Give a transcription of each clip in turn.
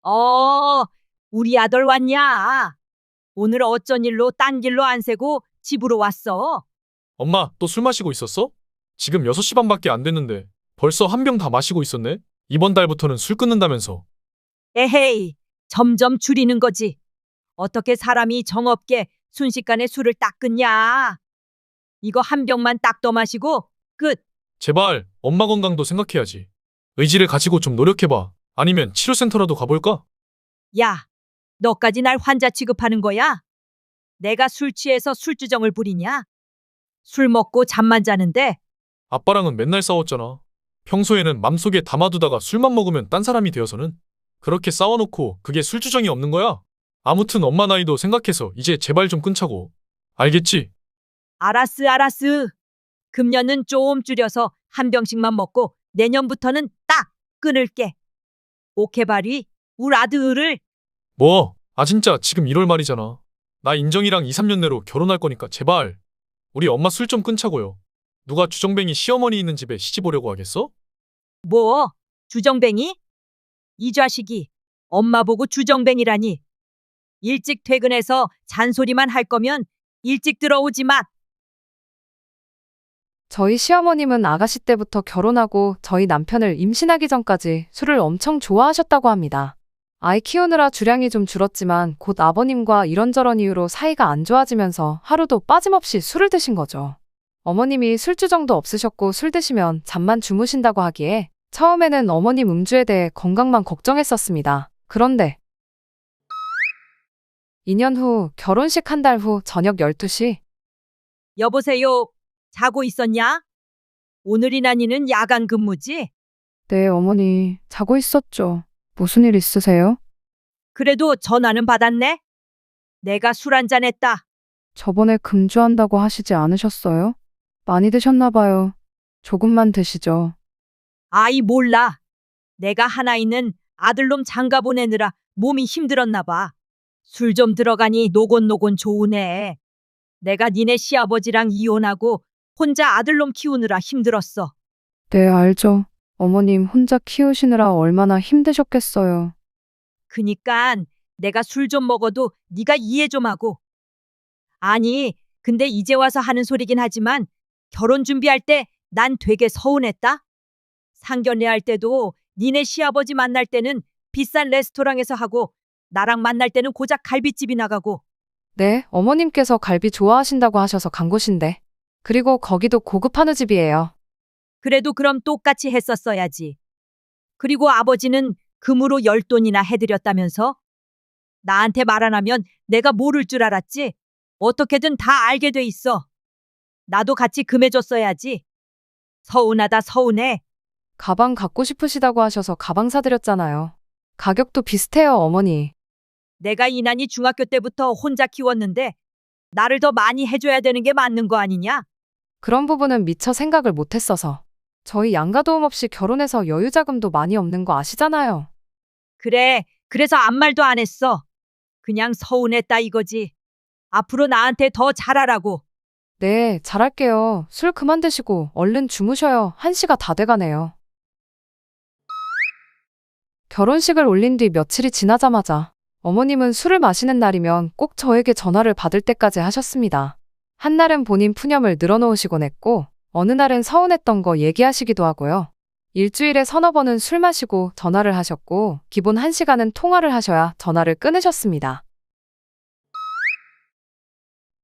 어, 우리 아들 왔냐? 오늘 어쩐 일로 딴 길로 안 새고 집으로 왔어? 엄마, 또 술 마시고 있었어? 지금 6시 반밖에 안 됐는데 벌써 한 병 다 마시고 있었네? 이번 달부터는 술 끊는다면서. 에헤이, 점점 줄이는 거지. 어떻게 사람이 정없게 순식간에 술을 딱 끊냐? 이거 한 병만 딱 더 마시고 끝. 제발 엄마 건강도 생각해야지. 의지를 가지고 좀 노력해봐. 아니면 치료센터라도 가볼까? 야, 너까지 날 환자 취급하는 거야? 내가 술 취해서 술주정을 부리냐? 술 먹고 잠만 자는데 아빠랑은 맨날 싸웠잖아. 평소에는 맘속에 담아두다가 술만 먹으면 딴 사람이 되어서는 그렇게 싸워놓고 그게 술주정이 없는 거야. 아무튼 엄마 나이도 생각해서 이제 제발 좀 끊자고. 알겠지? 알았스. 금년은 좀 줄여서 한 병씩만 먹고 내년부터는 딱 끊을게. 오케바리, 울 아들을. 뭐? 아 진짜 지금 1월 말이잖아. 나 인정이랑 2, 3년 내로 결혼할 거니까 제발. 우리 엄마 술 좀 끊자고요. 누가 주정뱅이 시어머니 있는 집에 시집 오려고 하겠어? 뭐? 주정뱅이? 이 자식이 엄마 보고 주정뱅이라니. 일찍 퇴근해서 잔소리만 할 거면 일찍 들어오지 마. 저희 시어머님은 아가씨 때부터 결혼하고 저희 남편을 임신하기 전까지 술을 엄청 좋아하셨다고 합니다. 아이 키우느라 주량이 좀 줄었지만 곧 아버님과 이런저런 이유로 사이가 안 좋아지면서 하루도 빠짐없이 술을 드신 거죠. 어머님이 술주정도 없으셨고 술 드시면 잠만 주무신다고 하기에 처음에는 어머님 음주에 대해 건강만 걱정했었습니다. 그런데 2년 후 결혼식 한 달 후 저녁 12시 여보세요. 자고 있었냐? 오늘이나 니는 야간 근무지? 네, 어머니 자고 있었죠. 무슨 일 있으세요? 그래도 전화는 받았네? 내가 술 한잔 했다. 저번에 금주한다고 하시지 않으셨어요? 많이 드셨나 봐요. 조금만 드시죠. 아이 몰라. 내가 하나 있는 아들놈 장가 보내느라 몸이 힘들었나 봐. 술 좀 들어가니 노곤노곤 좋으네. 내가 니네 시아버지랑 이혼하고 혼자 아들놈 키우느라 힘들었어. 네, 알죠. 어머님 혼자 키우시느라 얼마나 힘드셨겠어요. 그니깐 내가 술 좀 먹어도 네가 이해 좀 하고. 아니, 근데 이제 와서 하는 소리긴 하지만 결혼 준비할 때 난 되게 서운했다. 상견례 할 때도 니네 시아버지 만날 때는 비싼 레스토랑에서 하고 나랑 만날 때는 고작 갈비집이 나가고. 네, 어머님께서 갈비 좋아하신다고 하셔서 간 곳인데. 그리고 거기도 고급 한우집이에요. 그래도 그럼 똑같이 했었어야지. 그리고 아버지는 금으로 10돈이나 해드렸다면서? 나한테 말 안 하면 내가 모를 줄 알았지? 어떻게든 다 알게 돼 있어. 나도 같이 금해줬어야지. 서운하다 서운해. 가방 갖고 싶으시다고 하셔서 가방 사드렸잖아요. 가격도 비슷해요, 어머니. 내가 이난이 중학교 때부터 혼자 키웠는데 나를 더 많이 해줘야 되는 게 맞는 거 아니냐? 그런 부분은 미처 생각을 못했어서. 저희 양가 도움 없이 결혼해서 여유자금도 많이 없는 거 아시잖아요. 그래, 그래서 아무 말도 안 했어. 그냥 서운했다 이거지. 앞으로 나한테 더 잘하라고. 네, 잘할게요. 술 그만 드시고 얼른 주무셔요. 1시가 다 돼가네요. 결혼식을 올린 뒤 며칠이 지나자마자 어머님은 술을 마시는 날이면 꼭 저에게 전화를 받을 때까지 하셨습니다. 한날은 본인 푸념을 늘어놓으시곤 했고 어느 날은 서운했던 거 얘기하시기도 하고요. 일주일에 서너 번은 술 마시고 전화를 하셨고 기본 1시간은 통화를 하셔야 전화를 끊으셨습니다.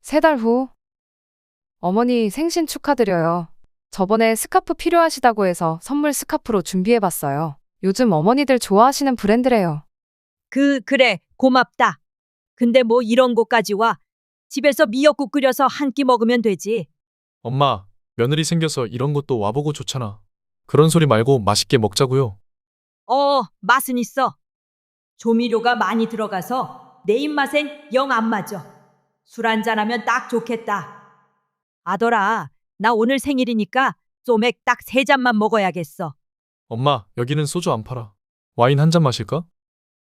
3달 후 어머니 생신 축하드려요. 저번에 스카프 필요하시다고 해서 선물 스카프로 준비해봤어요. 요즘 어머니들 좋아하시는 브랜드래요. 그래, 고맙다. 근데 뭐 이런 곳까지 와. 집에서 미역국 끓여서 한 끼 먹으면 되지. 엄마, 며느리 생겨서 이런 것도 와보고 좋잖아. 그런 소리 말고 맛있게 먹자고요. 맛은 있어. 조미료가 많이 들어가서 내 입맛엔 영 안 맞아. 술 한잔하면 딱 좋겠다. 아더라, 나 오늘 생일이니까 소맥 딱 3잔만 먹어야겠어. 엄마, 여기는 소주 안 팔아. 와인 한 잔 마실까?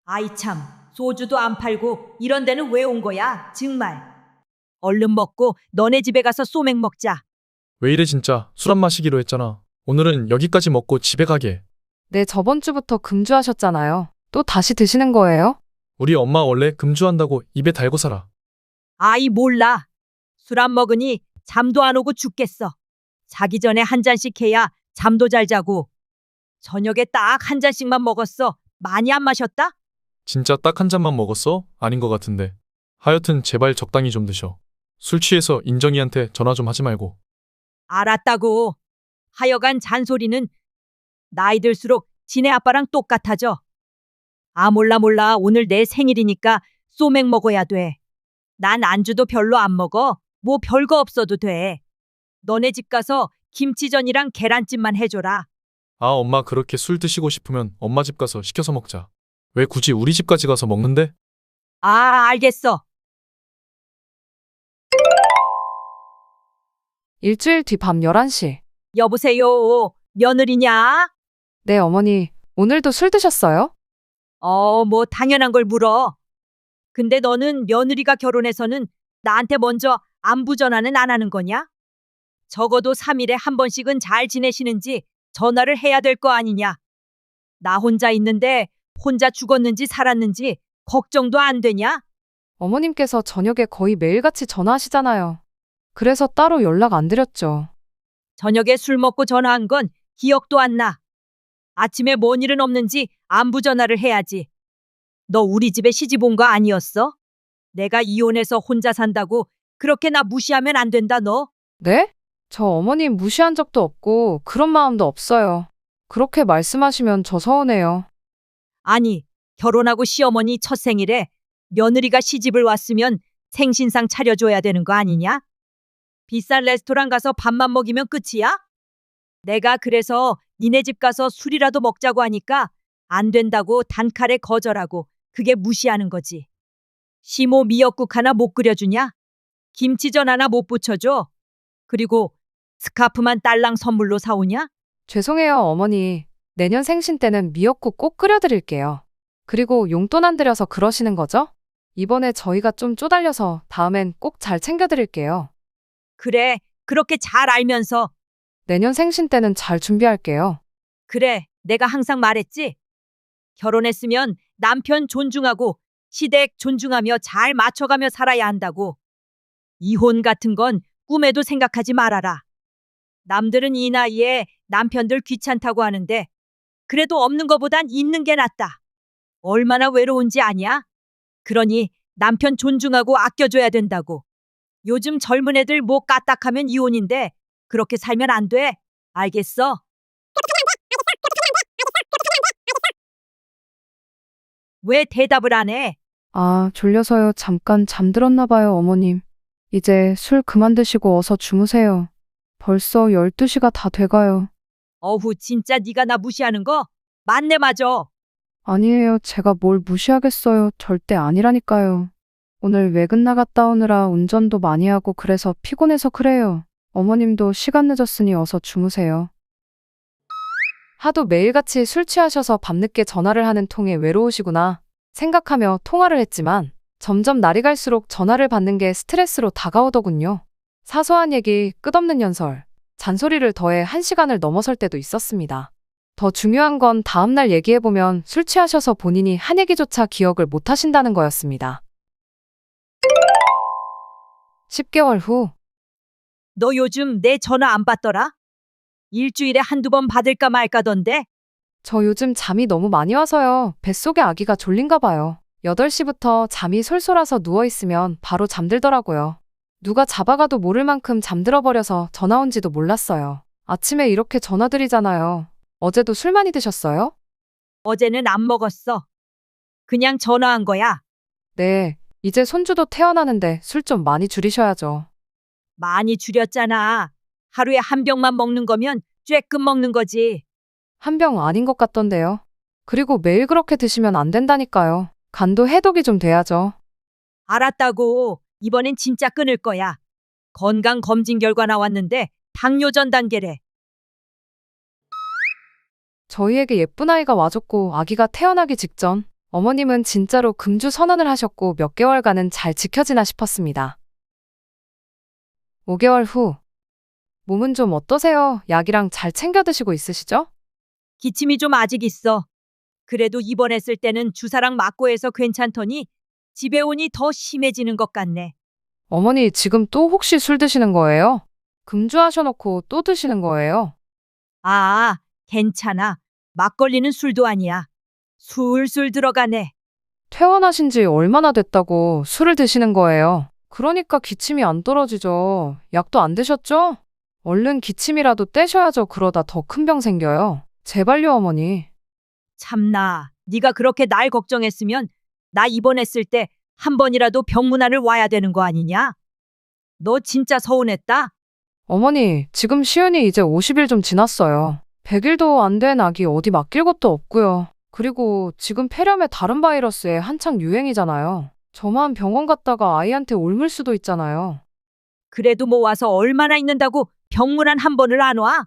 아이 참, 소주도 안 팔고 이런 데는 왜 온 거야, 정말. 얼른 먹고 너네 집에 가서 소맥 먹자. 왜 이래 진짜. 술 안 마시기로 했잖아. 오늘은 여기까지 먹고 집에 가게. 네, 저번 주부터 금주하셨잖아요. 또 다시 드시는 거예요? 우리 엄마 원래 금주한다고 입에 달고 살아. 아이 몰라. 술 안 먹으니 잠도 안 오고 죽겠어. 자기 전에 한 잔씩 해야 잠도 잘 자고. 저녁에 딱 한 잔씩만 먹었어. 많이 안 마셨다? 진짜 딱 한 잔만 먹었어? 아닌 것 같은데. 하여튼 제발 적당히 좀 드셔. 술 취해서 인정이한테 전화 좀 하지 말고. 알았다고. 하여간 잔소리는 나이 들수록 지네 아빠랑 똑같아져. 아 몰라 몰라. 오늘 내 생일이니까 소맥 먹어야 돼. 난 안주도 별로 안 먹어. 뭐 별거 없어도 돼. 너네 집 가서 김치전이랑 계란찜만 해줘라. 아, 엄마 그렇게 술 드시고 싶으면 엄마 집 가서 시켜서 먹자. 왜 굳이 우리 집까지 가서 먹는데? 아 알겠어. 일주일 뒤 밤 11시. 여보세요. 며느리냐? 네, 어머니. 오늘도 술 드셨어요? 뭐 당연한 걸 물어. 근데 너는 며느리가 결혼해서는 나한테 먼저 안부 전화는 안 하는 거냐? 적어도 3일에 한 번씩은 잘 지내시는지 전화를 해야 될 거 아니냐? 나 혼자 있는데 혼자 죽었는지 살았는지 걱정도 안 되냐? 어머님께서 저녁에 거의 매일같이 전화하시잖아요. 그래서 따로 연락 안 드렸죠. 저녁에 술 먹고 전화한 건 기억도 안 나. 아침에 뭔 일은 없는지 안부 전화를 해야지. 너 우리 집에 시집 온 거 아니었어? 내가 이혼해서 혼자 산다고 그렇게 나 무시하면 안 된다 너. 네? 저 어머님 무시한 적도 없고 그런 마음도 없어요. 그렇게 말씀하시면 저 서운해요. 아니, 결혼하고 시어머니 첫 생일에 며느리가 시집을 왔으면 생신상 차려줘야 되는 거 아니냐? 비싼 레스토랑 가서 밥만 먹이면 끝이야? 내가 그래서 니네 집 가서 술이라도 먹자고 하니까 안 된다고 단칼에 거절하고 그게 무시하는 거지. 시모 미역국 하나 못 끓여주냐? 김치전 하나 못 부쳐줘? 그리고 스카프만 딸랑 선물로 사오냐? 죄송해요, 어머니. 내년 생신 때는 미역국 꼭 끓여드릴게요. 그리고 용돈 안 드려서 그러시는 거죠? 이번에 저희가 좀 쪼달려서 다음엔 꼭 잘 챙겨드릴게요. 그래, 그렇게 잘 알면서. 내년 생신 때는 잘 준비할게요. 그래, 내가 항상 말했지? 결혼했으면 남편 존중하고 시댁 존중하며 잘 맞춰가며 살아야 한다고. 이혼 같은 건 꿈에도 생각하지 말아라. 남들은 이 나이에 남편들 귀찮다고 하는데 그래도 없는 거보단 있는 게 낫다. 얼마나 외로운지 아냐? 그러니 남편 존중하고 아껴줘야 된다고. 요즘 젊은 애들 뭐 까딱하면 이혼인데 그렇게 살면 안 돼. 알겠어? 왜 대답을 안 해? 아, 졸려서요. 잠깐 잠들었나 봐요, 어머님. 이제 술 그만 드시고 어서 주무세요. 벌써 12시가 다 돼가요. 어후 진짜 네가 나 무시하는 거? 맞네 맞아. 아니에요. 제가 뭘 무시하겠어요. 절대 아니라니까요. 오늘 외근 나갔다 오느라 운전도 많이 하고 그래서 피곤해서 그래요. 어머님도 시간 늦었으니 어서 주무세요. 하도 매일같이 술 취하셔서 밤늦게 전화를 하는 통에 외로우시구나 생각하며 통화를 했지만 점점 날이 갈수록 전화를 받는 게 스트레스로 다가오더군요. 사소한 얘기, 끝없는 연설, 잔소리를 더해 1시간을 넘어설 때도 있었습니다. 더 중요한 건 다음날 얘기해보면 술 취하셔서 본인이 한 얘기조차 기억을 못 하신다는 거였습니다. 10개월 후. 너 요즘 내 전화 안 받더라? 일주일에 한두 번 받을까 말까던데? 저 요즘 잠이 너무 많이 와서요. 뱃속에 아기가 졸린가 봐요. 8시부터 잠이 솔솔해서 누워있으면 바로 잠들더라고요. 누가 잡아가도 모를 만큼 잠들어버려서 전화 온지도 몰랐어요. 아침에 이렇게 전화드리잖아요. 어제도 술 많이 드셨어요? 어제는 안 먹었어. 그냥 전화한 거야. 네, 이제 손주도 태어나는데 술 좀 많이 줄이셔야죠. 많이 줄였잖아. 하루에 한 병만 먹는 거면 쬐끔 먹는 거지. 한 병 아닌 것 같던데요. 그리고 매일 그렇게 드시면 안 된다니까요. 간도 해독이 좀 돼야죠. 알았다고. 이번엔 진짜 끊을 거야. 건강검진 결과 나왔는데 당뇨 전 단계래. 저희에게 예쁜 아이가 와줬고 아기가 태어나기 직전 어머님은 진짜로 금주 선언을 하셨고 몇 개월간은 잘 지켜지나 싶었습니다. 5개월 후. 몸은 좀 어떠세요? 약이랑 잘 챙겨 드시고 있으시죠? 기침이 좀 아직 있어. 그래도 입원했을 때는 주사랑 맞고 해서 괜찮더니 집에 오니 더 심해지는 것 같네. 어머니 지금 또 혹시 술 드시는 거예요? 금주하셔놓고 또 드시는 거예요? 아, 괜찮아. 막걸리는 술도 아니야. 술술 들어가네. 퇴원하신 지 얼마나 됐다고 술을 드시는 거예요? 그러니까 기침이 안 떨어지죠. 약도 안 드셨죠? 얼른 기침이라도 떼셔야죠. 그러다 더 큰 병 생겨요. 제발요, 어머니. 참나, 네가 그렇게 날 걱정했으면 나 입원했을 때 한 번이라도 병문안을 와야 되는 거 아니냐? 너 진짜 서운했다? 어머니, 지금 시은이 이제 50일 좀 지났어요. 100일도 안 된 아기 어디 맡길 것도 없고요. 그리고 지금 폐렴의 다른 바이러스에 한창 유행이잖아요. 저만 병원 갔다가 아이한테 옮을 수도 있잖아요. 그래도 뭐 와서 얼마나 있는다고 병문안 한 번을 안 와?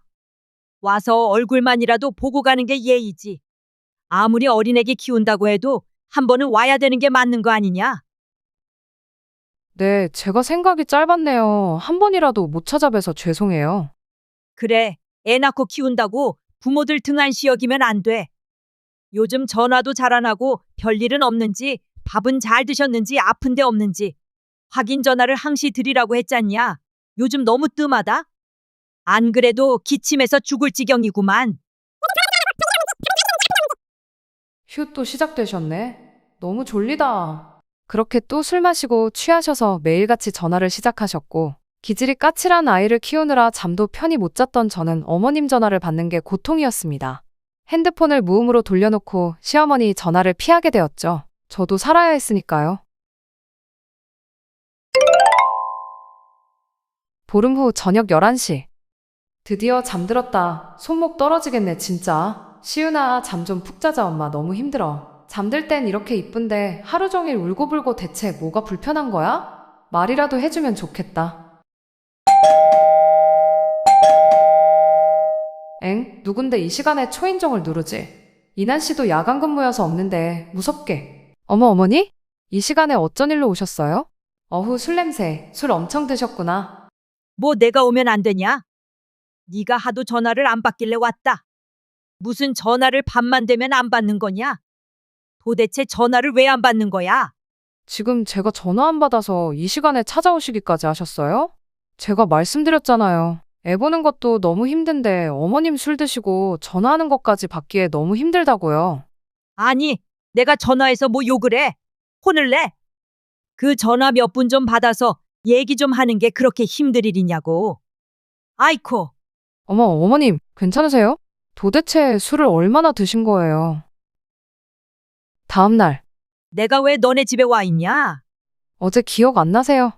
와서 얼굴만이라도 보고 가는 게 예의지. 아무리 어린애기 키운다고 해도 한 번은 와야 되는 게 맞는 거 아니냐? 네, 제가 생각이 짧았네요. 한 번이라도 못 찾아뵈서 죄송해요. 그래, 애 낳고 키운다고 부모들 등 안 시여기면 안 돼. 요즘 전화도 잘 안 하고 별일은 없는지, 밥은 잘 드셨는지, 아픈 데 없는지 확인 전화를 항시 드리라고 했잖냐. 요즘 너무 뜸하다. 안 그래도 기침해서 죽을 지경이구만. 휴, 또 시작되셨네. 너무 졸리다. 그렇게 또 술 마시고 취하셔서 매일같이 전화를 시작하셨고, 기질이 까칠한 아이를 키우느라 잠도 편히 못 잤던 저는 어머님 전화를 받는 게 고통이었습니다. 핸드폰을 무음으로 돌려놓고 시어머니 전화를 피하게 되었죠. 저도 살아야 했으니까요. 보름 후 저녁 11시. 드디어 잠들었다. 손목 떨어지겠네, 진짜. 시은아, 잠 좀 푹 자자. 엄마 너무 힘들어. 잠들 땐 이렇게 이쁜데 하루 종일 울고불고 대체 뭐가 불편한 거야? 말이라도 해주면 좋겠다. 엥? 누군데 이 시간에 초인종을 누르지? 이난 씨도 야간 근무여서 없는데 무섭게. 어머, 어머니? 이 시간에 어쩐 일로 오셨어요? 어후, 술 냄새. 술 엄청 드셨구나. 뭐 내가 오면 안 되냐? 네가 하도 전화를 안 받길래 왔다. 무슨 전화를 밤만 되면 안 받는 거냐? 도대체 전화를 왜 안 받는 거야? 지금 제가 전화 안 받아서 이 시간에 찾아오시기까지 하셨어요? 제가 말씀드렸잖아요. 애 보는 것도 너무 힘든데 어머님 술 드시고 전화하는 것까지 받기에 너무 힘들다고요. 아니, 내가 전화해서 뭐 욕을 해? 혼을 내? 그 전화 몇 분 좀 받아서 얘기 좀 하는 게 그렇게 힘들 일이냐고. 아이코, 어머, 어머님, 괜찮으세요? 도대체 술을 얼마나 드신 거예요? 다음 날, 내가 왜 너네 집에 와 있냐? 어제 기억 안 나세요?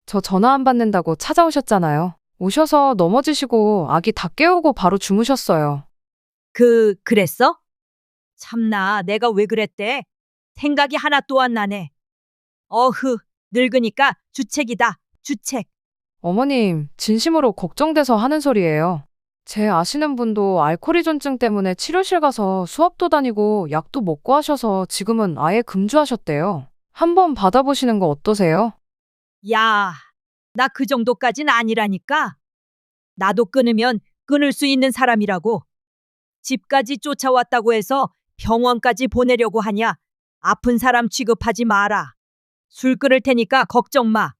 저 전화 안 받는다고 찾아오셨잖아요. 오셔서 넘어지시고 아기 다 깨우고 바로 주무셨어요. 그랬어? 참나, 내가 왜 그랬대? 생각이 하나 또 안 나네. 어흐, 늙으니까 주책이다, 주책. 어머님, 진심으로 걱정돼서 하는 소리예요. 제 아시는 분도 알코올依존증 때문에 치료실 가서 수업도 다니고 약도 먹고 하셔서 지금은 아예 금주하셨대요. 한번 받아보시는 거 어떠세요? 야, 나 그 정도까진 아니라니까. 나도 끊으면 끊을 수 있는 사람이라고. 집까지 쫓아왔다고 해서 병원까지 보내려고 하냐? 아픈 사람 취급하지 마라. 술 끊을 테니까 걱정 마.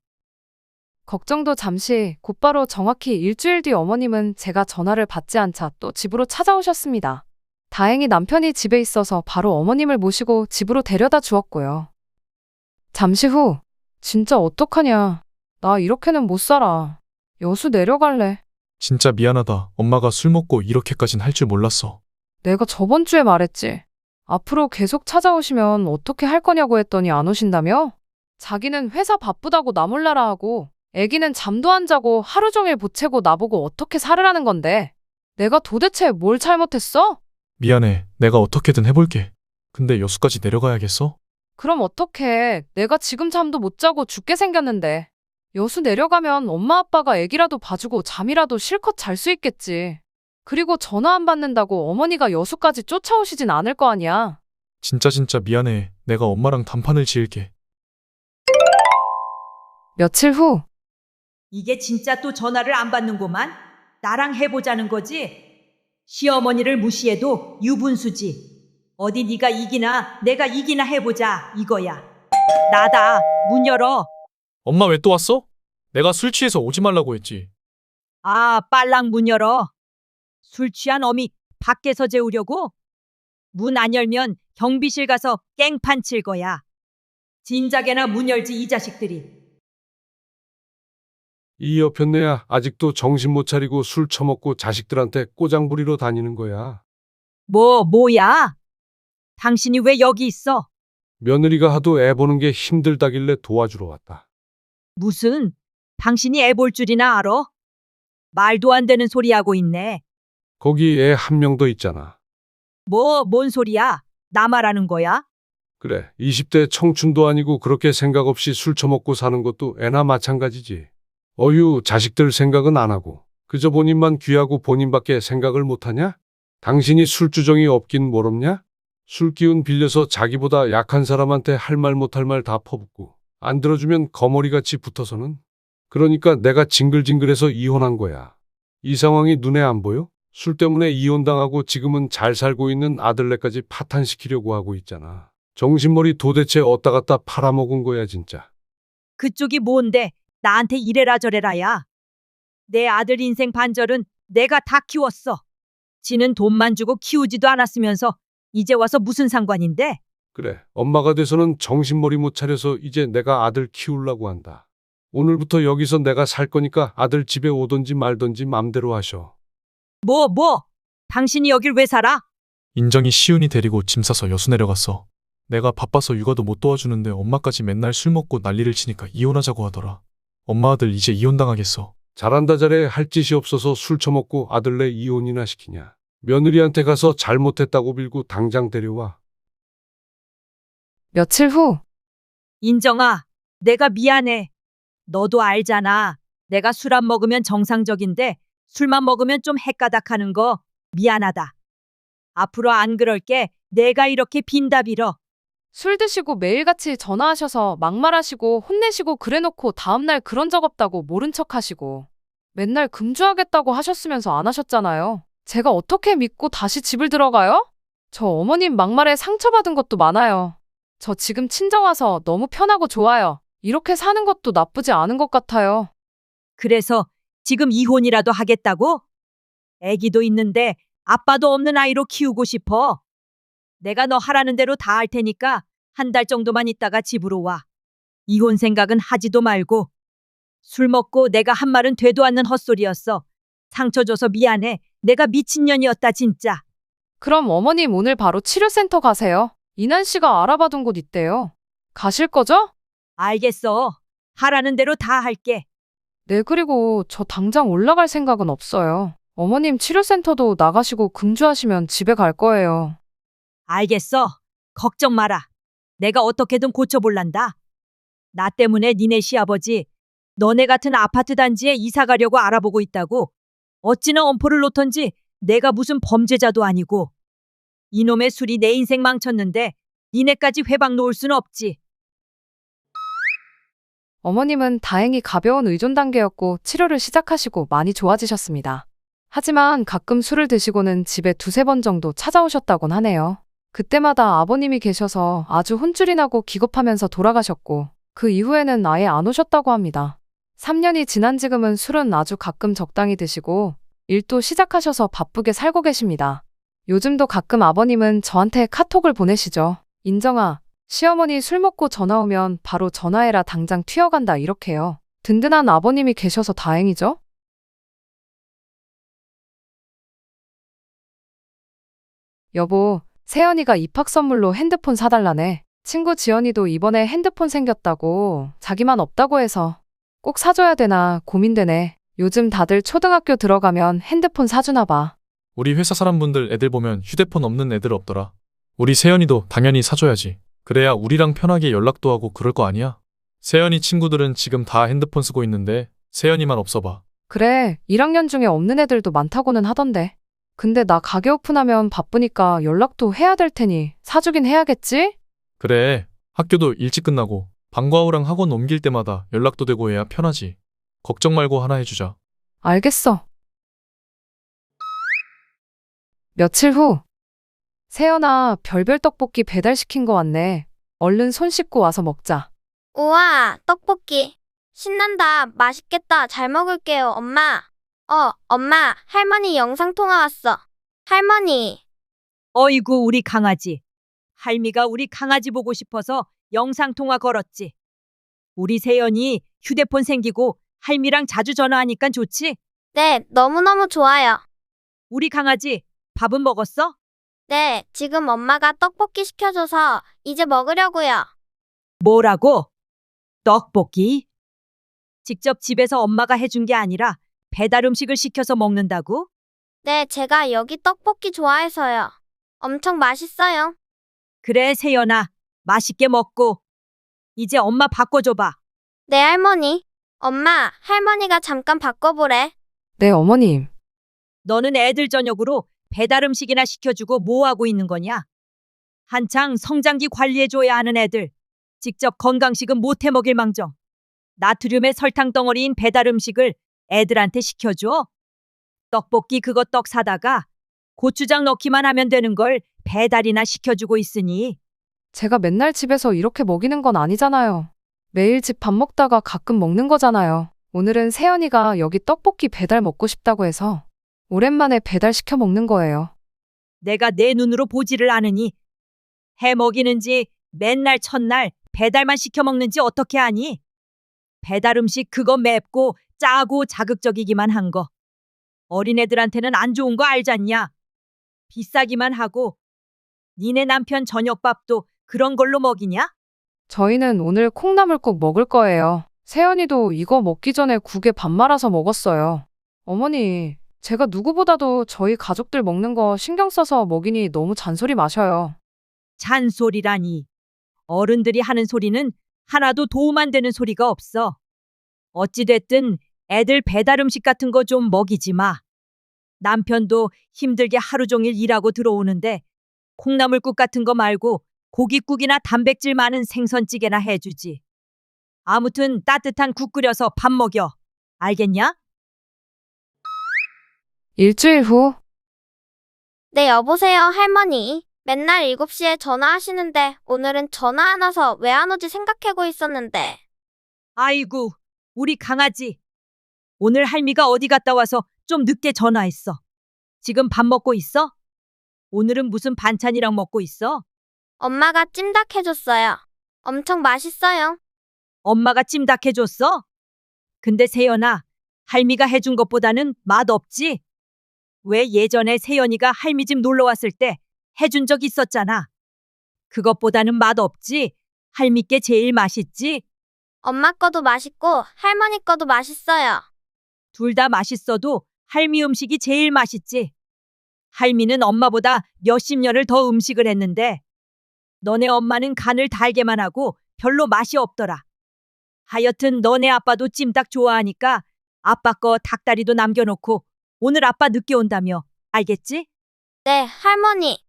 걱정도 잠시, 곧바로 정확히 일주일 뒤 어머님은 제가 전화를 받지 않자 또 집으로 찾아오셨습니다. 다행히 남편이 집에 있어서 바로 어머님을 모시고 집으로 데려다 주었고요. 잠시 후, 진짜 어떡하냐. 나 이렇게는 못 살아. 여수 내려갈래. 진짜 미안하다. 엄마가 술 먹고 이렇게까진 할 줄 몰랐어. 내가 저번 주에 말했지. 앞으로 계속 찾아오시면 어떻게 할 거냐고 했더니 안 오신다며? 자기는 회사 바쁘다고 나 몰라라 하고 애기는 잠도 안 자고 하루 종일 보채고 나보고 어떻게 살으라는 건데. 내가 도대체 뭘 잘못했어? 미안해. 내가 어떻게든 해볼게. 근데 여수까지 내려가야겠어? 그럼 어떡해. 내가 지금 잠도 못 자고 죽게 생겼는데. 여수 내려가면 엄마 아빠가 애기라도 봐주고 잠이라도 실컷 잘 수 있겠지. 그리고 전화 안 받는다고 어머니가 여수까지 쫓아오시진 않을 거 아니야. 진짜 미안해. 내가 엄마랑 단판을 지을게. 며칠 후, 이게 진짜 또 전화를 안 받는구만. 나랑 해보자는 거지? 시어머니를 무시해도 유분수지. 어디 네가 이기나 내가 이기나 해보자 이거야. 나다. 문 열어. 엄마 왜 또 왔어? 내가 술 취해서 오지 말라고 했지. 아, 빨랑 문 열어. 술 취한 어미 밖에서 재우려고? 문 안 열면 경비실 가서 깽판 칠 거야. 진작에나 문 열지 이 자식들이. 이 여편네야 아직도 정신 못 차리고 술 처먹고 자식들한테 꼬장 부리러 다니는 거야. 뭐야? 당신이 왜 여기 있어? 며느리가 하도 애 보는 게 힘들다길래 도와주러 왔다. 무슨? 당신이 애 볼 줄이나 알아? 말도 안 되는 소리 하고 있네. 거기 애 한 명 더 있잖아. 뭔 소리야? 나 말하는 거야? 그래, 20대 청춘도 아니고 그렇게 생각 없이 술 처먹고 사는 것도 애나 마찬가지지. 어휴, 자식들 생각은 안 하고 그저 본인만 귀하고 본인밖에 생각을 못하냐? 당신이 술주정이 없긴 뭘 없냐? 술 기운 빌려서 자기보다 약한 사람한테 할 말 못할 말 다 퍼붓고 안 들어주면 거머리같이 붙어서는. 그러니까 내가 징글징글해서 이혼한 거야. 이 상황이 눈에 안 보여? 술 때문에 이혼당하고 지금은 잘 살고 있는 아들네까지 파탄시키려고 하고 있잖아. 정신머리 도대체 어디다 갖다 팔아먹은 거야 진짜. 그쪽이 뭔데 나한테 이래라 저래라야. 내 아들 인생 반절은 내가 다 키웠어. 지는 돈만 주고 키우지도 않았으면서 이제 와서 무슨 상관인데? 그래, 엄마가 돼서는 정신머리 못 차려서 이제 내가 아들 키우려고 한다. 오늘부터 여기서 내가 살 거니까 아들 집에 오든지 말든지 맘대로 하셔. 당신이 여길 왜 살아? 인정이 시은이 데리고 짐 싸서 여수 내려갔어. 내가 바빠서 육아도 못 도와주는데 엄마까지 맨날 술 먹고 난리를 치니까 이혼하자고 하더라. 엄마 아들 이제 이혼당하겠어. 잘한다 잘해 할 짓이 없어서 술 처먹고 아들네 이혼이나 시키냐. 며느리한테 가서 잘못했다고 빌고 당장 데려와. 며칠 후 인정아, 내가 미안해. 너도 알잖아. 내가 술 안 먹으면 정상적인데 술만 먹으면 좀 헷가닥하는 거 미안하다. 앞으로 안 그럴게. 내가 이렇게 빈다 빌어. 술 드시고 매일같이 전화하셔서 막말하시고 혼내시고 그래놓고 다음날 그런 적 없다고 모른 척 하시고 맨날 금주하겠다고 하셨으면서 안 하셨잖아요. 제가 어떻게 믿고 다시 집을 들어가요? 저 어머님 막말에 상처받은 것도 많아요. 저 지금 친정 와서 너무 편하고 좋아요. 이렇게 사는 것도 나쁘지 않은 것 같아요. 그래서 지금 이혼이라도 하겠다고? 애기도 있는데 아빠도 없는 아이로 키우고 싶어. 내가 너 하라는 대로 다 할 테니까 한 달 정도만 있다가 집으로 와. 이혼 생각은 하지도 말고. 술 먹고 내가 한 말은 되도 않는 헛소리였어. 상처 줘서 미안해. 내가 미친년이었다 진짜. 그럼 어머님 오늘 바로 치료센터 가세요. 이난 씨가 알아봐둔 곳 있대요. 가실 거죠? 알겠어. 하라는 대로 다 할게. 네, 그리고 저 당장 올라갈 생각은 없어요. 어머님 치료센터도 나가시고 금주하시면 집에 갈 거예요. 알겠어. 걱정 마라. 내가 어떻게든 고쳐볼란다. 나 때문에 니네 시아버지 너네 같은 아파트 단지에 이사 가려고 알아보고 있다고. 어찌나 엄포를 놓던지 내가 무슨 범죄자도 아니고. 이놈의 술이 내 인생 망쳤는데 니네까지 회방 놓을 순 없지. 어머님은 다행히 가벼운 의존 단계였고 치료를 시작하시고 많이 좋아지셨습니다. 하지만 가끔 술을 드시고는 집에 두세 번 정도 찾아오셨다곤 하네요. 그때마다 아버님이 계셔서 아주 혼쭐이 나고 기겁하면서 돌아가셨고 그 이후에는 아예 안 오셨다고 합니다. 3년이 지난 지금은 술은 아주 가끔 적당히 드시고 일도 시작하셔서 바쁘게 살고 계십니다. 요즘도 가끔 아버님은 저한테 카톡을 보내시죠. 인정아, 시어머니 술 먹고 전화 오면 바로 전화해라 당장 튀어간다 이렇게요. 든든한 아버님이 계셔서 다행이죠? 여보, 세연이가 입학 선물로 핸드폰 사달라네. 친구 지연이도 이번에 핸드폰 생겼다고 자기만 없다고 해서 꼭 사줘야 되나 고민되네. 요즘 다들 초등학교 들어가면 핸드폰 사주나 봐. 우리 회사 사람분들 애들 보면 휴대폰 없는 애들 없더라. 우리 세연이도 당연히 사줘야지. 그래야 우리랑 편하게 연락도 하고 그럴 거 아니야? 세연이 친구들은 지금 다 핸드폰 쓰고 있는데 세연이만 없어봐. 그래, 1학년 중에 없는 애들도 많다고는 하던데. 근데 나 가게 오픈하면 바쁘니까 연락도 해야 될 테니 사주긴 해야겠지? 그래, 학교도 일찍 끝나고 방과후랑 학원 옮길 때마다 연락도 되고 해야 편하지. 걱정 말고 하나 해주자. 알겠어. 며칠 후 세연아, 별별 떡볶이 배달시킨 거 왔네. 얼른 손 씻고 와서 먹자. 우와, 떡볶이. 신난다. 맛있겠다. 잘 먹을게요, 엄마. 엄마, 할머니 영상통화 왔어. 할머니. 어이구, 우리 강아지. 할미가 우리 강아지 보고 싶어서 영상통화 걸었지. 우리 세연이 휴대폰 생기고 할미랑 자주 전화하니까 좋지? 네, 너무너무 좋아요. 우리 강아지, 밥은 먹었어? 네, 지금 엄마가 떡볶이 시켜줘서 이제 먹으려고요. 뭐라고? 떡볶이? 직접 집에서 엄마가 해준 게 아니라 배달 음식을 시켜서 먹는다고? 네, 제가 여기 떡볶이 좋아해서요. 엄청 맛있어요. 그래, 세연아. 맛있게 먹고. 이제 엄마 바꿔줘봐. 네, 할머니. 엄마, 할머니가 잠깐 바꿔보래. 네, 어머님. 너는 애들 저녁으로 배달 음식이나 시켜주고 뭐 하고 있는 거냐? 한창 성장기 관리해줘야 하는 애들. 직접 건강식은 못해 먹일 망정. 나트륨의 설탕 덩어리인 배달 음식을 애들한테 시켜줘? 떡볶이 그거 떡 사다가 고추장 넣기만 하면 되는 걸 배달이나 시켜주고 있으니. 제가 맨날 집에서 이렇게 먹이는 건 아니잖아요. 매일 집 밥 먹다가 가끔 먹는 거잖아요. 오늘은 세연이가 여기 떡볶이 배달 먹고 싶다고 해서 오랜만에 배달시켜 먹는 거예요. 내가 내 눈으로 보지를 않으니 해 먹이는지 맨날 첫날 배달만 시켜 먹는지 어떻게 아니? 배달 음식 그거 맵고 짜고 자극적이기만 한 거. 어린애들한테는 안 좋은 거 알잖냐? 비싸기만 하고 니네 남편 저녁밥도 그런 걸로 먹이냐? 저희는 오늘 콩나물국 먹을 거예요. 세연이도 이거 먹기 전에 국에 밥 말아서 먹었어요. 어머니, 제가 누구보다도 저희 가족들 먹는 거 신경 써서 먹이니 너무 잔소리 마셔요. 잔소리라니. 어른들이 하는 소리는 하나도 도움 안 되는 소리가 없어. 어찌됐든 애들 배달 음식 같은 거 좀 먹이지 마. 남편도 힘들게 하루 종일 일하고 들어오는데 콩나물국 같은 거 말고 고깃국이나 단백질 많은 생선찌개나 해주지. 아무튼 따뜻한 국 끓여서 밥 먹여. 알겠냐? 일주일 후, 네, 여보세요, 할머니. 맨날 7시에 전화하시는데 오늘은 전화 안 와서 왜 안 오지 생각하고 있었는데. 아이고, 우리 강아지. 오늘 할미가 어디 갔다 와서 좀 늦게 전화했어. 지금 밥 먹고 있어? 오늘은 무슨 반찬이랑 먹고 있어? 엄마가 찜닭 해줬어요. 엄청 맛있어요. 엄마가 찜닭 해줬어? 근데 세연아, 할미가 해준 것보다는 맛없지? 왜 예전에 세연이가 할미 집 놀러 왔을 때 해준 적 있었잖아. 그것보다는 맛없지? 할미께 제일 맛있지? 엄마 거도 맛있고 할머니 거도 맛있어요. 둘 다 맛있어도 할미 음식이 제일 맛있지. 할미는 엄마보다 몇십 년을 더 음식을 했는데 너네 엄마는 간을 달게만 하고 별로 맛이 없더라. 하여튼 너네 아빠도 찜닭 좋아하니까 아빠 거 닭다리도 남겨놓고 오늘 아빠 늦게 온다며. 알겠지? 네, 할머니.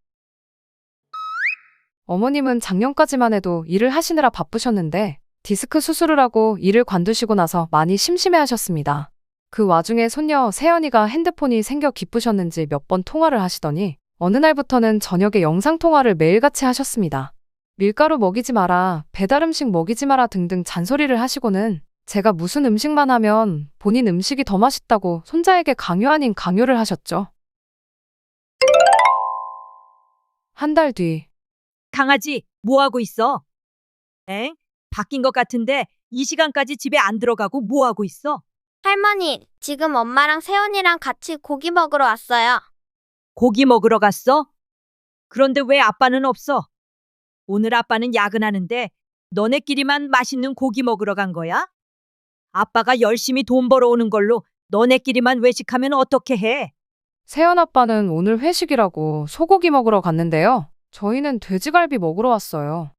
어머님은 작년까지만 해도 일을 하시느라 바쁘셨는데 디스크 수술을 하고 일을 관두시고 나서 많이 심심해 하셨습니다. 그 와중에 손녀 세연이가 핸드폰이 생겨 기쁘셨는지 몇 번 통화를 하시더니 어느 날부터는 저녁에 영상통화를 매일같이 하셨습니다. 밀가루 먹이지 마라, 배달 음식 먹이지 마라 등등 잔소리를 하시고는 제가 무슨 음식만 하면 본인 음식이 더 맛있다고 손자에게 강요 아닌 강요를 하셨죠. 한 달 뒤, 강아지, 뭐 하고 있어? 엥? 바뀐 것 같은데 이 시간까지 집에 안 들어가고 뭐 하고 있어? 할머니, 지금 엄마랑 세연이랑 같이 고기 먹으러 왔어요. 고기 먹으러 갔어? 그런데 왜 아빠는 없어? 오늘 아빠는 야근하는데 너네끼리만 맛있는 고기 먹으러 간 거야? 아빠가 열심히 돈 벌어오는 걸로 너네끼리만 외식하면 어떻게 해? 세연 아빠는 오늘 회식이라고 소고기 먹으러 갔는데요. 저희는 돼지갈비 먹으러 왔어요.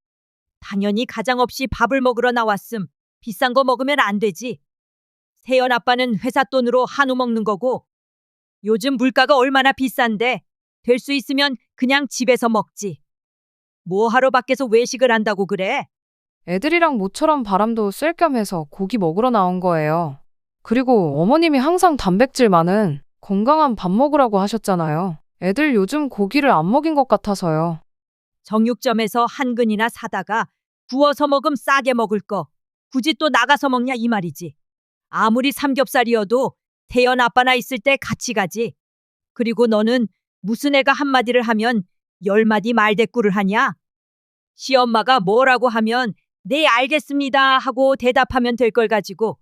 당연히 가장 없이 밥을 먹으러 나왔음. 비싼 거 먹으면 안 되지. 세연 아빠는 회사 돈으로 한우 먹는 거고 요즘 물가가 얼마나 비싼데 될 수 있으면 그냥 집에서 먹지. 뭐 하러 밖에서 외식을 한다고 그래? 애들이랑 모처럼 바람도 쐴 겸 해서 고기 먹으러 나온 거예요. 그리고 어머님이 항상 단백질 많은 건강한 밥 먹으라고 하셨잖아요. 애들 요즘 고기를 안 먹인 것 같아서요. 정육점에서 한 근이나 사다가 구워서 먹음 싸게 먹을 거 굳이 또 나가서 먹냐 이 말이지. 아무리 삼겹살이어도 태연 아빠나 있을 때 같이 가지. 그리고 너는 무슨 애가 한마디를 하면 10마디 말대꾸를 하냐? 시엄마가 뭐라고 하면 네 알겠습니다 하고 대답하면 될 걸 가지고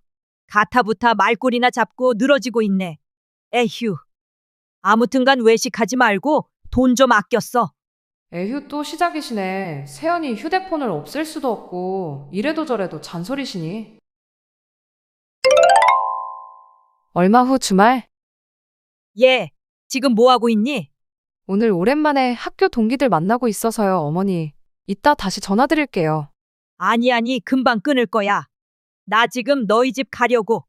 가타부타 말꼬리나 잡고 늘어지고 있네. 에휴. 아무튼간 외식하지 말고 돈 좀 아껴 써. 에휴 또 시작이시네. 세연이 휴대폰을 없앨 수도 없고 이래도 저래도 잔소리시니. 얼마 후 주말, 얘, 지금 뭐 하고 있니? 오늘 오랜만에 학교 동기들 만나고 있어서요, 어머니. 이따 다시 전화드릴게요. 아니, 금방 끊을 거야. 나 지금 너희 집 가려고.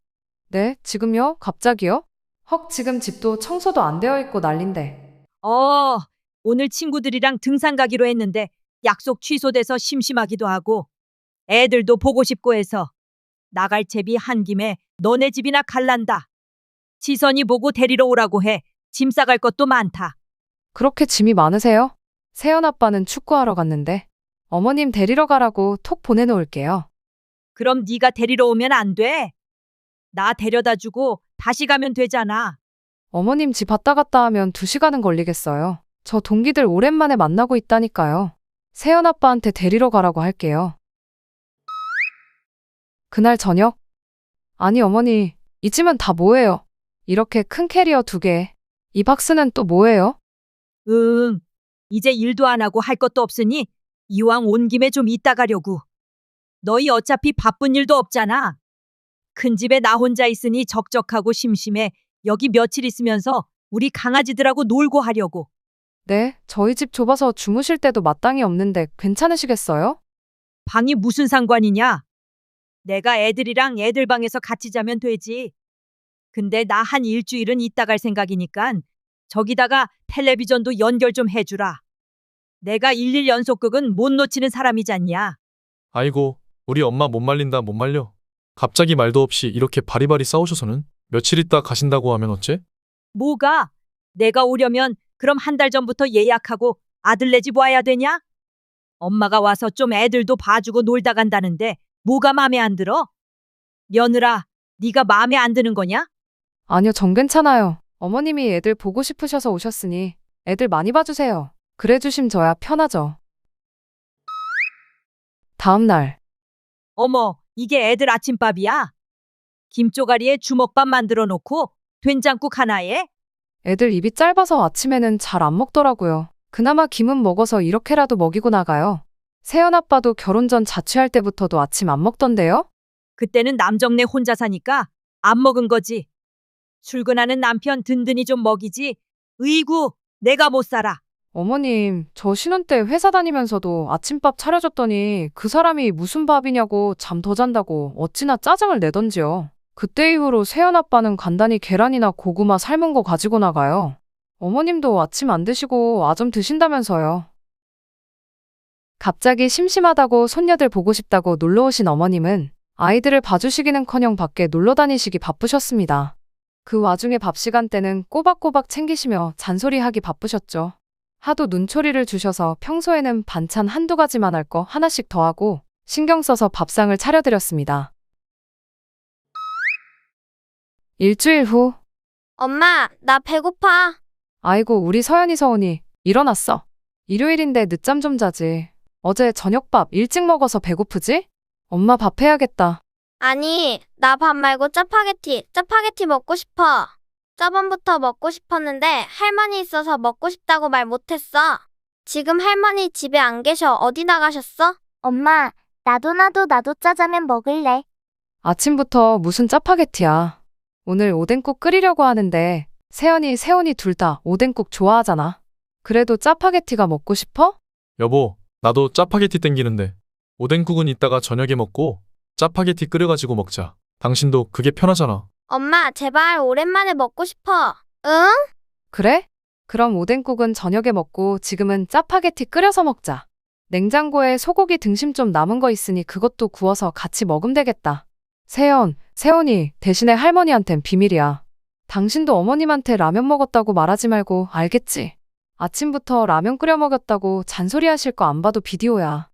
네, 지금요? 갑자기요? 헉, 지금 집도 청소도 안 되어 있고 난린데. 오늘 친구들이랑 등산 가기로 했는데 약속 취소돼서 심심하기도 하고 애들도 보고 싶고 해서 나갈 채비 한 김에 너네 집이나 갈란다. 지선이 보고 데리러 오라고 해. 짐 싸갈 것도 많다. 그렇게 짐이 많으세요? 세연 아빠는 축구하러 갔는데. 어머님 데리러 가라고 톡 보내놓을게요. 그럼 네가 데리러 오면 안 돼? 나 데려다 주고 다시 가면 되잖아. 어머님 집 왔다 갔다 하면 2시간은 걸리겠어요. 저 동기들 오랜만에 만나고 있다니까요. 세연 아빠한테 데리러 가라고 할게요. 그날 저녁? 아니 어머니, 이 짐은 다 뭐예요? 이렇게 큰 캐리어 2개. 이 박스는 또 뭐예요? 응. 이제 일도 안 하고 할 것도 없으니 이왕 온 김에 좀 이따 가려고. 너희 어차피 바쁜 일도 없잖아. 큰 집에 나 혼자 있으니 적적하고 심심해. 여기 며칠 있으면서 우리 강아지들하고 놀고 하려고. 네, 저희 집 좁아서 주무실 때도 마땅히 없는데 괜찮으시겠어요? 방이 무슨 상관이냐? 내가 애들이랑 애들 방에서 같이 자면 되지. 근데 나 한 일주일은 있다 갈 생각이니까 저기다가 텔레비전도 연결 좀 해주라. 내가 11 연속극은 못 놓치는 사람이잖냐. 아이고, 우리 엄마 못 말린다 못 말려. 갑자기 말도 없이 이렇게 바리바리 싸우셔서는 며칠 있다 가신다고 하면 어째? 뭐가? 내가 오려면 그럼 한 달 전부터 예약하고 아들네 집 와야 되냐? 엄마가 와서 좀 애들도 봐주고 놀다 간다는데 뭐가 마음에 안 들어? 며느라, 네가 마음에 안 드는 거냐? 아니요, 전 괜찮아요. 어머님이 애들 보고 싶으셔서 오셨으니 애들 많이 봐주세요. 그래 주심 저야 편하죠. 다음 날, 어머, 이게 애들 아침밥이야? 김조가리에 주먹밥 만들어 놓고 된장국 하나에? 애들 입이 짧아서 아침에는 잘 안 먹더라고요. 그나마 김은 먹어서 이렇게라도 먹이고 나가요. 세연 아빠도 결혼 전 자취할 때부터도 아침 안 먹던데요? 그때는 남정네 혼자 사니까 안 먹은 거지. 출근하는 남편 든든히 좀 먹이지. 으이구, 내가 못 살아. 어머님, 저 신혼 때 회사 다니면서도 아침밥 차려줬더니 그 사람이 무슨 밥이냐고 잠 더 잔다고 어찌나 짜증을 내던지요. 그때 이후로 세연 아빠는 간단히 계란이나 고구마 삶은 거 가지고 나가요. 어머님도 아침 안 드시고 아점 드신다면서요. 갑자기 심심하다고 손녀들 보고 싶다고 놀러 오신 어머님은 아이들을 봐주시기는커녕 밖에 놀러 다니시기 바쁘셨습니다. 그 와중에 밥 시간 때는 꼬박꼬박 챙기시며 잔소리하기 바쁘셨죠. 하도 눈초리를 주셔서 평소에는 반찬 한두 가지만 할 거 하나씩 더하고 신경 써서 밥상을 차려드렸습니다. 일주일 후, 엄마, 나 배고파. 아이고 우리 서연이 서운이 일어났어. 일요일인데 늦잠 좀 자지. 어제 저녁밥 일찍 먹어서 배고프지? 엄마 밥 해야겠다. 아니, 나 밥 말고 짜파게티 먹고 싶어. 저번부터 먹고 싶었는데 할머니 있어서 먹고 싶다고 말 못했어. 지금 할머니 집에 안 계셔. 어디 나가셨어? 엄마, 나도 짜장면 먹을래. 아침부터 무슨 짜파게티야. 오늘 오뎅국 끓이려고 하는데 세연이, 세훈이 둘 다 오뎅국 좋아하잖아. 그래도 짜파게티가 먹고 싶어? 여보, 나도 짜파게티 땡기는데. 오뎅국은 이따가 저녁에 먹고 짜파게티 끓여가지고 먹자. 당신도 그게 편하잖아. 엄마, 제발 오랜만에 먹고 싶어. 응? 그래? 그럼 오뎅국은 저녁에 먹고 지금은 짜파게티 끓여서 먹자. 냉장고에 소고기 등심 좀 남은 거 있으니 그것도 구워서 같이 먹으면 되겠다. 세연, 세훈이 대신에 할머니한텐 비밀이야. 당신도 어머님한테 라면 먹었다고 말하지 말고 알겠지? 아침부터 라면 끓여 먹였다고 잔소리 하실 거 안 봐도 비디오야.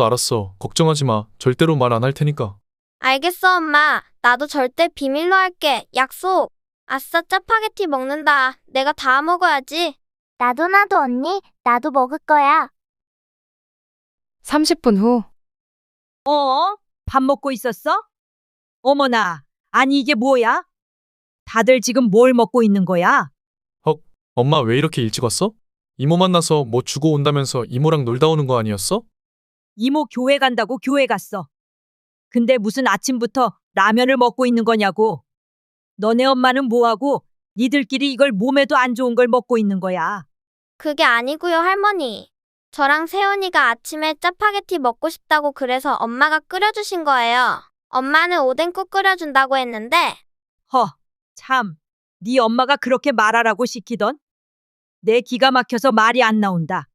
알았어. 걱정하지 마. 절대로 말 안 할 테니까. 알겠어, 엄마. 나도 절대 비밀로 할게. 약속. 아싸, 짜파게티 먹는다. 내가 다 먹어야지. 나도 언니. 나도 먹을 거야. 30분 후. 밥 먹고 있었어? 어머나, 아니 이게 뭐야? 다들 지금 뭘 먹고 있는 거야? 엄마 왜 이렇게 일찍 왔어? 이모 만나서 뭐 주고 온다면서 이모랑 놀다 오는 거 아니었어? 이모 교회 간다고 교회 갔어. 근데 무슨 아침부터 라면을 먹고 있는 거냐고. 너네 엄마는 뭐하고 니들끼리 이걸 몸에도 안 좋은 걸 먹고 있는 거야. 그게 아니고요, 할머니. 저랑 세연이가 아침에 짜파게티 먹고 싶다고 그래서 엄마가 끓여주신 거예요. 엄마는 오뎅국 끓여준다고 했는데 참, 네 엄마가 그렇게 말하라고 시키던? 내 기가 막혀서 말이 안 나온다.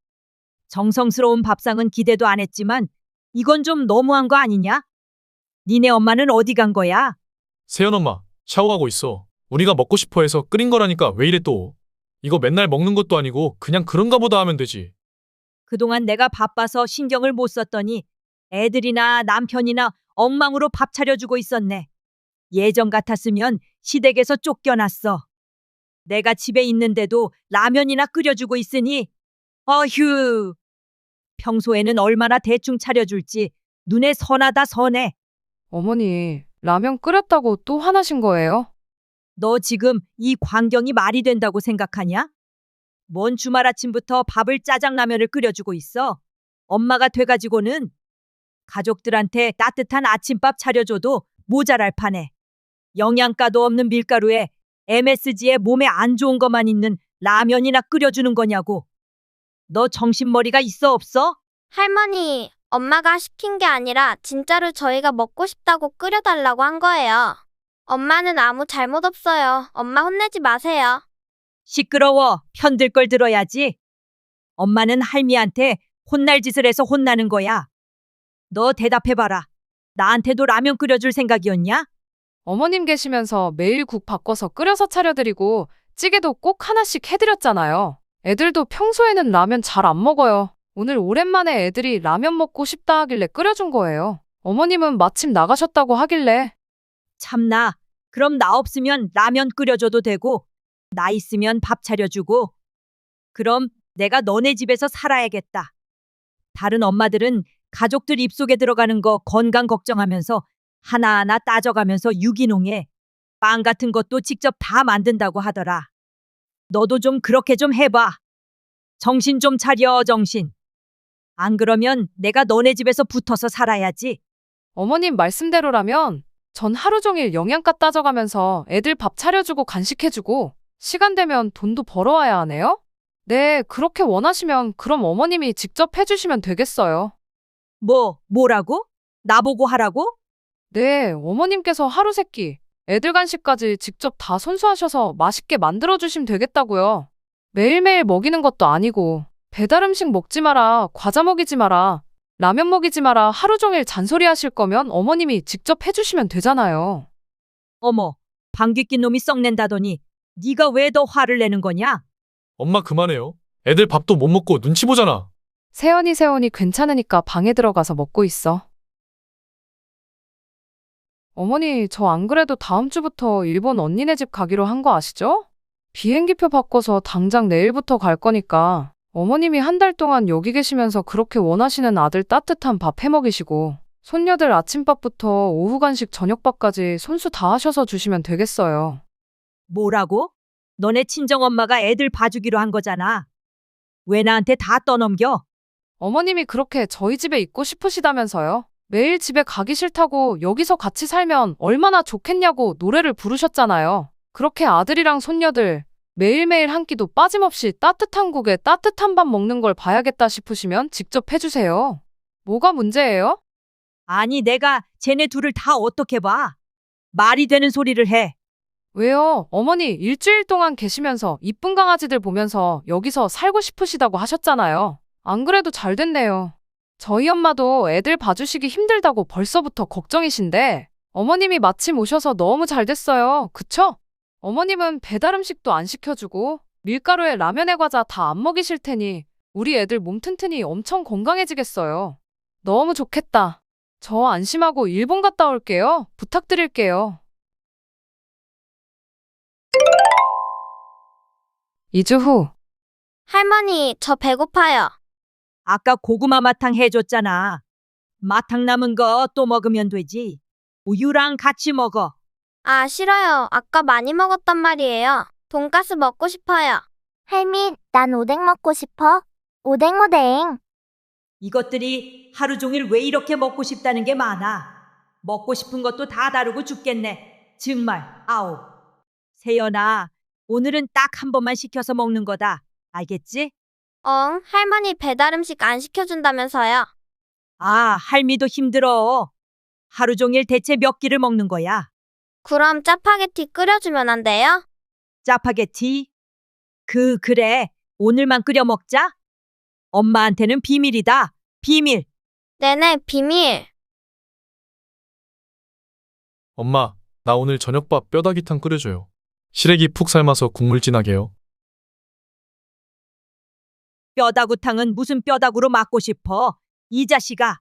정성스러운 밥상은 기대도 안 했지만 이건 좀 너무한 거 아니냐? 니네 엄마는 어디 간 거야? 세연 엄마, 샤워하고 있어. 우리가 먹고 싶어 해서 끓인 거라니까 왜 이래 또. 이거 맨날 먹는 것도 아니고 그냥 그런가 보다 하면 되지. 그동안 내가 바빠서 신경을 못 썼더니 애들이나 남편이나 엉망으로 밥 차려주고 있었네. 예전 같았으면 시댁에서 쫓겨났어. 내가 집에 있는데도 라면이나 끓여주고 있으니 어휴. 평소에는 얼마나 대충 차려줄지 눈에 선하다 선해. 어머니, 라면 끓였다고 또 화나신 거예요? 너 지금 이 광경이 말이 된다고 생각하냐? 뭔 주말 아침부터 밥을 짜장라면을 끓여주고 있어? 엄마가 돼가지고는 가족들한테 따뜻한 아침밥 차려줘도 모자랄 판에 영양가도 없는 밀가루에 MSG에 몸에 안 좋은 것만 있는 라면이나 끓여주는 거냐고. 너 정신머리가 있어 없어? 할머니, 엄마가 시킨 게 아니라 진짜로 저희가 먹고 싶다고 끓여달라고 한 거예요. 엄마는 아무 잘못 없어요. 엄마 혼내지 마세요. 시끄러워. 편들 걸 들어야지. 엄마는 할미한테 혼날 짓을 해서 혼나는 거야. 너 대답해봐라. 나한테도 라면 끓여줄 생각이었냐? 어머님 계시면서 매일 국 바꿔서 끓여서 차려드리고 찌개도 꼭 하나씩 해드렸잖아요. 애들도 평소에는 라면 잘 안 먹어요. 오늘 오랜만에 애들이 라면 먹고 싶다 하길래 끓여준 거예요. 어머님은 마침 나가셨다고 하길래. 참나. 그럼 나 없으면 라면 끓여줘도 되고 나 있으면 밥 차려주고. 그럼 내가 너네 집에서 살아야겠다. 다른 엄마들은 가족들 입속에 들어가는 거 건강 걱정하면서 하나하나 따져가면서 유기농에 빵 같은 것도 직접 다 만든다고 하더라. 너도 좀 그렇게 좀 해봐. 정신 좀 차려, 정신. 안 그러면 내가 너네 집에서 붙어서 살아야지. 어머님 말씀대로라면 전 하루 종일 영양가 따져가면서 애들 밥 차려주고 간식해주고 시간 되면 돈도 벌어와야 하네요? 네, 그렇게 원하시면 그럼 어머님이 직접 해주시면 되겠어요. 뭐라고? 나보고 하라고? 네, 어머님께서 하루 세끼 애들 간식까지 직접 다 손수하셔서 맛있게 만들어주시면 되겠다고요. 매일매일 먹이는 것도 아니고 배달 음식 먹지 마라, 과자 먹이지 마라, 라면 먹이지 마라 하루 종일 잔소리 하실 거면 어머님이 직접 해주시면 되잖아요. 어머, 방귀 낀 놈이 썩낸다더니 네가 왜 더 화를 내는 거냐? 엄마 그만해요. 애들 밥도 못 먹고 눈치 보잖아. 세연이 괜찮으니까 방에 들어가서 먹고 있어. 어머니, 저 안 그래도 다음 주부터 일본 언니네 집 가기로 한 거 아시죠? 비행기표 바꿔서 당장 내일부터 갈 거니까 어머님이 한 달 동안 여기 계시면서 그렇게 원하시는 아들 따뜻한 밥 해먹이시고 손녀들 아침밥부터 오후 간식 저녁밥까지 손수 다 하셔서 주시면 되겠어요. 뭐라고? 너네 친정엄마가 애들 봐주기로 한 거잖아. 왜 나한테 다 떠넘겨? 어머님이 그렇게 저희 집에 있고 싶으시다면서요. 매일 집에 가기 싫다고 여기서 같이 살면 얼마나 좋겠냐고 노래를 부르셨잖아요. 그렇게 아들이랑 손녀들 매일매일 한 끼도 빠짐없이 따뜻한 국에 따뜻한 밥 먹는 걸 봐야겠다 싶으시면 직접 해주세요. 뭐가 문제예요? 아니 내가 쟤네 둘을 다 어떻게 봐? 말이 되는 소리를 해. 왜요? 어머니 일주일 동안 계시면서 이쁜 강아지들 보면서 여기서 살고 싶으시다고 하셨잖아요. 안 그래도 잘 됐네요. 저희 엄마도 애들 봐주시기 힘들다고 벌써부터 걱정이신데 어머님이 마침 오셔서 너무 잘 됐어요. 그쵸? 어머님은 배달 음식도 안 시켜주고 밀가루에 라면에 과자 다 안 먹이실 테니 우리 애들 몸 튼튼히 엄청 건강해지겠어요. 너무 좋겠다. 저 안심하고 일본 갔다 올게요. 부탁드릴게요. 2주 후. 할머니, 저 배고파요. 아까 고구마 마탕 해줬잖아. 마탕 남은 거 또 먹으면 되지. 우유랑 같이 먹어. 아, 싫어요. 아까 많이 먹었단 말이에요. 돈가스 먹고 싶어요. 할미, 난 오뎅 먹고 싶어. 오뎅. 이것들이 하루 종일 왜 이렇게 먹고 싶다는 게 많아. 먹고 싶은 것도 다 다르고 죽겠네. 정말, 아우. 세연아, 오늘은 딱 한 번만 시켜서 먹는 거다. 알겠지? 할머니 배달 음식 안 시켜준다면서요. 아, 할미도 힘들어. 하루 종일 대체 몇 끼를 먹는 거야? 그럼 짜파게티 끓여주면 안 돼요? 짜파게티? 그래. 오늘만 끓여 먹자. 엄마한테는 비밀이다. 비밀. 네네, 비밀. 엄마, 나 오늘 저녁밥 뼈다귀탕 끓여줘요. 시래기 푹 삶아서 국물 진하게요. 뼈다구탕은 무슨 뼈다구로 맞고 싶어? 이 자식아.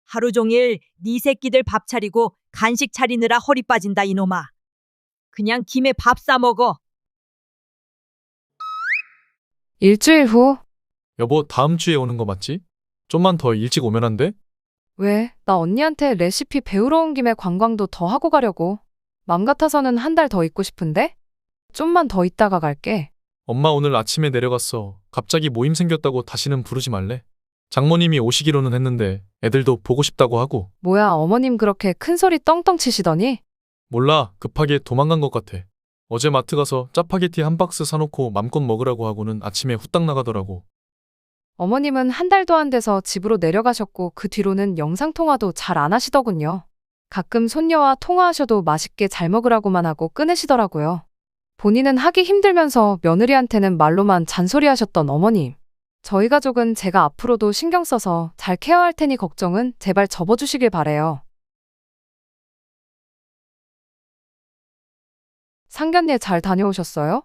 하루 종일 네 새끼들 밥 차리고 간식 차리느라 허리 빠진다 이놈아. 그냥 김에 밥 싸 먹어. 일주일 후. 여보, 다음 주에 오는 거 맞지? 좀만 더 일찍 오면 안 돼? 왜? 나 언니한테 레시피 배우러 온 김에 관광도 더 하고 가려고. 맘 같아서는 한 달 더 있고 싶은데? 좀만 더 있다가 갈게. 엄마 오늘 아침에 내려갔어. 갑자기 모임 생겼다고 다시는 부르지 말래. 장모님이 오시기로는 했는데 애들도 보고 싶다고 하고. 뭐야, 어머님 그렇게 큰 소리 떵떵 치시더니? 몰라, 급하게 도망간 것 같아. 어제 마트 가서 짜파게티 한 박스 사놓고 맘껏 먹으라고 하고는 아침에 후딱 나가더라고. 어머님은 한 달도 안 돼서 집으로 내려가셨고 그 뒤로는 영상통화도 잘 안 하시더군요. 가끔 손녀와 통화하셔도 맛있게 잘 먹으라고만 하고 끊으시더라고요. 본인은 하기 힘들면서 며느리한테는 말로만 잔소리하셨던 어머님. 저희 가족은 제가 앞으로도 신경 써서 잘 케어할 테니 걱정은 제발 접어주시길 바래요. 상견례 잘 다녀오셨어요?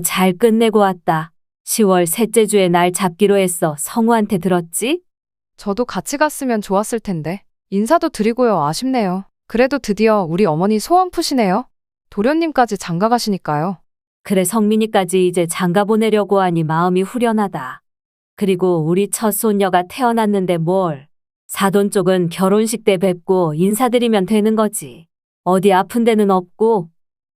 잘 끝내고 왔다. 10월 셋째 주에 날 잡기로 했어. 성우한테 들었지? 저도 같이 갔으면 좋았을 텐데. 인사도 드리고요. 아쉽네요. 그래도 드디어 우리 어머니 소원 푸시네요. 도련님까지 장가 가시니까요. 그래, 성민이까지 이제 장가 보내려고 하니 마음이 후련하다. 그리고 우리 첫 손녀가 태어났는데 뭘. 사돈 쪽은 결혼식 때 뵙고 인사드리면 되는 거지. 어디 아픈 데는 없고.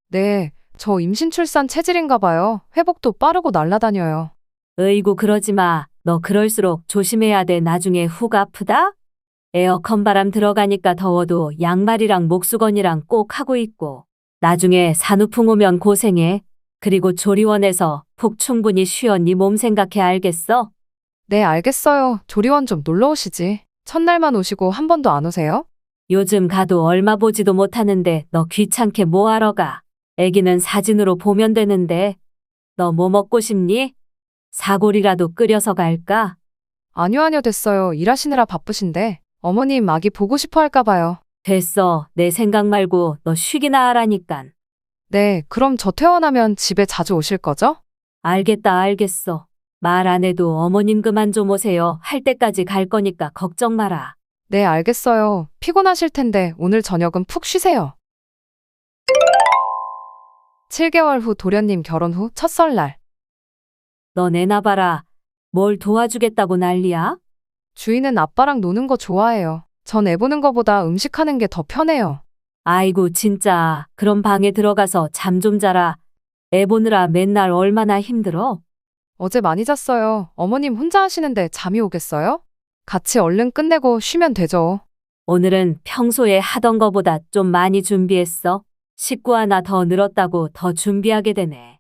네, 저 임신 출산 체질인가 봐요. 회복도 빠르고 날라다녀요. 으이구, 그러지 마. 너 그럴수록 조심해야 돼. 나중에 훅 아프다? 에어컨 바람 들어가니까 더워도 양말이랑 목수건이랑 꼭 하고 있고. 나중에 산후풍 오면 고생해. 그리고 조리원에서 푹 충분히 쉬어. 네 몸 생각해. 알겠어? 네, 알겠어요. 조리원 좀 놀러 오시지. 첫날만 오시고 한 번도 안 오세요? 요즘 가도 얼마 보지도 못하는데 너 귀찮게 뭐 하러 가? 애기는 사진으로 보면 되는데. 너 뭐 먹고 싶니? 사골이라도 끓여서 갈까? 아니요, 됐어요. 일하시느라 바쁘신데. 어머님 아기 보고 싶어 할까 봐요. 됐어. 내 생각 말고 너 쉬기나 하라니깐. 네, 그럼 저 퇴원하면 집에 자주 오실 거죠? 알겠다, 알겠어. 말 안 해도 어머님 그만 좀 오세요. 할 때까지 갈 거니까 걱정 마라. 네, 알겠어요. 피곤하실 텐데 오늘 저녁은 푹 쉬세요. 7개월 후 도련님 결혼 후 첫 설날. 너 내놔봐라. 뭘 도와주겠다고 난리야? 주인은 아빠랑 노는 거 좋아해요. 전 애 보는 거보다 음식하는 게 더 편해요. 아이고, 진짜. 그럼 방에 들어가서 잠 좀 자라. 애 보느라 맨날 얼마나 힘들어? 어제 많이 잤어요. 어머님 혼자 하시는데 잠이 오겠어요? 같이 얼른 끝내고 쉬면 되죠. 오늘은 평소에 하던 거보다 좀 많이 준비했어. 식구 하나 더 늘었다고 더 준비하게 되네.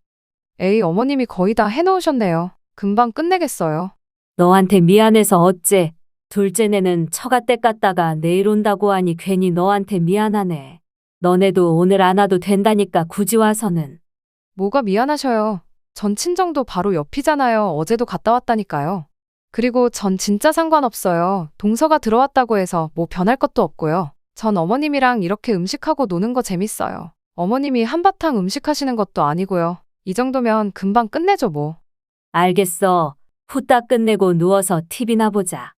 에이, 어머님이 거의 다 해놓으셨네요. 금방 끝내겠어요. 너한테 미안해서 어째. 둘째네는 처갓댁 갔다가 내일 온다고 하니 괜히 너한테 미안하네. 너네도 오늘 안 와도 된다니까 굳이 와서는. 뭐가 미안하셔요. 전 친정도 바로 옆이잖아요. 어제도 갔다 왔다니까요. 그리고 전 진짜 상관없어요. 동서가 들어왔다고 해서 뭐 변할 것도 없고요. 전 어머님이랑 이렇게 음식하고 노는 거 재밌어요. 어머님이 한바탕 음식하시는 것도 아니고요. 이 정도면 금방 끝내죠 뭐. 알겠어. 후딱 끝내고 누워서 TV나 보자.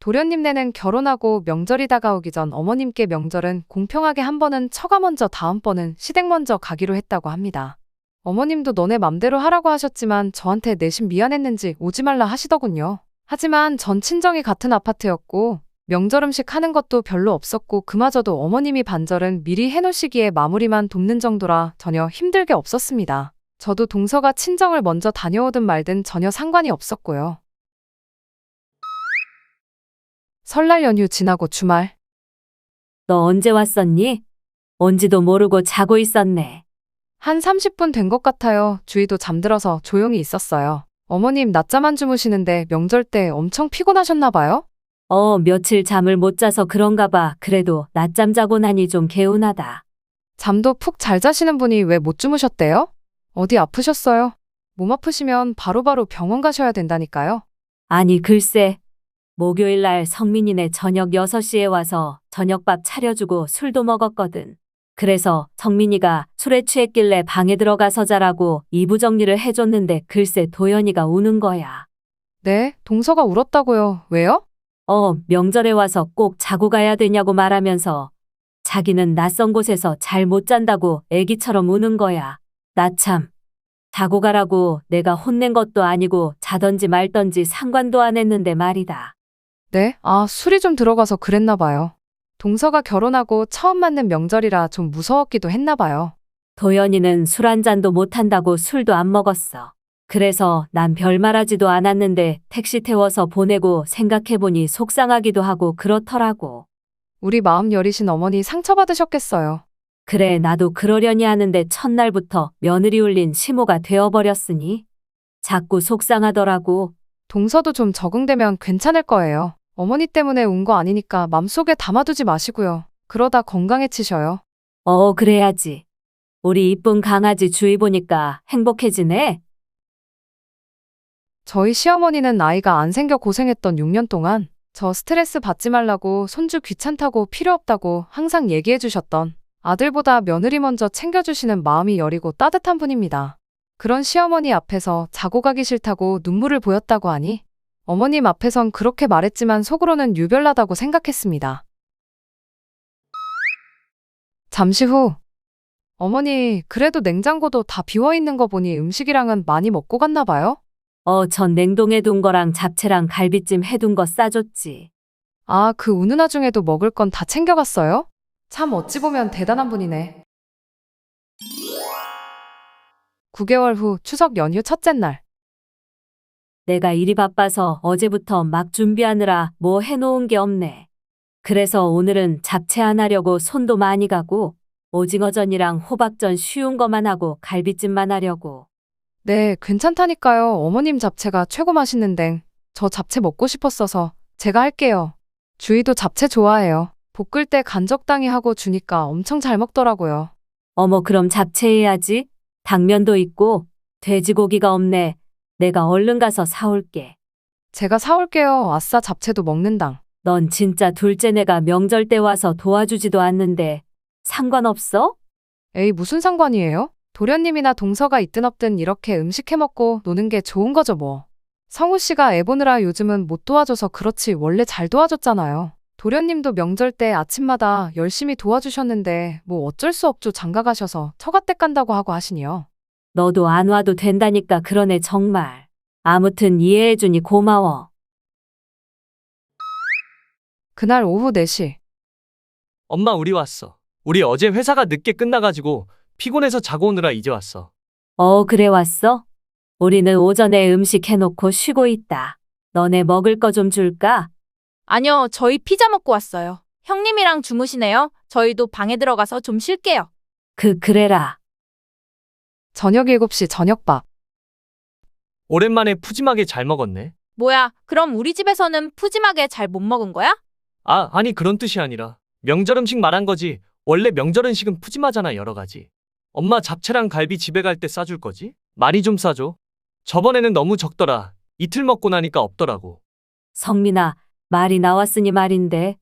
도련님네는 결혼하고 명절이 다가오기 전 어머님께 명절은 공평하게 한 번은 처가 먼저 다음번은 시댁 먼저 가기로 했다고 합니다. 어머님도 너네 맘대로 하라고 하셨지만 저한테 내심 미안했는지 오지 말라 하시더군요. 하지만 전 친정이 같은 아파트였고 명절 음식 하는 것도 별로 없었고 그마저도 어머님이 반절은 미리 해놓으시기에 마무리만 돕는 정도라 전혀 힘들게 없었습니다. 저도 동서가 친정을 먼저 다녀오든 말든 전혀 상관이 없었고요. 설날 연휴 지나고 주말. 너 언제 왔었니? 온지도 모르고 자고 있었네. 한 30분 된 것 같아요. 주희도 잠들어서 조용히 있었어요. 어머님 낮잠 안 주무시는데 명절 때 엄청 피곤하셨나 봐요? 며칠 잠을 못 자서 그런가 봐. 그래도 낮잠 자고 나니 좀 개운하다. 잠도 푹 잘 자시는 분이 왜 못 주무셨대요? 어디 아프셨어요? 몸 아프시면 바로바로 병원 가셔야 된다니까요. 아니 글쎄. 목요일 날 성민이네 저녁 6시에 와서 저녁밥 차려주고 술도 먹었거든. 그래서 성민이가 술에 취했길래 방에 들어가서 자라고 이부 정리를 해줬는데 글쎄 도연이가 우는 거야. 네, 동서가 울었다고요. 왜요? 명절에 와서 꼭 자고 가야 되냐고 말하면서 자기는 낯선 곳에서 잘 못 잔다고 애기처럼 우는 거야. 나 참. 자고 가라고 내가 혼낸 것도 아니고 자던지 말던지 상관도 안 했는데 말이다. 네, 술이 좀 들어가서 그랬나 봐요. 동서가 결혼하고 처음 맞는 명절이라 좀 무서웠기도 했나 봐요. 도연이는 술 한 잔도 못 한다고 술도 안 먹었어. 그래서 난 별말하지도 않았는데 택시 태워서 보내고 생각해보니 속상하기도 하고 그렇더라고. 우리 마음 여리신 어머니 상처받으셨겠어요. 그래 나도 그러려니 하는데 첫날부터 며느리 울린 시모가 되어버렸으니 자꾸 속상하더라고. 동서도 좀 적응되면 괜찮을 거예요. 어머니 때문에 운 거 아니니까 맘속에 담아두지 마시고요. 그러다 건강해지셔요. 그래야지. 우리 이쁜 강아지 주희 보니까 행복해지네. 저희 시어머니는 아이가 안 생겨 고생했던 6년 동안 저 스트레스 받지 말라고 손주 귀찮다고 필요 없다고 항상 얘기해 주셨던 아들보다 며느리 먼저 챙겨주시는 마음이 여리고 따뜻한 분입니다. 그런 시어머니 앞에서 자고 가기 싫다고 눈물을 보였다고 하니 어머님 앞에선 그렇게 말했지만 속으로는 유별나다고 생각했습니다. 잠시 후 어머니 그래도 냉장고도 다 비워있는 거 보니 음식이랑은 많이 먹고 갔나 봐요? 전 냉동해 둔 거랑 잡채랑 갈비찜 해둔 거 싸줬지. 그 우는 와중에도 먹을 건 다 챙겨갔어요? 참 어찌 보면 대단한 분이네. 9개월 후 추석 연휴 첫째 날. 내가 일이 바빠서 어제부터 막 준비하느라 뭐 해놓은 게 없네. 그래서 오늘은 잡채 안 하려고 손도 많이 가고 오징어전이랑 호박전 쉬운 거만 하고 갈비찜만 하려고. 네, 괜찮다니까요. 어머님 잡채가 최고 맛있는데 저 잡채 먹고 싶었어서 제가 할게요. 주희도 잡채 좋아해요. 볶을 때 간 적당히 하고 주니까 엄청 잘 먹더라고요. 그럼 잡채 해야지. 당면도 있고 돼지고기가 없네. 내가 얼른 가서 사올게. 제가 사올게요. 아싸 잡채도 먹는당. 넌 진짜 둘째네가 명절 때 와서 도와주지도 않는데 상관없어? 에이, 무슨 상관이에요? 도련님이나 동서가 있든 없든 이렇게 음식 해먹고 노는 게 좋은 거죠 뭐. 성우 씨가 애 보느라 요즘은 못 도와줘서 그렇지 원래 잘 도와줬잖아요. 도련님도 명절 때 아침마다 열심히 도와주셨는데 뭐 어쩔 수 없죠. 장가 가셔서 처가댁 간다고 하고 하시니요. 너도 안 와도 된다니까 그러네 정말. 아무튼 이해해주니 고마워. 그날 오후 4시. 엄마 우리 왔어. 우리 어제 회사가 늦게 끝나가지고 피곤해서 자고 오느라 이제 왔어. 그래 왔어? 우리는 오전에 음식 해놓고 쉬고 있다. 너네 먹을 거 좀 줄까? 아니요, 저희 피자 먹고 왔어요. 형님이랑 주무시네요. 저희도 방에 들어가서 좀 쉴게요. 그래라. 저녁 7시 저녁밥. 오랜만에 푸짐하게 잘 먹었네. 뭐야, 그럼 우리 집에서는 푸짐하게 잘 못 먹은 거야? 아니 그런 뜻이 아니라 명절 음식 말한 거지. 원래 명절 음식은 푸짐하잖아 여러 가지. 엄마 잡채랑 갈비 집에 갈 때 싸줄 거지? 많이 좀 싸줘. 저번에는 너무 적더라. 이틀 먹고 나니까 없더라고. 성민아, 말이 나왔으니 말인데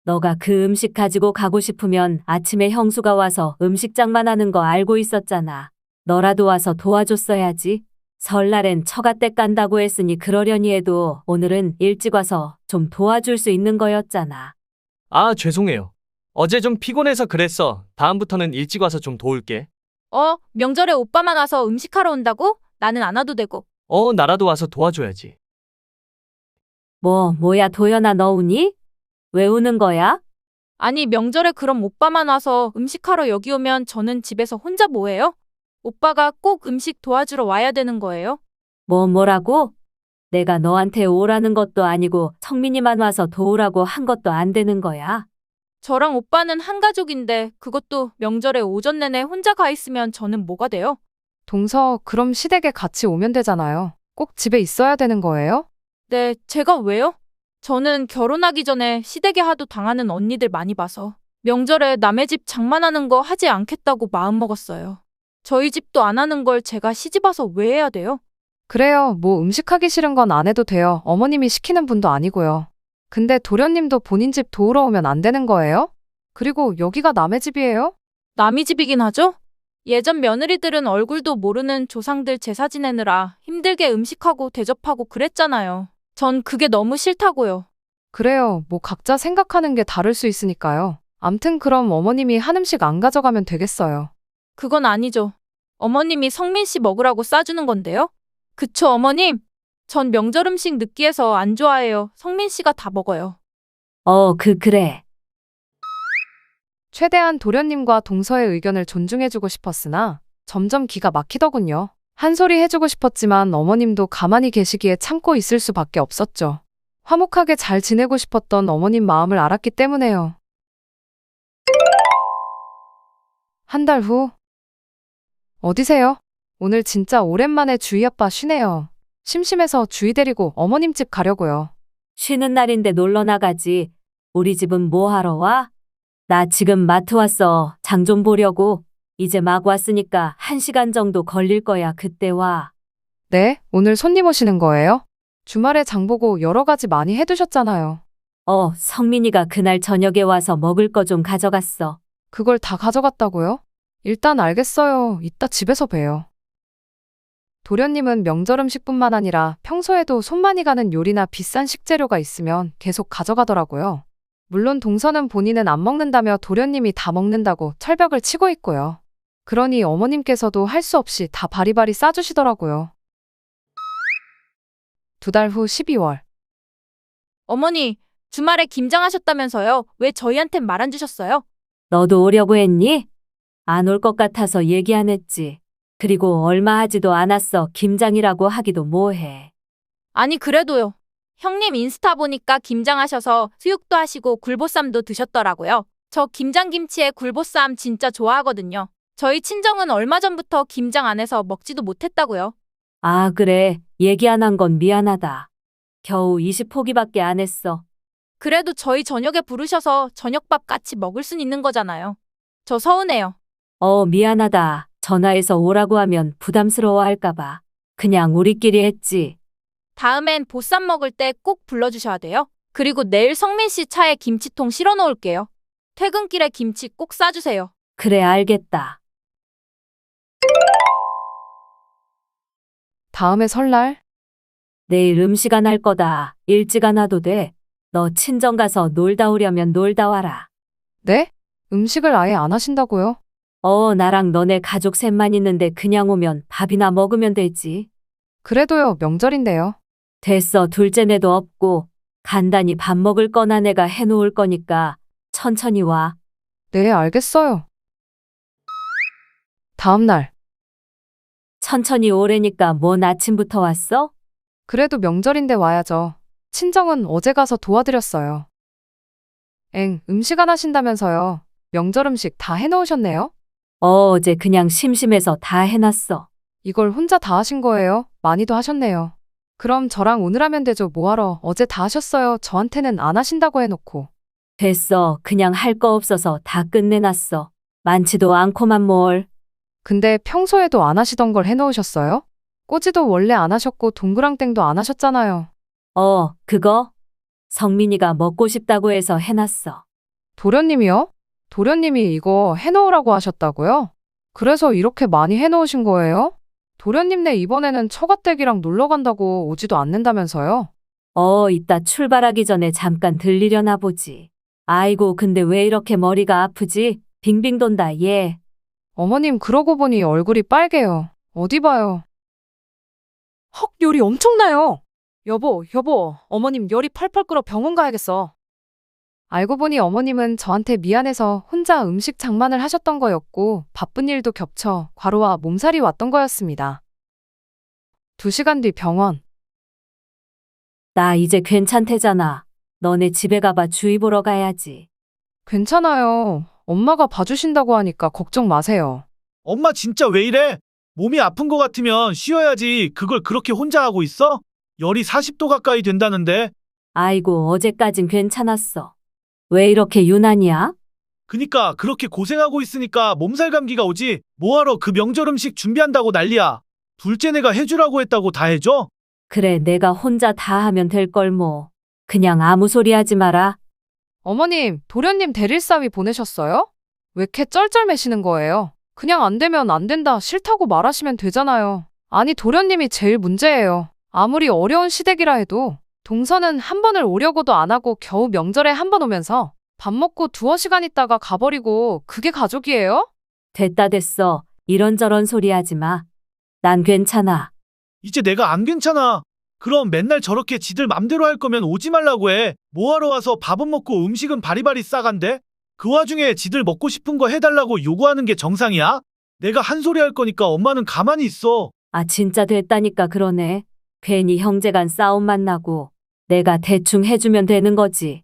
너가 그 음식 가지고 가고 싶으면 아침에 형수가 와서 음식장만 하는 거 알고 있었잖아. 너라도 와서 도와줬어야지. 설날엔 처갓댁 간다고 했으니 그러려니 해도 오늘은 일찍 와서 좀 도와줄 수 있는 거였잖아. 아, 죄송해요. 어제 좀 피곤해서 그랬어. 다음부터는 일찍 와서 좀 도울게. 명절에 오빠만 와서 음식하러 온다고? 나는 안 와도 되고. 나라도 와서 도와줘야지. 뭐야 도연아 너 우니? 왜 우는 거야? 아니, 명절에 그럼 오빠만 와서 음식하러 여기 오면 저는 집에서 혼자 뭐해요? 오빠가 꼭 음식 도와주러 와야 되는 거예요? 뭐라고? 내가 너한테 오라는 것도 아니고 성민이만 와서 도우라고 한 것도 안 되는 거야. 저랑 오빠는 한 가족인데 그것도 명절에 오전 내내 혼자 가 있으면 저는 뭐가 돼요? 동서, 그럼 시댁에 같이 오면 되잖아요. 꼭 집에 있어야 되는 거예요? 네, 제가 왜요? 저는 결혼하기 전에 시댁에 하도 당하는 언니들 많이 봐서 명절에 남의 집 장만하는 거 하지 않겠다고 마음먹었어요. 저희 집도 안 하는 걸 제가 시집 와서 왜 해야 돼요? 그래요. 뭐 음식하기 싫은 건 안 해도 돼요. 어머님이 시키는 분도 아니고요. 근데 도련님도 본인 집 도우러 오면 안 되는 거예요? 그리고 여기가 남의 집이에요? 남의 집이긴 하죠? 예전 며느리들은 얼굴도 모르는 조상들 제사 지내느라 힘들게 음식하고 대접하고 그랬잖아요. 전 그게 너무 싫다고요. 그래요. 뭐 각자 생각하는 게 다를 수 있으니까요. 암튼 그럼 어머님이 한 음식 안 가져가면 되겠어요. 그건 아니죠. 어머님이 성민 씨 먹으라고 싸주는 건데요? 그쵸, 어머님? 전 명절 음식 느끼해서 안 좋아해요. 성민 씨가 다 먹어요. 그래. 최대한 도련님과 동서의 의견을 존중해주고 싶었으나 점점 기가 막히더군요. 한 소리 해주고 싶었지만 어머님도 가만히 계시기에 참고 있을 수밖에 없었죠. 화목하게 잘 지내고 싶었던 어머님 마음을 알았기 때문에요. 한 달 후. 어디세요? 오늘 진짜 오랜만에 주희 아빠 쉬네요. 심심해서 주희 데리고 어머님 집 가려고요. 쉬는 날인데 놀러 나가지. 우리 집은 뭐 하러 와? 나 지금 마트 왔어. 장 좀 보려고. 이제 막 왔으니까 1시간 정도 걸릴 거야. 그때 와. 네? 오늘 손님 오시는 거예요? 주말에 장 보고 여러 가지 많이 해두셨잖아요. 성민이가 그날 저녁에 와서 먹을 거 좀 가져갔어. 그걸 다 가져갔다고요? 일단 알겠어요. 이따 집에서 봬요. 도련님은 명절 음식뿐만 아니라 평소에도 손 많이 가는 요리나 비싼 식재료가 있으면 계속 가져가더라고요. 물론 동서는 본인은 안 먹는다며 도련님이 다 먹는다고 철벽을 치고 있고요. 그러니 어머님께서도 할 수 없이 다 바리바리 싸주시더라고요. 2달 후 12월. 어머니, 주말에 김장하셨다면서요? 왜 저희한텐 말 안 주셨어요? 너도 오려고 했니? 안 올 것 같아서 얘기 안 했지. 그리고 얼마 하지도 않았어. 김장이라고 하기도 뭐해. 아니, 그래도요. 형님 인스타 보니까 김장하셔서 수육도 하시고 굴보쌈도 드셨더라고요. 저 김장김치에 굴보쌈 진짜 좋아하거든요. 저희 친정은 얼마 전부터 김장 안 해서 먹지도 못했다고요. 아, 그래. 얘기 안 한 건 미안하다. 겨우 20포기밖에 안 했어. 그래도 저희 저녁에 부르셔서 저녁밥 같이 먹을 순 있는 거잖아요. 저 서운해요. 미안하다. 전화해서 오라고 하면 부담스러워 할까봐. 그냥 우리끼리 했지. 다음엔 보쌈 먹을 때 꼭 불러주셔야 돼요. 그리고 내일 성민 씨 차에 김치통 실어 놓을게요. 퇴근길에 김치 꼭 싸주세요. 그래, 알겠다. 다음에 설날? 내일 음식 안 할 거다. 일찍 안 와도 돼. 너 친정 가서 놀다 오려면 놀다 와라. 네? 음식을 아예 안 하신다고요? 나랑 너네 가족 셋만 있는데 그냥 오면 밥이나 먹으면 되지. 그래도요, 명절인데요. 됐어. 둘째네도 없고 간단히 밥 먹을 거나 내가 해놓을 거니까 천천히 와. 네, 알겠어요. 다음 날. 천천히 오래니까 뭔 아침부터 왔어? 그래도 명절인데 와야죠. 친정은 어제 가서 도와드렸어요. 음식 안 하신다면서요. 명절 음식 다 해놓으셨네요? 어제 그냥 심심해서 다 해놨어. 이걸 혼자 다 하신 거예요? 많이도 하셨네요. 그럼 저랑 오늘 하면 되죠. 뭐하러 어제 다 하셨어요. 저한테는 안 하신다고 해놓고. 됐어. 그냥 할 거 없어서 다 끝내놨어. 많지도 않고만 뭘. 근데 평소에도 안 하시던 걸 해놓으셨어요? 꼬지도 원래 안 하셨고 동그랑땡도 안 하셨잖아요. 그거? 성민이가 먹고 싶다고 해서 해놨어. 도련님이요? 도련님이 이거 해놓으라고 하셨다고요? 그래서 이렇게 많이 해놓으신 거예요? 도련님네 이번에는 처가댁이랑 놀러 간다고 오지도 않는다면서요? 이따 출발하기 전에 잠깐 들리려나 보지. 아이고, 근데 왜 이렇게 머리가 아프지? 빙빙 돈다, 얘. 어머님 그러고 보니 얼굴이 빨개요. 어디 봐요. 헉, 열이 엄청나요. 여보, 어머님 열이 펄펄 끓어 병원 가야겠어. 알고 보니 어머님은 저한테 미안해서 혼자 음식 장만을 하셨던 거였고 바쁜 일도 겹쳐 과로와 몸살이 왔던 거였습니다. 2시간 뒤 병원. 나 이제 괜찮대잖아. 너네 집에 가봐 주의 보러 가야지. 괜찮아요. 엄마가 봐주신다고 하니까 걱정 마세요. 엄마 진짜 왜 이래? 몸이 아픈 거 같으면 쉬어야지. 그걸 그렇게 혼자 하고 있어? 열이 40도 가까이 된다는데. 아이고, 어제까진 괜찮았어. 왜 이렇게 유난이야? 그니까 그렇게 고생하고 있으니까 몸살 감기가 오지. 뭐하러 그 명절 음식 준비한다고 난리야. 둘째네가 해주라고 했다고 다 해줘? 그래, 내가 혼자 다 하면 될걸 뭐. 그냥 아무 소리 하지 마라. 어머님, 도련님 대릴사위 보내셨어요? 왜 이렇게 쩔쩔매시는 거예요? 그냥 안 되면 안 된다, 싫다고 말하시면 되잖아요. 아니, 도련님이 제일 문제예요. 아무리 어려운 시댁이라 해도 동서는 한 번을 오려고도 안 하고 겨우 명절에 한 번 오면서 밥 먹고 2-3시간 있다가 가버리고 그게 가족이에요? 됐어. 이런저런 소리 하지 마. 난 괜찮아. 이제 내가 안 괜찮아. 그럼 맨날 저렇게 지들 맘대로 할 거면 오지 말라고 해. 뭐하러 와서 밥은 먹고 음식은 바리바리 싸간대? 그 와중에 지들 먹고 싶은 거 해달라고 요구하는 게 정상이야? 내가 한 소리 할 거니까 엄마는 가만히 있어. 아, 진짜 됐다니까 그러네. 괜히 형제간 싸움만 나고 내가 대충 해주면 되는 거지.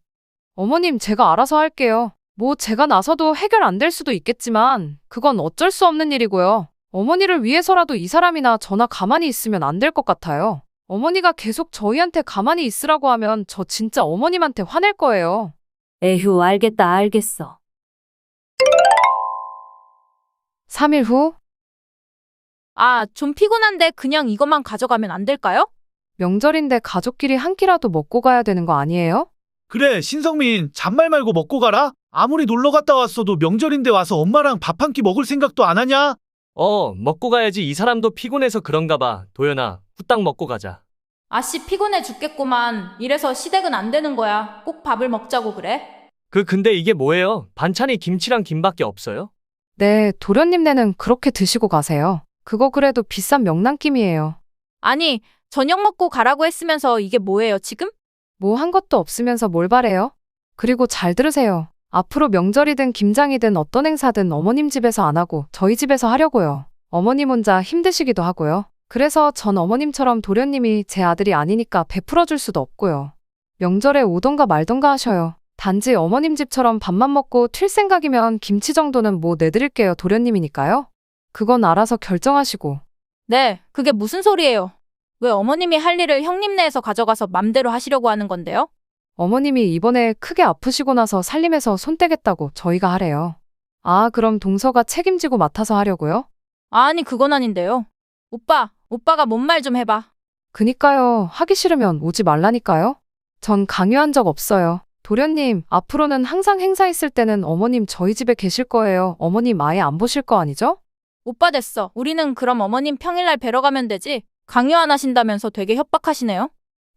어머님, 제가 알아서 할게요. 뭐 제가 나서도 해결 안 될 수도 있겠지만 그건 어쩔 수 없는 일이고요. 어머니를 위해서라도 이 사람이나 저나 가만히 있으면 안 될 것 같아요. 어머니가 계속 저희한테 가만히 있으라고 하면 저 진짜 어머님한테 화낼 거예요. 에휴, 알겠어. 3일 후. 아, 좀 피곤한데 그냥 이것만 가져가면 안 될까요? 명절인데 가족끼리 한 끼라도 먹고 가야 되는 거 아니에요? 그래, 신성민, 잔말 말고 먹고 가라. 아무리 놀러 갔다 왔어도 명절인데 와서 엄마랑 밥 한 끼 먹을 생각도 안 하냐? 먹고 가야지. 이 사람도 피곤해서 그런가 봐. 도연아, 후딱 먹고 가자. 아씨 피곤해 죽겠구만. 이래서 시댁은 안 되는 거야. 꼭 밥을 먹자고 그래. 근데 이게 뭐예요? 반찬이 김치랑 김밖에 없어요? 네, 도련님네는 그렇게 드시고 가세요. 그거 그래도 비싼 명란김이에요. 아니, 저녁 먹고 가라고 했으면서 이게 뭐예요 지금? 뭐 한 것도 없으면서 뭘 바래요? 그리고 잘 들으세요. 앞으로 명절이든 김장이든 어떤 행사든 어머님 집에서 안 하고 저희 집에서 하려고요. 어머님 혼자 힘드시기도 하고요. 그래서 전 어머님처럼 도련님이 제 아들이 아니니까 베풀어 줄 수도 없고요. 명절에 오던가 말던가 하셔요. 단지 어머님 집처럼 밥만 먹고 튈 생각이면 김치 정도는 뭐 내드릴게요. 도련님이니까요. 그건 알아서 결정하시고. 네, 그게 무슨 소리예요? 왜 어머님이 할 일을 형님네에서 가져가서 맘대로 하시려고 하는 건데요? 어머님이 이번에 크게 아프시고 나서 살림에서 손 떼겠다고 저희가 하래요. 아, 그럼 동서가 책임지고 맡아서 하려고요? 아니, 그건 아닌데요. 오빠가 뭔 말 좀 해봐. 그니까요. 하기 싫으면 오지 말라니까요. 전 강요한 적 없어요. 도련님, 앞으로는 항상 행사 있을 때는 어머님 저희 집에 계실 거예요. 어머님 아예 안 보실 거 아니죠? 오빠 됐어. 우리는 그럼 어머님 평일날 뵈러 가면 되지. 강요 안 하신다면서 되게 협박하시네요.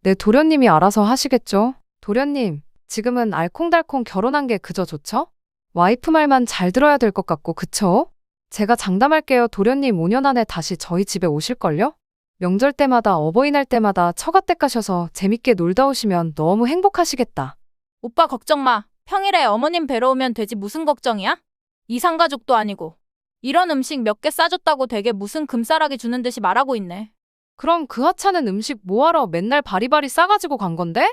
네, 도련님이 알아서 하시겠죠. 도련님, 지금은 알콩달콩 결혼한 게 그저 좋죠? 와이프 말만 잘 들어야 될 것 같고, 그쵸? 제가 장담할게요. 도련님 5년 안에 다시 저희 집에 오실걸요? 명절 때마다 어버이날 때마다 처가댁 가셔서 재밌게 놀다 오시면 너무 행복하시겠다. 오빠 걱정 마. 평일에 어머님 뵈러 오면 되지 무슨 걱정이야? 이상가족도 아니고. 이런 음식 몇 개 싸줬다고 되게 무슨 금싸라기 주는 듯이 말하고 있네. 그럼 그 하찮은 음식 뭐하러 맨날 바리바리 싸가지고 간 건데?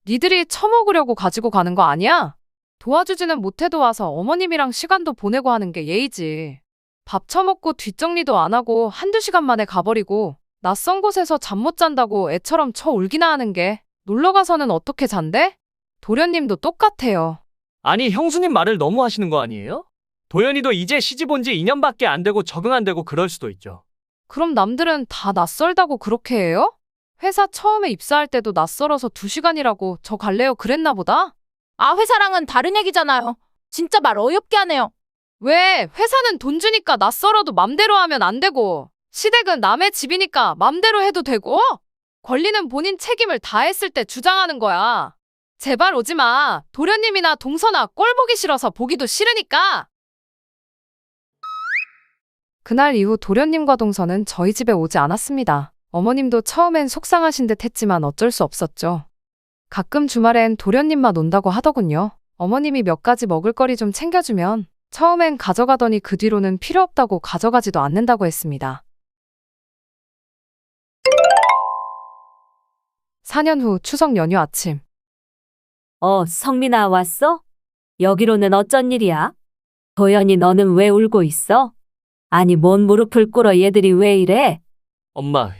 니들이 처먹으려고 가지고 가는 거 아니야? 도와주지는 못해도 와서 어머님이랑 시간도 보내고 하는 게 예의지. 밥 처먹고 뒷정리도 안 하고 1-2시간 만에 가버리고 낯선 곳에서 잠 못 잔다고 애처럼 쳐 울기나 하는 게 놀러가서는 어떻게 잔대? 도련님도 똑같아요. 아니, 형수님 말을 너무 하시는 거 아니에요? 도연이도 이제 시집 온 지 2년밖에 안 되고 적응 안 되고 그럴 수도 있죠. 그럼 남들은 다 낯설다고 그렇게 해요? 회사 처음에 입사할 때도 낯설어서 2시간이라고 저 갈래요 그랬나 보다? 아, 회사랑은 다른 얘기잖아요. 진짜 말 어이없게 하네요. 왜 회사는 돈 주니까 낯설어도 맘대로 하면 안 되고 시댁은 남의 집이니까 맘대로 해도 되고 권리는 본인 책임을 다했을 때 주장하는 거야. 제발 오지 마. 도련님이나 동서나 꼴 보기 싫어서 보기도 싫으니까. 그날 이후 도련님과 동서는 저희 집에 오지 않았습니다. 어머님도 처음엔 속상하신 듯 했지만 어쩔 수 없었죠. 가끔 주말엔 도련님만 온다고 하더군요. 어머님이 몇 가지 먹을거리 좀 챙겨주면 처음엔 가져가더니 그 뒤로는 필요 없다고 가져가지도 않는다고 했습니다. 4년 후 추석 연휴 아침. 성민아 왔어? 여기로는 어쩐 일이야? 도연이 너는 왜 울고 있어? 아니 뭔 무릎을 꿇어 얘들이 왜 이래? 엄마,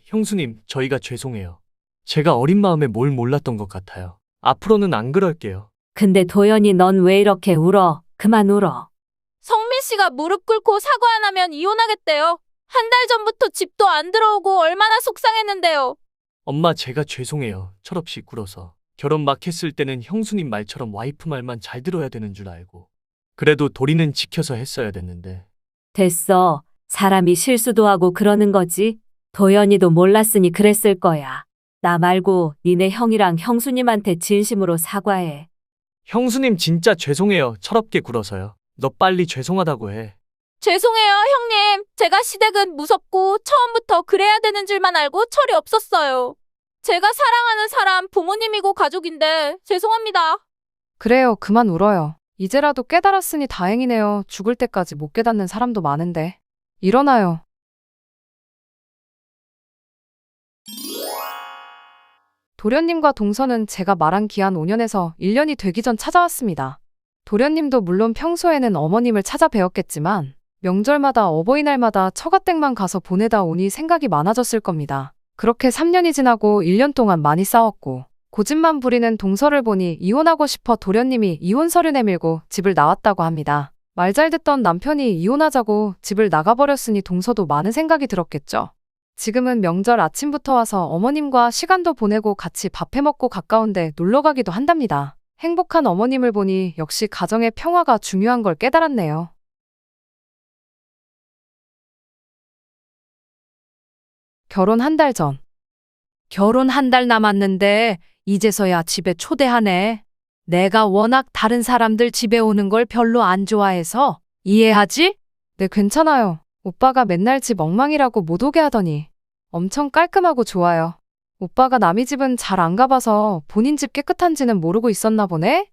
형수님, 저희가 죄송해요. 제가 어린 마음에 뭘 몰랐던 것 같아요. 앞으로는 안 그럴게요. 근데 도연이 넌 왜 이렇게 울어? 그만 울어. 성민 씨가 무릎 꿇고 사과 안 하면 이혼하겠대요. 한 달 전부터 집도 안 들어오고 얼마나 속상했는데요. 엄마, 제가 죄송해요. 철없이 굴어서. 결혼 막 했을 때는 형수님 말처럼 와이프 말만 잘 들어야 되는 줄 알고. 그래도 도리는 지켜서 했어야 됐는데. 됐어. 사람이 실수도 하고 그러는 거지. 도연이도 몰랐으니 그랬을 거야. 나 말고 니네 형이랑 형수님한테 진심으로 사과해. 형수님 진짜 죄송해요. 철없게 굴어서요. 너 빨리 죄송하다고 해. 죄송해요, 형님. 제가 시댁은 무섭고 처음부터 그래야 되는 줄만 알고 철이 없었어요. 제가 사랑하는 사람 부모님이고 가족인데 죄송합니다. 그래요, 그만 울어요. 이제라도 깨달았으니 다행이네요. 죽을 때까지 못 깨닫는 사람도 많은데. 일어나요. 도련님과 동서는 제가 말한 기한 5년에서 1년이 되기 전 찾아왔습니다. 도련님도 물론 평소에는 어머님을 찾아뵈었겠지만 명절마다 어버이날마다 처가댁만 가서 보내다 오니 생각이 많아졌을 겁니다. 그렇게 3년이 지나고 1년 동안 많이 싸웠고 고집만 부리는 동서를 보니 이혼하고 싶어 도련님이 이혼 서류 내밀고 집을 나왔다고 합니다. 말 잘 듣던 남편이 이혼하자고 집을 나가버렸으니 동서도 많은 생각이 들었겠죠. 지금은 명절 아침부터 와서 어머님과 시간도 보내고 같이 밥 해먹고 가까운데 놀러가기도 한답니다. 행복한 어머님을 보니 역시 가정의 평화가 중요한 걸 깨달았네요. 결혼 한 달 전. 결혼 한 달 남았는데 이제서야 집에 초대하네. 내가 워낙 다른 사람들 집에 오는 걸 별로 안 좋아해서 이해하지? 네, 괜찮아요. 오빠가 맨날 집 엉망이라고 못 오게 하더니 엄청 깔끔하고 좋아요. 오빠가 남의 집은 잘 안 가봐서 본인 집 깨끗한지는 모르고 있었나 보네?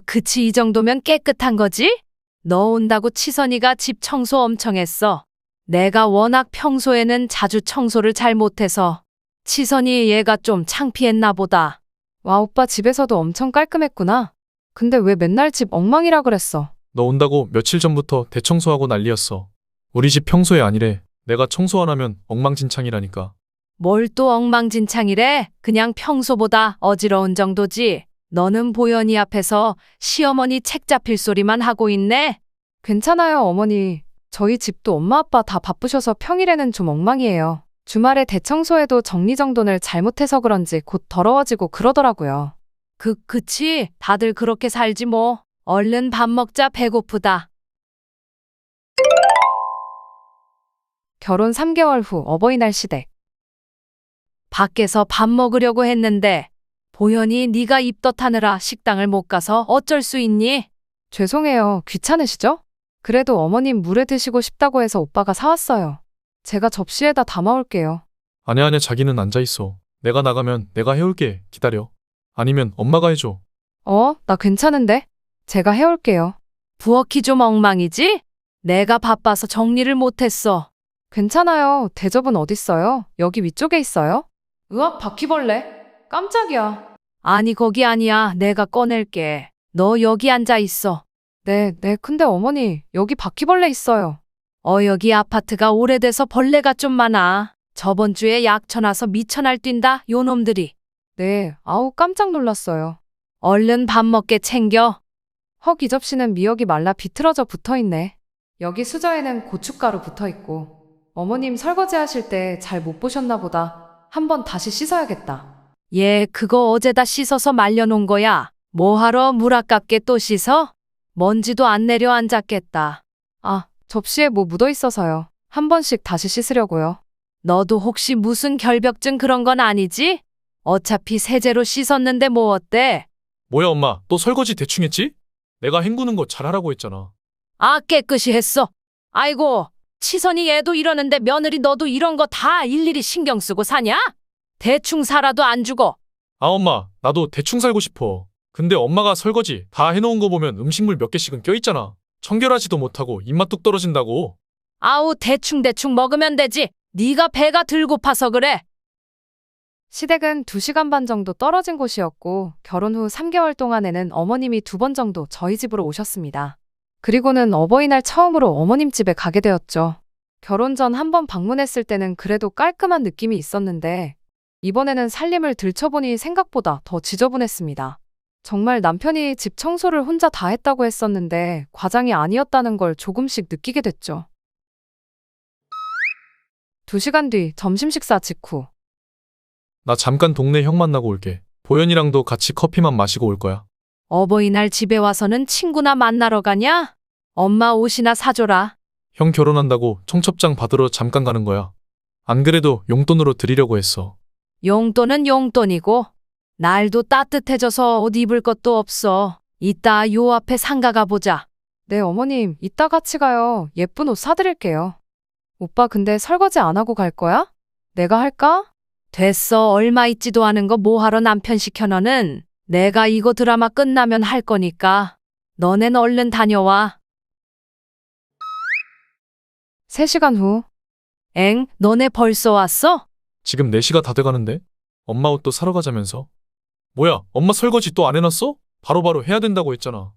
그치, 이 정도면 깨끗한 거지? 너 온다고 치선이가 집 청소 엄청 했어. 내가 워낙 평소에는 자주 청소를 잘 못해서 치선이 얘가 좀 창피했나 보다. 와, 오빠 집에서도 엄청 깔끔했구나. 근데 왜 맨날 집 엉망이라 그랬어? 너 온다고 며칠 전부터 대청소하고 난리였어. 우리 집 평소에 아니래. 내가 청소 안 하면 엉망진창이라니까. 뭘 또 엉망진창이래? 그냥 평소보다 어지러운 정도지. 너는 보현이 앞에서 시어머니 책 잡힐 소리만 하고 있네? 괜찮아요, 어머니. 저희 집도 엄마 아빠 다 바쁘셔서 평일에는 좀 엉망이에요. 주말에 대청소해도 정리정돈을 잘못해서 그런지 곧 더러워지고 그러더라고요. 그치. 다들 그렇게 살지 뭐. 얼른 밥 먹자, 배고프다. 결혼 3개월 후 어버이날 시댁. 밖에서 밥 먹으려고 했는데 보현이 네가 입덧하느라 식당을 못 가서 어쩔 수 있니? 죄송해요. 귀찮으시죠? 그래도 어머님 물회 드시고 싶다고 해서 오빠가 사왔어요. 제가 접시에다 담아올게요. 아냐, 자기는 앉아있어. 내가 나가면 내가 해올게. 기다려. 아니면 엄마가 해줘. 나 괜찮은데? 제가 해올게요. 부엌이 좀 엉망이지? 내가 바빠서 정리를 못했어. 괜찮아요. 대접은 어딨어요? 여기 위쪽에 있어요. 으악, 바퀴벌레. 깜짝이야. 아니, 거기 아니야. 내가 꺼낼게. 너 여기 앉아 있어. 네. 근데 어머니, 여기 바퀴벌레 있어요. 여기 아파트가 오래돼서 벌레가 좀 많아. 저번 주에 약초 나서 미쳐날 뛴다, 요놈들이. 네, 아우 깜짝 놀랐어요. 얼른 밥 먹게 챙겨. 이 접시는 미역이 말라 비틀어져 붙어있네. 여기 수저에는 고춧가루 붙어있고. 어머님 설거지 하실 때 잘 못 보셨나 보다. 한번 다시 씻어야겠다. 그거 어제다 씻어서 말려놓은 거야. 뭐하러 물 아깝게 또 씻어? 먼지도 안 내려앉았겠다. 아, 접시에 뭐 묻어 있어서요. 한 번씩 다시 씻으려고요. 너도 혹시 무슨 결벽증 그런 건 아니지? 어차피 세제로 씻었는데 뭐 어때? 뭐야 엄마, 또 설거지 대충 했지? 내가 헹구는 거 잘하라고 했잖아. 아, 깨끗이 했어. 아이고, 치선이 얘도 이러는데 며느리 너도 이런 거 다 일일이 신경 쓰고 사냐? 대충 살아도 안 주고. 아 엄마, 나도 대충 살고 싶어. 근데 엄마가 설거지 다 해놓은 거 보면 음식물 몇 개씩은 껴있잖아. 청결하지도 못하고 입맛 뚝 떨어진다고. 아우, 대충 먹으면 되지. 네가 배가 들 고파서 그래. 시댁은 2시간 반 정도 떨어진 곳이었고 결혼 후 3개월 동안에는 어머님이 2번 정도 저희 집으로 오셨습니다. 그리고는 어버이날 처음으로 어머님 집에 가게 되었죠. 결혼 전 한 번 방문했을 때는 그래도 깔끔한 느낌이 있었는데 이번에는 살림을 들춰보니 생각보다 더 지저분했습니다. 정말 남편이 집 청소를 혼자 다 했다고 했었는데 과장이 아니었다는 걸 조금씩 느끼게 됐죠. 2시간 뒤 점심 식사 직후. 나 잠깐 동네 형 만나고 올게. 보현이랑도 같이 커피만 마시고 올 거야. 어버이날 집에 와서는 친구나 만나러 가냐? 엄마 옷이나 사줘라. 형 결혼한다고 청첩장 받으러 잠깐 가는 거야. 안 그래도 용돈으로 드리려고 했어. 용돈은 용돈이고 날도 따뜻해져서 옷 입을 것도 없어. 이따 요 앞에 상가 가보자. 네, 어머님. 이따 같이 가요. 예쁜 옷 사드릴게요. 오빠 근데 설거지 안 하고 갈 거야? 내가 할까? 됐어. 얼마 있지도 않은 거 뭐하러 남편 시켜 너는. 내가 이거 드라마 끝나면 할 거니까. 너넨 얼른 다녀와. 3시간 후. 엥? 너네 벌써 왔어? 지금 4시가 다 돼가는데? 엄마 옷도 사러 가자면서. 뭐야, 엄마 설거지 또 안 해놨어? 바로바로 해야 된다고 했잖아.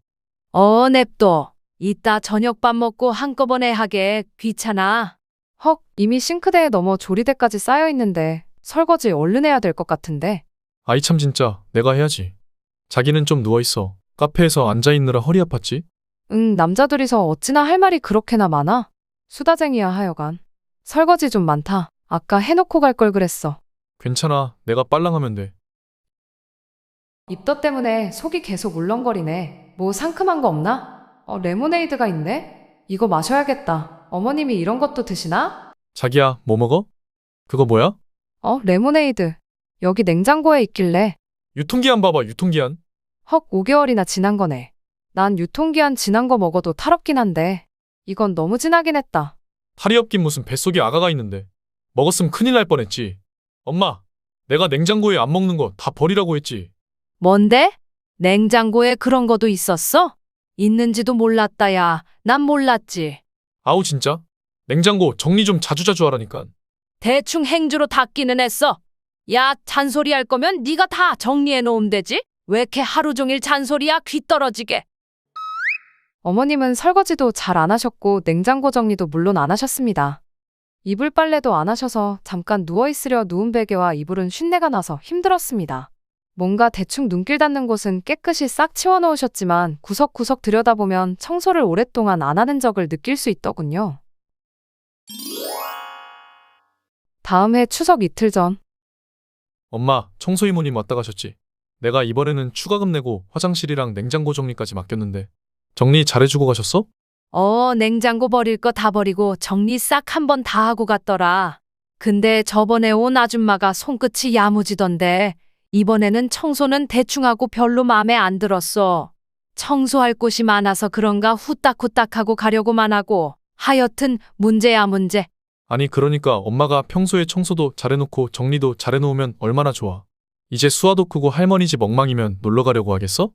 냅둬. 이따 저녁밥 먹고 한꺼번에 하게. 귀찮아. 헉, 이미 싱크대에 넘어 조리대까지 쌓여 있는데 설거지 얼른 해야 될 것 같은데. 아이 참 진짜 내가 해야지. 자기는 좀 누워있어. 카페에서 앉아있느라 허리 아팠지? 응, 남자들이서 어찌나 할 말이 그렇게나 많아? 수다쟁이야 하여간. 설거지 좀 많다. 아까 해놓고 갈 걸 그랬어. 괜찮아. 내가 빨랑하면 돼. 입덧 때문에 속이 계속 울렁거리네. 뭐 상큼한 거 없나? 레모네이드가 있네? 이거 마셔야겠다. 어머님이 이런 것도 드시나? 자기야, 뭐 먹어? 그거 뭐야? 레모네이드. 여기 냉장고에 있길래. 유통기한 봐봐, 유통기한. 헉, 5개월이나 지난 거네. 난 유통기한 지난 거 먹어도 탈없긴 한데 이건 너무 진하긴 했다. 탈이 없긴 무슨 뱃속에 아가가 있는데. 먹었으면 큰일 날 뻔했지. 엄마, 내가 냉장고에 안 먹는 거 다 버리라고 했지. 뭔데? 냉장고에 그런 것도 있었어? 있는지도 몰랐다 야. 난 몰랐지. 아우 진짜? 냉장고 정리 좀 자주자주 하라니까. 대충 행주로 닦기는 했어. 야, 잔소리 할 거면 네가 다 정리해 놓으면 되지? 왜 이렇게 하루 종일 잔소리야? 귀 떨어지게. 어머님은 설거지도 잘 안 하셨고 냉장고 정리도 물론 안 하셨습니다. 이불 빨래도 안 하셔서 잠깐 누워있으려 누운 베개와 이불은 쉰내가 나서 힘들었습니다. 뭔가 대충 눈길 닿는 곳은 깨끗이 싹 치워놓으셨지만 구석구석 들여다보면 청소를 오랫동안 안 하는 적을 느낄 수 있더군요. 다음 해 추석 이틀 전. 엄마, 청소 이모님 왔다 가셨지? 내가 이번에는 추가금 내고 화장실이랑 냉장고 정리까지 맡겼는데 정리 잘해주고 가셨어? 냉장고 버릴 거 다 버리고 정리 싹 한 번 다 하고 갔더라. 근데 저번에 온 아줌마가 손끝이 야무지던데 이번에는 청소는 대충 하고 별로 마음에 안 들었어. 청소할 곳이 많아서 그런가 후딱후딱 하고 가려고만 하고. 하여튼 문제야 문제. 아니 그러니까 엄마가 평소에 청소도 잘해놓고 정리도 잘해놓으면 얼마나 좋아. 이제 수아도 크고 할머니 집 엉망이면 놀러 가려고 하겠어?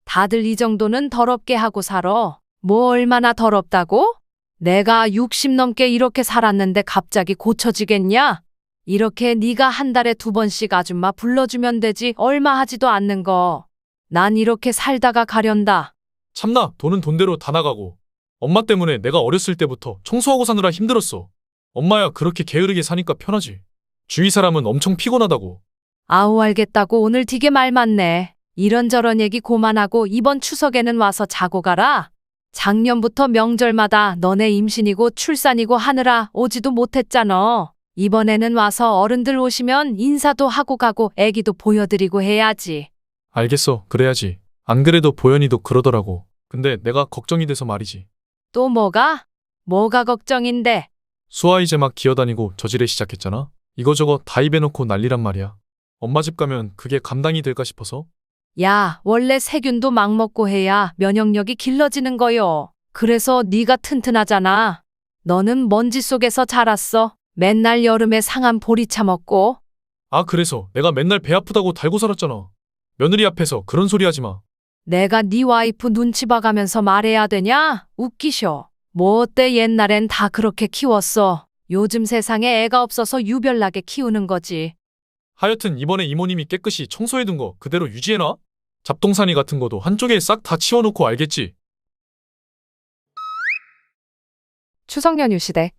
다들 이 정도는 더럽게 하고 살아. 뭐 얼마나 더럽다고? 내가 60 넘게 이렇게 살았는데 갑자기 고쳐지겠냐? 이렇게 네가 한 달에 2번씩 아줌마 불러주면 되지 얼마 하지도 않는 거. 난 이렇게 살다가 가련다. 참나, 돈은 돈대로 다 나가고. 엄마 때문에 내가 어렸을 때부터 청소하고 사느라 힘들었어. 엄마야 그렇게 게으르게 사니까 편하지. 주위 사람은 엄청 피곤하다고. 아우 알겠다고 오늘 되게 말 많네. 이런저런 얘기 고만하고 이번 추석에는 와서 자고 가라. 작년부터 명절마다 너네 임신이고 출산이고 하느라 오지도 못했잖아. 이번에는 와서 어른들 오시면 인사도 하고 가고 애기도 보여드리고 해야지. 알겠어, 그래야지. 안 그래도 보현이도 그러더라고. 근데 내가 걱정이 돼서 말이지. 또 뭐가? 뭐가 걱정인데? 수아 이제 막 기어다니고 저지레 시작했잖아. 이거저거 다 입에놓고 난리란 말이야. 엄마 집 가면 그게 감당이 될까 싶어서. 야, 원래 세균도 막 먹고 해야 면역력이 길러지는 거요. 그래서 네가 튼튼하잖아. 너는 먼지 속에서 자랐어. 맨날 여름에 상한 보리차 먹고. 아, 그래서 내가 맨날 배 아프다고 달고 살았잖아. 며느리 앞에서 그런 소리 하지 마. 내가 네 와이프 눈치 봐가면서 말해야 되냐? 웃기셔. 뭐 어때 옛날엔 다 그렇게 키웠어. 요즘 세상에 애가 없어서 유별나게 키우는 거지. 하여튼 이번에 이모님이 깨끗이 청소해둔 거 그대로 유지해놔. 잡동사니 같은 거도 한쪽에 싹 다 치워놓고 알겠지? 추석 연휴 시대.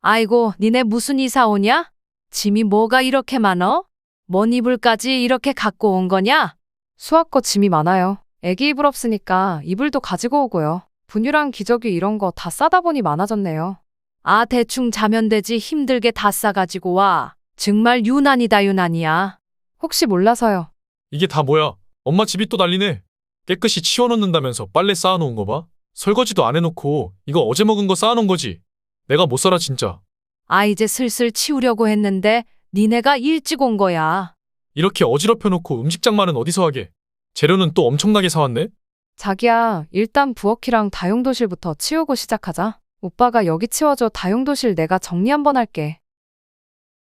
아이고, 니네 무슨 이사 오냐? 짐이 뭐가 이렇게 많어? 뭔 이불까지 이렇게 갖고 온 거냐? 수학 거 짐이 많아요. 애기 이불 없으니까 이불도 가지고 오고요. 분유랑 기저귀 이런 거 다 싸다 보니 많아졌네요. 아, 대충 자면 되지 힘들게 다 싸가지고 와. 정말 유난이다 유난이야. 혹시 몰라서요. 이게 다 뭐야? 엄마 집이 또 난리네. 깨끗이 치워놓는다면서 빨래 쌓아놓은 거 봐. 설거지도 안 해놓고 이거 어제 먹은 거 쌓아놓은 거지. 내가 못 살아 진짜. 아, 이제 슬슬 치우려고 했는데 니네가 일찍 온 거야. 이렇게 어지럽혀놓고 음식장만은 어디서 하게. 재료는 또 엄청나게 사왔네. 자기야, 일단 부엌이랑 다용도실부터 치우고 시작하자. 오빠가 여기 치워줘. 다용도실 내가 정리 한번 할게.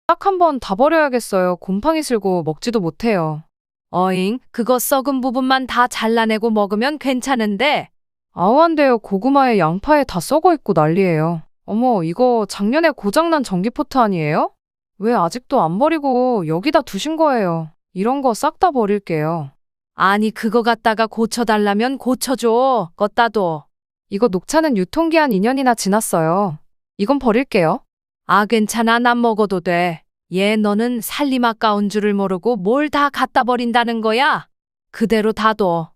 딱 한 번 다 버려야겠어요. 곰팡이 슬고 먹지도 못해요. 어잉, 그거 썩은 부분만 다 잘라내고 먹으면 괜찮은데. 아우, 안 돼요. 고구마에 양파에 다 썩어 있고 난리예요. 어머, 이거 작년에 고장난 전기포트 아니에요? 왜 아직도 안 버리고 여기다 두신 거예요? 이런 거 싹 다 버릴게요. 아니, 그거 갖다가 고쳐달라면 고쳐줘. 껐다 둬. 이거 녹차는 유통기한 2년이나 지났어요. 이건 버릴게요. 아, 괜찮아. 난 먹어도 돼. 얘 너는 살림 아까운 줄을 모르고 뭘 다 갖다 버린다는 거야? 그대로 다 둬.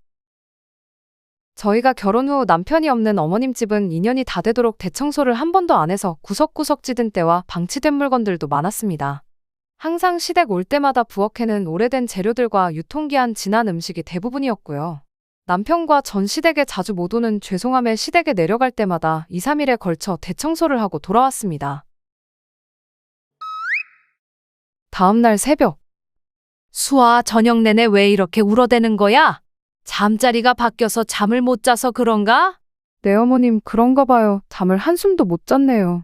저희가 결혼 후 남편이 없는 어머님 집은 2년이 다 되도록 대청소를 한 번도 안 해서 구석구석 찌든 때와 방치된 물건들도 많았습니다. 항상 시댁 올 때마다 부엌에는 오래된 재료들과 유통기한 지난 음식이 대부분이었고요. 남편과 전 시댁에 자주 못 오는 죄송함에 시댁에 내려갈 때마다 2, 3일에 걸쳐 대청소를 하고 돌아왔습니다. 다음날 새벽. 수아, 저녁 내내 왜 이렇게 울어대는 거야? 잠자리가 바뀌어서 잠을 못 자서 그런가? 네, 어머님, 그런가 봐요. 잠을 한숨도 못 잤네요.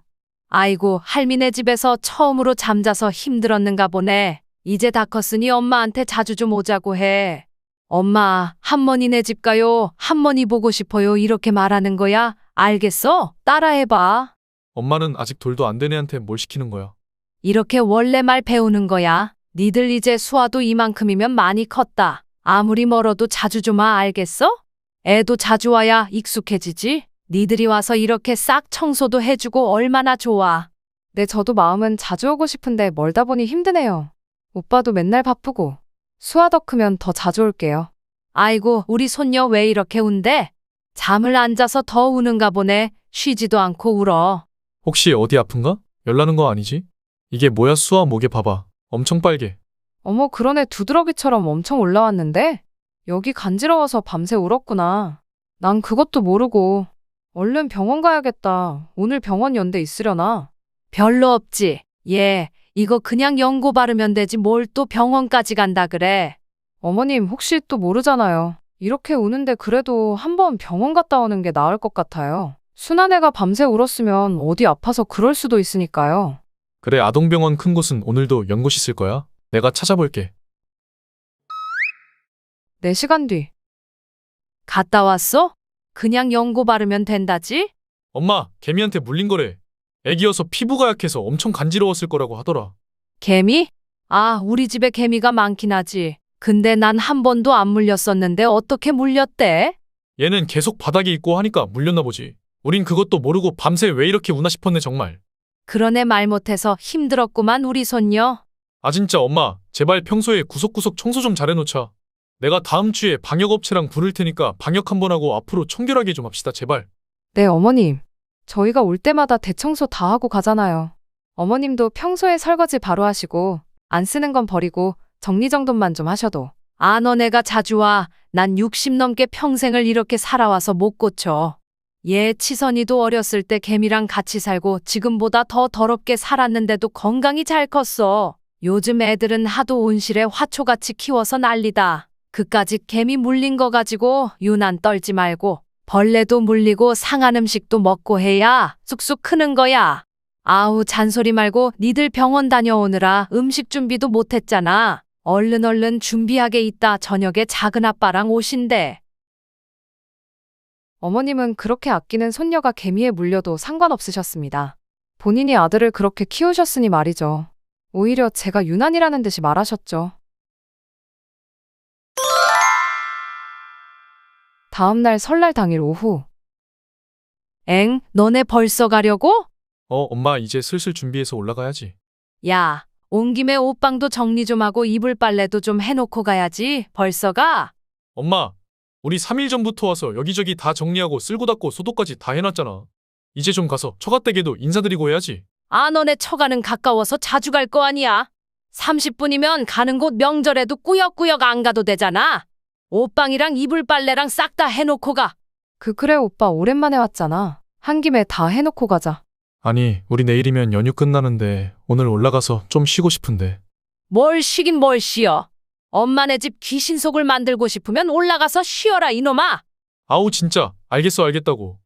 아이고, 할미네 집에서 처음으로 잠자서 힘들었는가 보네. 이제 다 컸으니 엄마한테 자주 좀 오자고 해. 엄마, 할머니네 집 가요. 할머니 보고 싶어요. 이렇게 말하는 거야. 알겠어? 따라해봐. 엄마는 아직 돌도 안 된 애한테 뭘 시키는 거야. 이렇게 원래 말 배우는 거야. 니들 이제 수아도 이만큼이면 많이 컸다. 아무리 멀어도 자주 좀 와, 알겠어? 애도 자주 와야 익숙해지지. 니들이 와서 이렇게 싹 청소도 해주고 얼마나 좋아. 네, 저도 마음은 자주 오고 싶은데 멀다 보니 힘드네요. 오빠도 맨날 바쁘고. 수아 더 크면 더 자주 올게요. 아이고, 우리 손녀 왜 이렇게 운대? 잠을 안 자서 더 우는가 보네. 쉬지도 않고 울어. 혹시 어디 아픈가? 열나는 거 아니지? 이게 뭐야? 수아 목에 봐봐. 엄청 빨개. 어머, 그러네. 두드러기처럼 엄청 올라왔는데? 여기 간지러워서 밤새 울었구나. 난 그것도 모르고. 얼른 병원 가야겠다. 오늘 병원 연대 있으려나? 별로 없지. 예, 이거 그냥 연고 바르면 되지 뭘 또 병원까지 간다 그래. 어머님, 혹시 또 모르잖아요. 이렇게 우는데 그래도 한번 병원 갔다 오는 게 나을 것 같아요. 순한 애가 밤새 울었으면 어디 아파서 그럴 수도 있으니까요. 그래, 아동병원 큰 곳은 오늘도 연곳 있을 거야. 내가 찾아볼게. 4시간 뒤. 갔다 왔어? 그냥 연고 바르면 된다지? 엄마, 개미한테 물린 거래. 애기여서 피부가 약해서 엄청 간지러웠을 거라고 하더라. 개미? 아, 우리 집에 개미가 많긴 하지. 근데 난 한 번도 안 물렸었는데 어떻게 물렸대? 얘는 계속 바닥에 있고 하니까 물렸나 보지. 우린 그것도 모르고 밤새 왜 이렇게 우나 싶었네 정말. 그러네, 말 못해서 힘들었구만 우리 손녀. 아 진짜 엄마, 제발 평소에 구석구석 청소 좀 잘해놓자. 내가 다음 주에 방역업체랑 부를 테니까 방역 한번 하고 앞으로 청결하게 좀 합시다 제발. 네, 어머님. 저희가 올 때마다 대청소 다 하고 가잖아요. 어머님도 평소에 설거지 바로 하시고 안 쓰는 건 버리고 정리정돈만 좀 하셔도. 아, 너네가 자주 와. 난 60 넘게 평생을 이렇게 살아와서 못 고쳐. 얘 치선이도 어렸을 때 개미랑 같이 살고 지금보다 더 더럽게 살았는데도 건강히 잘 컸어. 요즘 애들은 하도 온실에 화초같이 키워서 난리다. 그까짓 개미 물린 거 가지고 유난 떨지 말고 벌레도 물리고 상한 음식도 먹고 해야 쑥쑥 크는 거야. 아우 잔소리 말고 니들 병원 다녀오느라 음식 준비도 못했잖아. 얼른 준비하게 있다 저녁에 작은 아빠랑 오신대. 어머님은 그렇게 아끼는 손녀가 개미에 물려도 상관없으셨습니다. 본인이 아들을 그렇게 키우셨으니 말이죠. 오히려 제가 유난이라는 듯이 말하셨죠. 다음 날 설날 당일 오후. 엥, 너네 벌써 가려고? 엄마 이제 슬슬 준비해서 올라가야지. 야, 온 김에 옷방도 정리 좀 하고 이불 빨래도 좀 해놓고 가야지. 벌써 가? 엄마, 우리 3일 전부터 와서 여기저기 다 정리하고 쓸고 닦고 소독까지 다 해놨잖아. 이제 좀 가서 처가댁에도 인사드리고 해야지. 아, 너네 처가는 가까워서 자주 갈 거 아니야. 30분이면 가는 곳 명절에도 꾸역꾸역 안 가도 되잖아. 옷방이랑 이불 빨래랑 싹 다 해놓고 가. 그래 오빠 오랜만에 왔잖아. 한 김에 다 해놓고 가자. 아니, 우리 내일이면 연휴 끝나는데 오늘 올라가서 좀 쉬고 싶은데. 뭘 쉬긴 뭘 쉬어. 엄마네 집 귀신 속을 만들고 싶으면 올라가서 쉬어라 이놈아. 아우 진짜 알겠다고.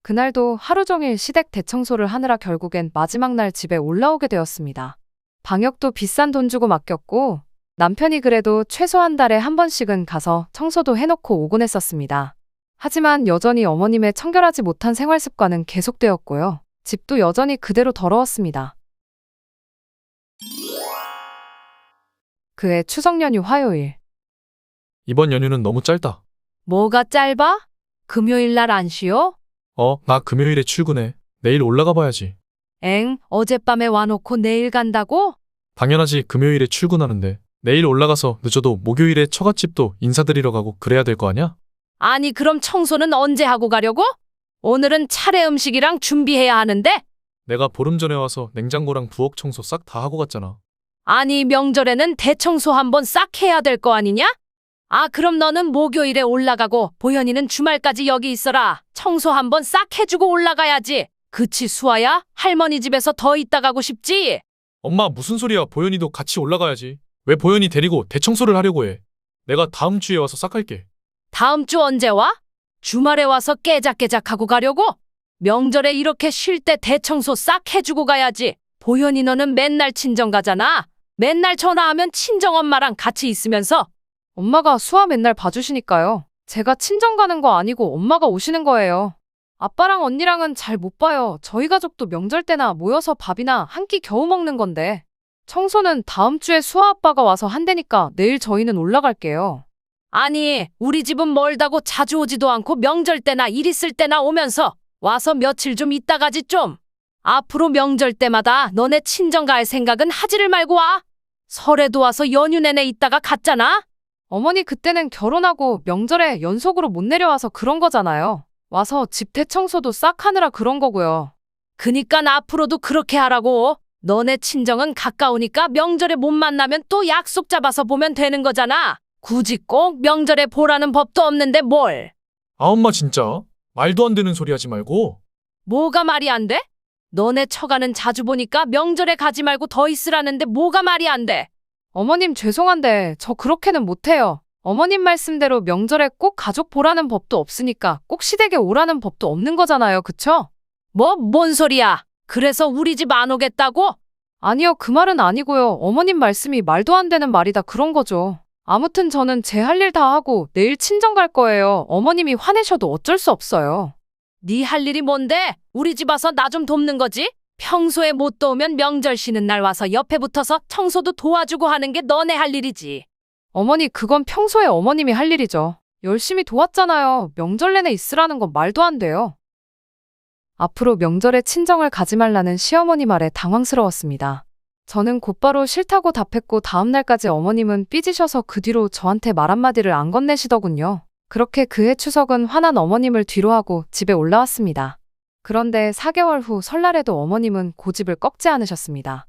그날도 하루 종일 시댁 대청소를 하느라 결국엔 마지막 날 집에 올라오게 되었습니다. 방역도 비싼 돈 주고 맡겼고 남편이 그래도 최소 한 달에 한 번씩은 가서 청소도 해놓고 오곤 했었습니다. 하지만 여전히 어머님의 청결하지 못한 생활 습관은 계속되었고요. 집도 여전히 그대로 더러웠습니다. 그해 추석 연휴 화요일. 이번 연휴는 너무 짧다. 뭐가 짧아? 금요일 날 안 쉬어? 나 금요일에 출근해. 내일 올라가 봐야지. 엥, 어젯밤에 와놓고 내일 간다고? 당연하지, 금요일에 출근하는데. 내일 올라가서 늦어도 목요일에 처갓집도 인사드리러 가고 그래야 될 거 아냐? 아니 그럼 청소는 언제 하고 가려고? 오늘은 차례 음식이랑 준비해야 하는데? 내가 보름 전에 와서 냉장고랑 부엌 청소 싹 다 하고 갔잖아. 아니 명절에는 대청소 한번 싹 해야 될 거 아니냐? 아 그럼 너는 목요일에 올라가고 보현이는 주말까지 여기 있어라. 청소 한번 싹 해주고 올라가야지. 그치 수아야? 할머니 집에서 더 있다 가고 싶지? 엄마 무슨 소리야. 보현이도 같이 올라가야지. 왜 보현이 데리고 대청소를 하려고 해. 내가 다음 주에 와서 싹 할게. 다음 주 언제 와? 주말에 와서 깨작깨작하고 가려고? 명절에 이렇게 쉴 때 대청소 싹 해주고 가야지. 보현이 너는 맨날 친정 가잖아. 맨날 전화하면 친정엄마랑 같이 있으면서. 엄마가 수아 맨날 봐주시니까요. 제가 친정 가는 거 아니고 엄마가 오시는 거예요. 아빠랑 언니랑은 잘 못 봐요. 저희 가족도 명절 때나 모여서 밥이나 한 끼 겨우 먹는 건데. 청소는 다음 주에 수아 아빠가 와서 한다니까 내일 저희는 올라갈게요. 아니, 우리 집은 멀다고 자주 오지도 않고 명절 때나 일 있을 때나 오면서 와서 며칠 좀 있다 가지 좀. 앞으로 명절 때마다 너네 친정 갈 생각은 하지를 말고 와. 설에도 와서 연휴 내내 있다가 갔잖아. 어머니 그때는 결혼하고 명절에 연속으로 못 내려와서 그런 거잖아요. 와서 집 대청소도 싹 하느라 그런 거고요. 그니까 앞으로도 그렇게 하라고. 너네 친정은 가까우니까 명절에 못 만나면 또 약속 잡아서 보면 되는 거잖아. 굳이 꼭 명절에 보라는 법도 없는데 뭘. 아 엄마 진짜 말도 안 되는 소리 하지 말고. 뭐가 말이 안 돼? 너네 처가는 자주 보니까 명절에 가지 말고 더 있으라는데 뭐가 말이 안 돼? 어머님 죄송한데 저 그렇게는 못해요. 어머님 말씀대로 명절에 꼭 가족 보라는 법도 없으니까 꼭 시댁에 오라는 법도 없는 거잖아요. 그쵸? 뭔 소리야? 그래서 우리 집 안 오겠다고? 아니요, 그 말은 아니고요. 어머님 말씀이 말도 안 되는 말이다 그런 거죠. 아무튼 저는 제 할 일 다 하고 내일 친정 갈 거예요. 어머님이 화내셔도 어쩔 수 없어요. 네 할 일이 뭔데? 우리 집 와서 나 좀 돕는 거지? 평소에 못 도우면 명절 쉬는 날 와서 옆에 붙어서 청소도 도와주고 하는 게 너네 할 일이지. 어머니 그건 평소에 어머님이 할 일이죠. 열심히 도왔잖아요. 명절 내내 있으라는 건 말도 안 돼요. 앞으로 명절에 친정을 가지 말라는 시어머니 말에 당황스러웠습니다. 저는 곧바로 싫다고 답했고 다음 날까지 어머님은 삐지셔서 그 뒤로 저한테 말 한마디를 안 건네시더군요. 그렇게 그해 추석은 화난 어머님을 뒤로하고 집에 올라왔습니다. 그런데 4개월 후 설날에도 어머님은 고집을 꺾지 않으셨습니다.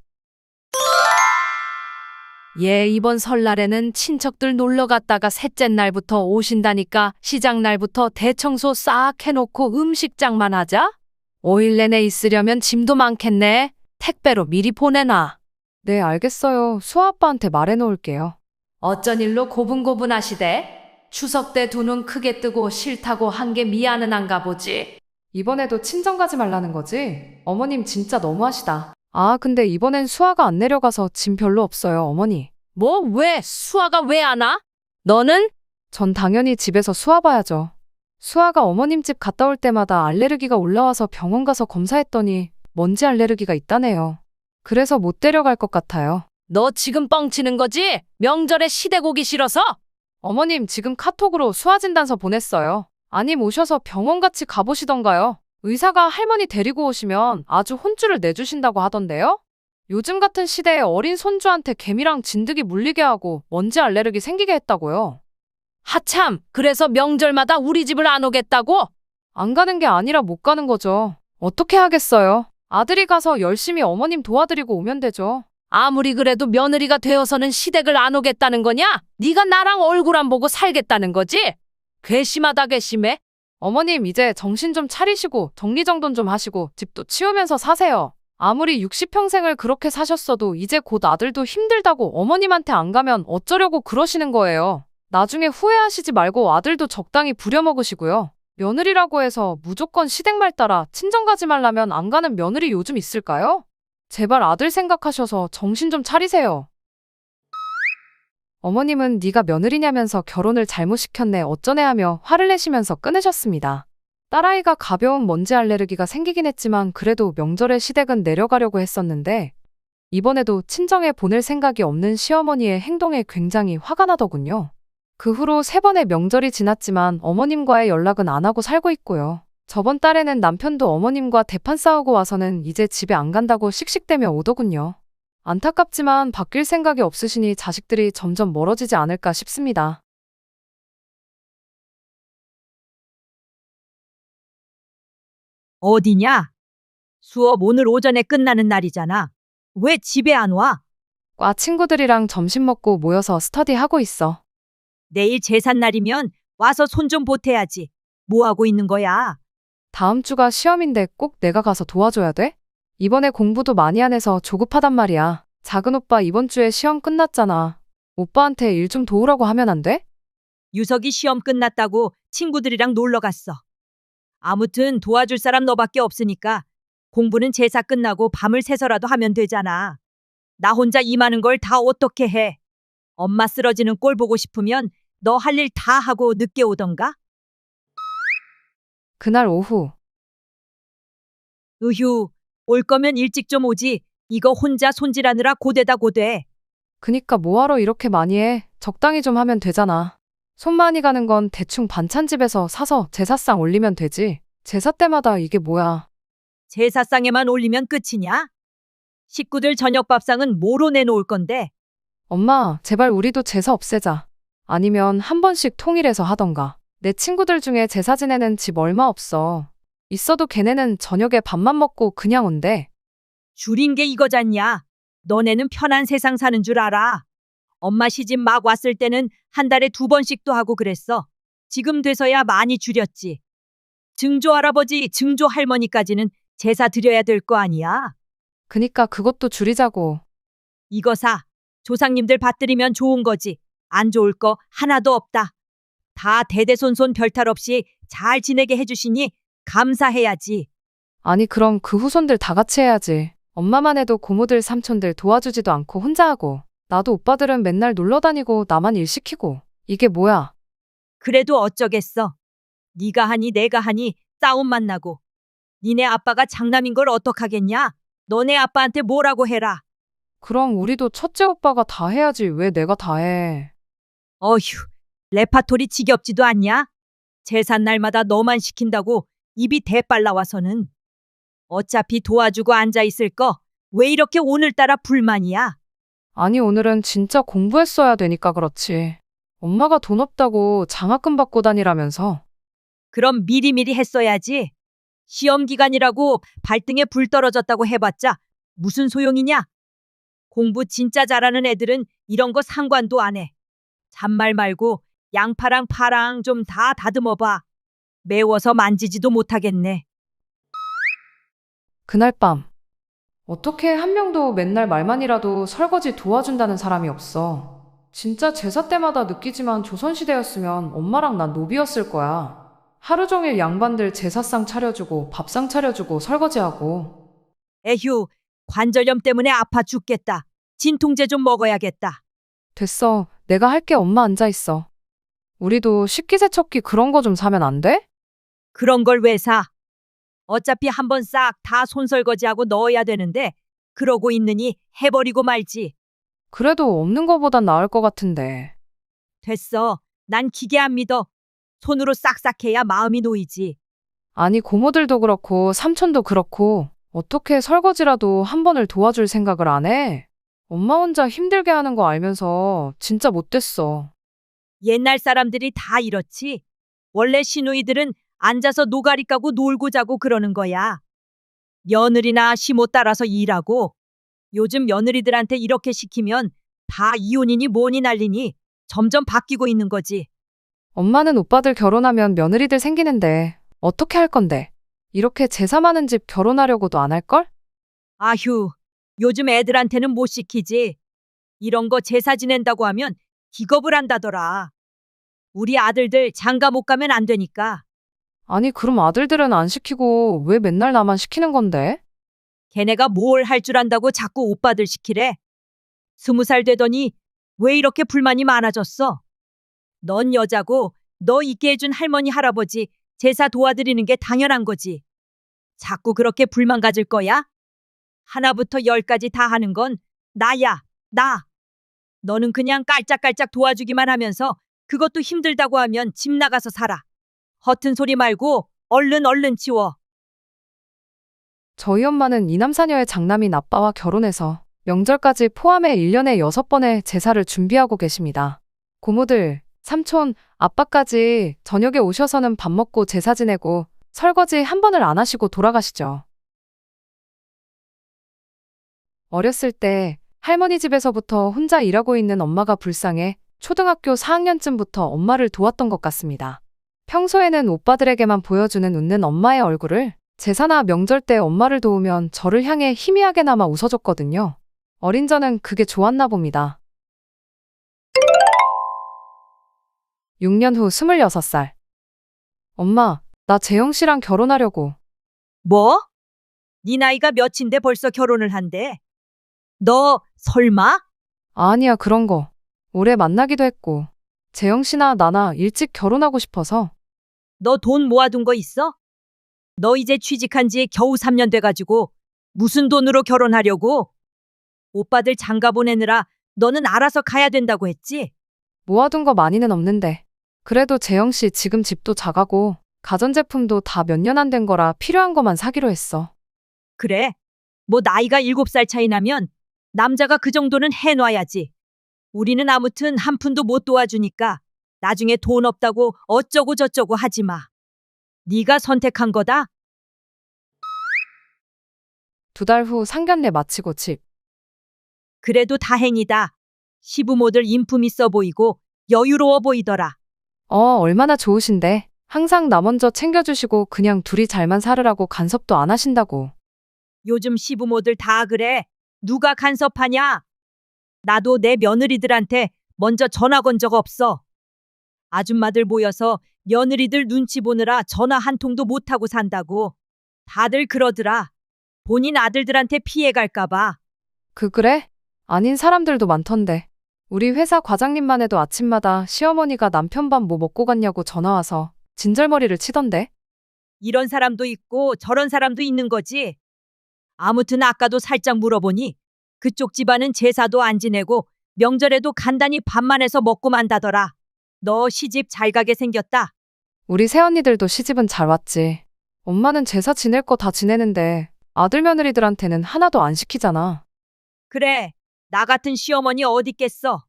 얘 이번 설날에는 친척들 놀러 갔다가 셋째 날부터 오신다니까 시장 날부터 대청소 싹 해놓고 음식장만 하자? 5일 내내 있으려면 짐도 많겠네. 택배로 미리 보내놔. 네, 알겠어요. 수아 아빠한테 말해놓을게요. 어쩐 일로 고분고분하시대? 추석 때 두 눈 크게 뜨고 싫다고 한 게 미안은 한가 보지. 이번에도 친정 가지 말라는 거지? 어머님 진짜 너무하시다. 아, 근데 이번엔 수아가 안 내려가서 짐 별로 없어요, 어머니. 뭐, 왜? 수아가 왜 안 와? 너는? 전 당연히 집에서 수아 봐야죠. 수아가 어머님 집 갔다 올 때마다 알레르기가 올라와서 병원 가서 검사했더니 먼지 알레르기가 있다네요. 그래서 못 데려갈 것 같아요. 너 지금 뻥치는 거지? 명절에 시댁 오기 싫어서? 어머님 지금 카톡으로 수아 진단서 보냈어요. 아님 오셔서 병원 같이 가보시던가요. 의사가 할머니 데리고 오시면 아주 혼쭐을 내주신다고 하던데요. 요즘 같은 시대에 어린 손주한테 개미랑 진드기 물리게 하고 먼지 알레르기 생기게 했다고요. 하참, 그래서 명절마다 우리 집을 안 오겠다고? 안 가는 게 아니라 못 가는 거죠. 어떻게 하겠어요? 아들이 가서 열심히 어머님 도와드리고 오면 되죠. 아무리 그래도 며느리가 되어서는 시댁을 안 오겠다는 거냐? 네가 나랑 얼굴 안 보고 살겠다는 거지? 괘씸하다 괘씸해. 어머님 이제 정신 좀 차리시고 정리정돈 좀 하시고 집도 치우면서 사세요. 아무리 60평생을 그렇게 사셨어도 이제 곧 아들도 힘들다고 어머님한테 안 가면 어쩌려고 그러시는 거예요. 나중에 후회하시지 말고 아들도 적당히 부려먹으시고요. 며느리라고 해서 무조건 시댁 말 따라 친정 가지 말라면 안 가는 며느리 요즘 있을까요? 제발 아들 생각하셔서 정신 좀 차리세요. 어머님은 네가 며느리냐면서 결혼을 잘못 시켰네 어쩌네 하며 화를 내시면서 끊으셨습니다. 딸아이가 가벼운 먼지 알레르기가 생기긴 했지만 그래도 명절에 시댁은 내려가려고 했었는데 이번에도 친정에 보낼 생각이 없는 시어머니의 행동에 굉장히 화가 나더군요. 그 후로 3번의 명절이 지났지만 어머님과의 연락은 안 하고 살고 있고요. 저번 달에는 남편도 어머님과 대판 싸우고 와서는 이제 집에 안 간다고 씩씩대며 오더군요. 안타깝지만 바뀔 생각이 없으시니 자식들이 점점 멀어지지 않을까 싶습니다. 어디냐? 수업 오늘 오전에 끝나는 날이잖아. 왜 집에 안 와? 과 친구들이랑 점심 먹고 모여서 스터디하고 있어. 내일 제삿날이면 와서 손 좀 보태야지. 뭐 하고 있는 거야? 다음 주가 시험인데 꼭 내가 가서 도와줘야 돼? 이번에 공부도 많이 안 해서 조급하단 말이야. 작은 오빠 이번 주에 시험 끝났잖아. 오빠한테 일 좀 도우라고 하면 안 돼? 유석이 시험 끝났다고 친구들이랑 놀러 갔어. 아무튼 도와줄 사람 너밖에 없으니까 공부는 제사 끝나고 밤을 새서라도 하면 되잖아. 나 혼자 이 많은 걸 다 어떻게 해? 엄마 쓰러지는 꼴 보고 싶으면 너 할 일 다 하고 늦게 오던가? 그날 오후 으휴, 올 거면 일찍 좀 오지. 이거 혼자 손질하느라 고되다 고돼. 그니까 뭐하러 이렇게 많이 해? 적당히 좀 하면 되잖아. 손 많이 가는 건 대충 반찬집에서 사서 제사상 올리면 되지. 제사 때마다 이게 뭐야. 제사상에만 올리면 끝이냐? 식구들 저녁 밥상은 뭐로 내놓을 건데? 엄마, 제발 우리도 제사 없애자. 아니면 한 번씩 통일해서 하던가. 내 친구들 중에 제사 지내는 집 얼마 없어. 있어도 걔네는 저녁에 밥만 먹고 그냥 온대. 줄인 게 이거잖냐? 너네는 편한 세상 사는 줄 알아. 엄마 시집 막 왔을 때는 한 달에 2번씩도 하고 그랬어. 지금 돼서야 많이 줄였지. 증조 할아버지, 증조 할머니까지는 제사 드려야 될 거 아니야. 그니까 그것도 줄이자고. 이거 사. 조상님들 받들이면 좋은 거지. 안 좋을 거 하나도 없다. 다 대대손손 별탈 없이 잘 지내게 해주시니 감사해야지. 아니 그럼 그 후손들 다 같이 해야지. 엄마만 해도 고모들 삼촌들 도와주지도 않고 혼자 하고 나도 오빠들은 맨날 놀러 다니고 나만 일 시키고 이게 뭐야. 그래도 어쩌겠어. 네가 하니 내가 하니 싸움만 나고. 니네 아빠가 장남인 걸 어떡하겠냐? 너네 아빠한테 뭐라고 해라. 그럼 우리도 첫째 오빠가 다 해야지 왜 내가 다 해. 어휴, 레파토리 지겹지도 않냐? 제삿날마다 너만 시킨다고 입이 대빨 나와서는. 어차피 도와주고 앉아있을 거 왜 이렇게 오늘따라 불만이야? 아니 오늘은 진짜 공부했어야 되니까 그렇지. 엄마가 돈 없다고 장학금 받고 다니라면서. 그럼 미리미리 했어야지. 시험 기간이라고 발등에 불 떨어졌다고 해봤자 무슨 소용이냐? 공부 진짜 잘하는 애들은 이런 거 상관도 안 해. 잔말 말고 양파랑 파랑 좀 다 다듬어봐. 매워서 만지지도 못하겠네. 그날 밤 어떻게 한 명도 맨날 말만이라도 설거지 도와준다는 사람이 없어. 진짜 제사 때마다 느끼지만 조선시대였으면 엄마랑 난 노비였을 거야. 하루 종일 양반들 제사상 차려주고 밥상 차려주고 설거지하고. 에휴, 관절염 때문에 아파 죽겠다. 진통제 좀 먹어야겠다. 됐어. 내가 할게. 엄마 앉아있어. 우리도 식기세척기 그런 거 좀 사면 안 돼? 그런 걸 왜 사? 어차피 한번 싹 다 손설거지하고 넣어야 되는데 그러고 있느니 해버리고 말지. 그래도 없는 거보단 나을 것 같은데. 됐어. 난 기계 안 믿어. 손으로 싹싹 해야 마음이 놓이지. 아니 고모들도 그렇고 삼촌도 그렇고 어떻게 설거지라도 한 번을 도와줄 생각을 안 해? 엄마 혼자 힘들게 하는 거 알면서 진짜 못됐어. 옛날 사람들이 다 이렇지. 원래 시누이들은 앉아서 노가리 까고 놀고 자고 그러는 거야. 며느리나 시모 따라서 일하고. 요즘 며느리들한테 이렇게 시키면 다 이혼이니 뭐니 난리니 점점 바뀌고 있는 거지. 엄마는 오빠들 결혼하면 며느리들 생기는데 어떻게 할 건데? 이렇게 제사 많은 집 결혼하려고도 안 할걸? 아휴, 요즘 애들한테는 못 시키지. 이런 거 제사 지낸다고 하면 기겁을 한다더라. 우리 아들들 장가 못 가면 안 되니까. 아니 그럼 아들들은 안 시키고 왜 맨날 나만 시키는 건데? 걔네가 뭘 할 줄 안다고 자꾸 오빠들 시키래. 20살 되더니 왜 이렇게 불만이 많아졌어? 넌 여자고 너 있게 해준 할머니 할아버지 제사 도와드리는 게 당연한 거지. 자꾸 그렇게 불만 가질 거야? 하나부터 열까지 다 하는 건 나야, 나. 너는 그냥 깔짝깔짝 도와주기만 하면서 그것도 힘들다고 하면 집 나가서 살아. 허튼 소리 말고 얼른 치워. 저희 엄마는 이남사녀의 장남인 아빠와 결혼해서 명절까지 포함해 1년에 6번의 제사를 준비하고 계십니다. 고모들, 삼촌, 아빠까지 저녁에 오셔서는 밥 먹고 제사 지내고 설거지 한 번을 안 하시고 돌아가시죠. 어렸을 때 할머니 집에서부터 혼자 일하고 있는 엄마가 불쌍해 초등학교 4학년쯤부터 엄마를 도왔던 것 같습니다. 평소에는 오빠들에게만 보여주는 웃는 엄마의 얼굴을 제사나 명절 때 엄마를 도우면 저를 향해 희미하게나마 웃어줬거든요. 어린 저는 그게 좋았나 봅니다. 6년 후 26살. 엄마, 나 재영 씨랑 결혼하려고. 뭐? 네 나이가 몇인데 벌써 결혼을 한대? 너 설마? 아니야, 그런 거. 올해 만나기도 했고. 재영 씨나 나나 일찍 결혼하고 싶어서. 너 돈 모아둔 거 있어? 너 이제 취직한 지 겨우 3년 돼가지고 무슨 돈으로 결혼하려고? 오빠들 장가 보내느라 너는 알아서 가야 된다고 했지? 모아둔 거 많이는 없는데. 그래도 재영 씨 지금 집도 작아고 가전제품도 다 몇 년 안 된 거라 필요한 거만 사기로 했어. 그래? 뭐 나이가 7살 차이 나면 남자가 그 정도는 해놔야지. 우리는 아무튼 한 푼도 못 도와주니까 나중에 돈 없다고 어쩌고 저쩌고 하지 마. 네가 선택한 거다? 2달 후 상견례 마치고 집. 그래도 다행이다. 시부모들 인품 있어 보이고 여유로워 보이더라. 얼마나 좋으신데. 항상 나 먼저 챙겨주시고 그냥 둘이 잘만 살으라고 간섭도 안 하신다고. 요즘 시부모들 다 그래. 누가 간섭하냐? 나도 내 며느리들한테 먼저 전화 건 적 없어. 아줌마들 모여서 며느리들 눈치 보느라 전화 한 통도 못하고 산다고. 다들 그러더라. 본인 아들들한테 피해 갈까봐. 그래? 아닌 사람들도 많던데. 우리 회사 과장님만 해도 아침마다 시어머니가 남편 밥 뭐 먹고 갔냐고 전화와서 진절머리를 치던데. 이런 사람도 있고 저런 사람도 있는 거지. 아무튼 아까도 살짝 물어보니 그쪽 집안은 제사도 안 지내고 명절에도 간단히 밥만 해서 먹고 만다더라. 너 시집 잘 가게 생겼다. 우리 새언니들도 시집은 잘 왔지. 엄마는 제사 지낼 거 다 지내는데 아들 며느리들한테는 하나도 안 시키잖아. 그래, 나 같은 시어머니 어디 있겠어.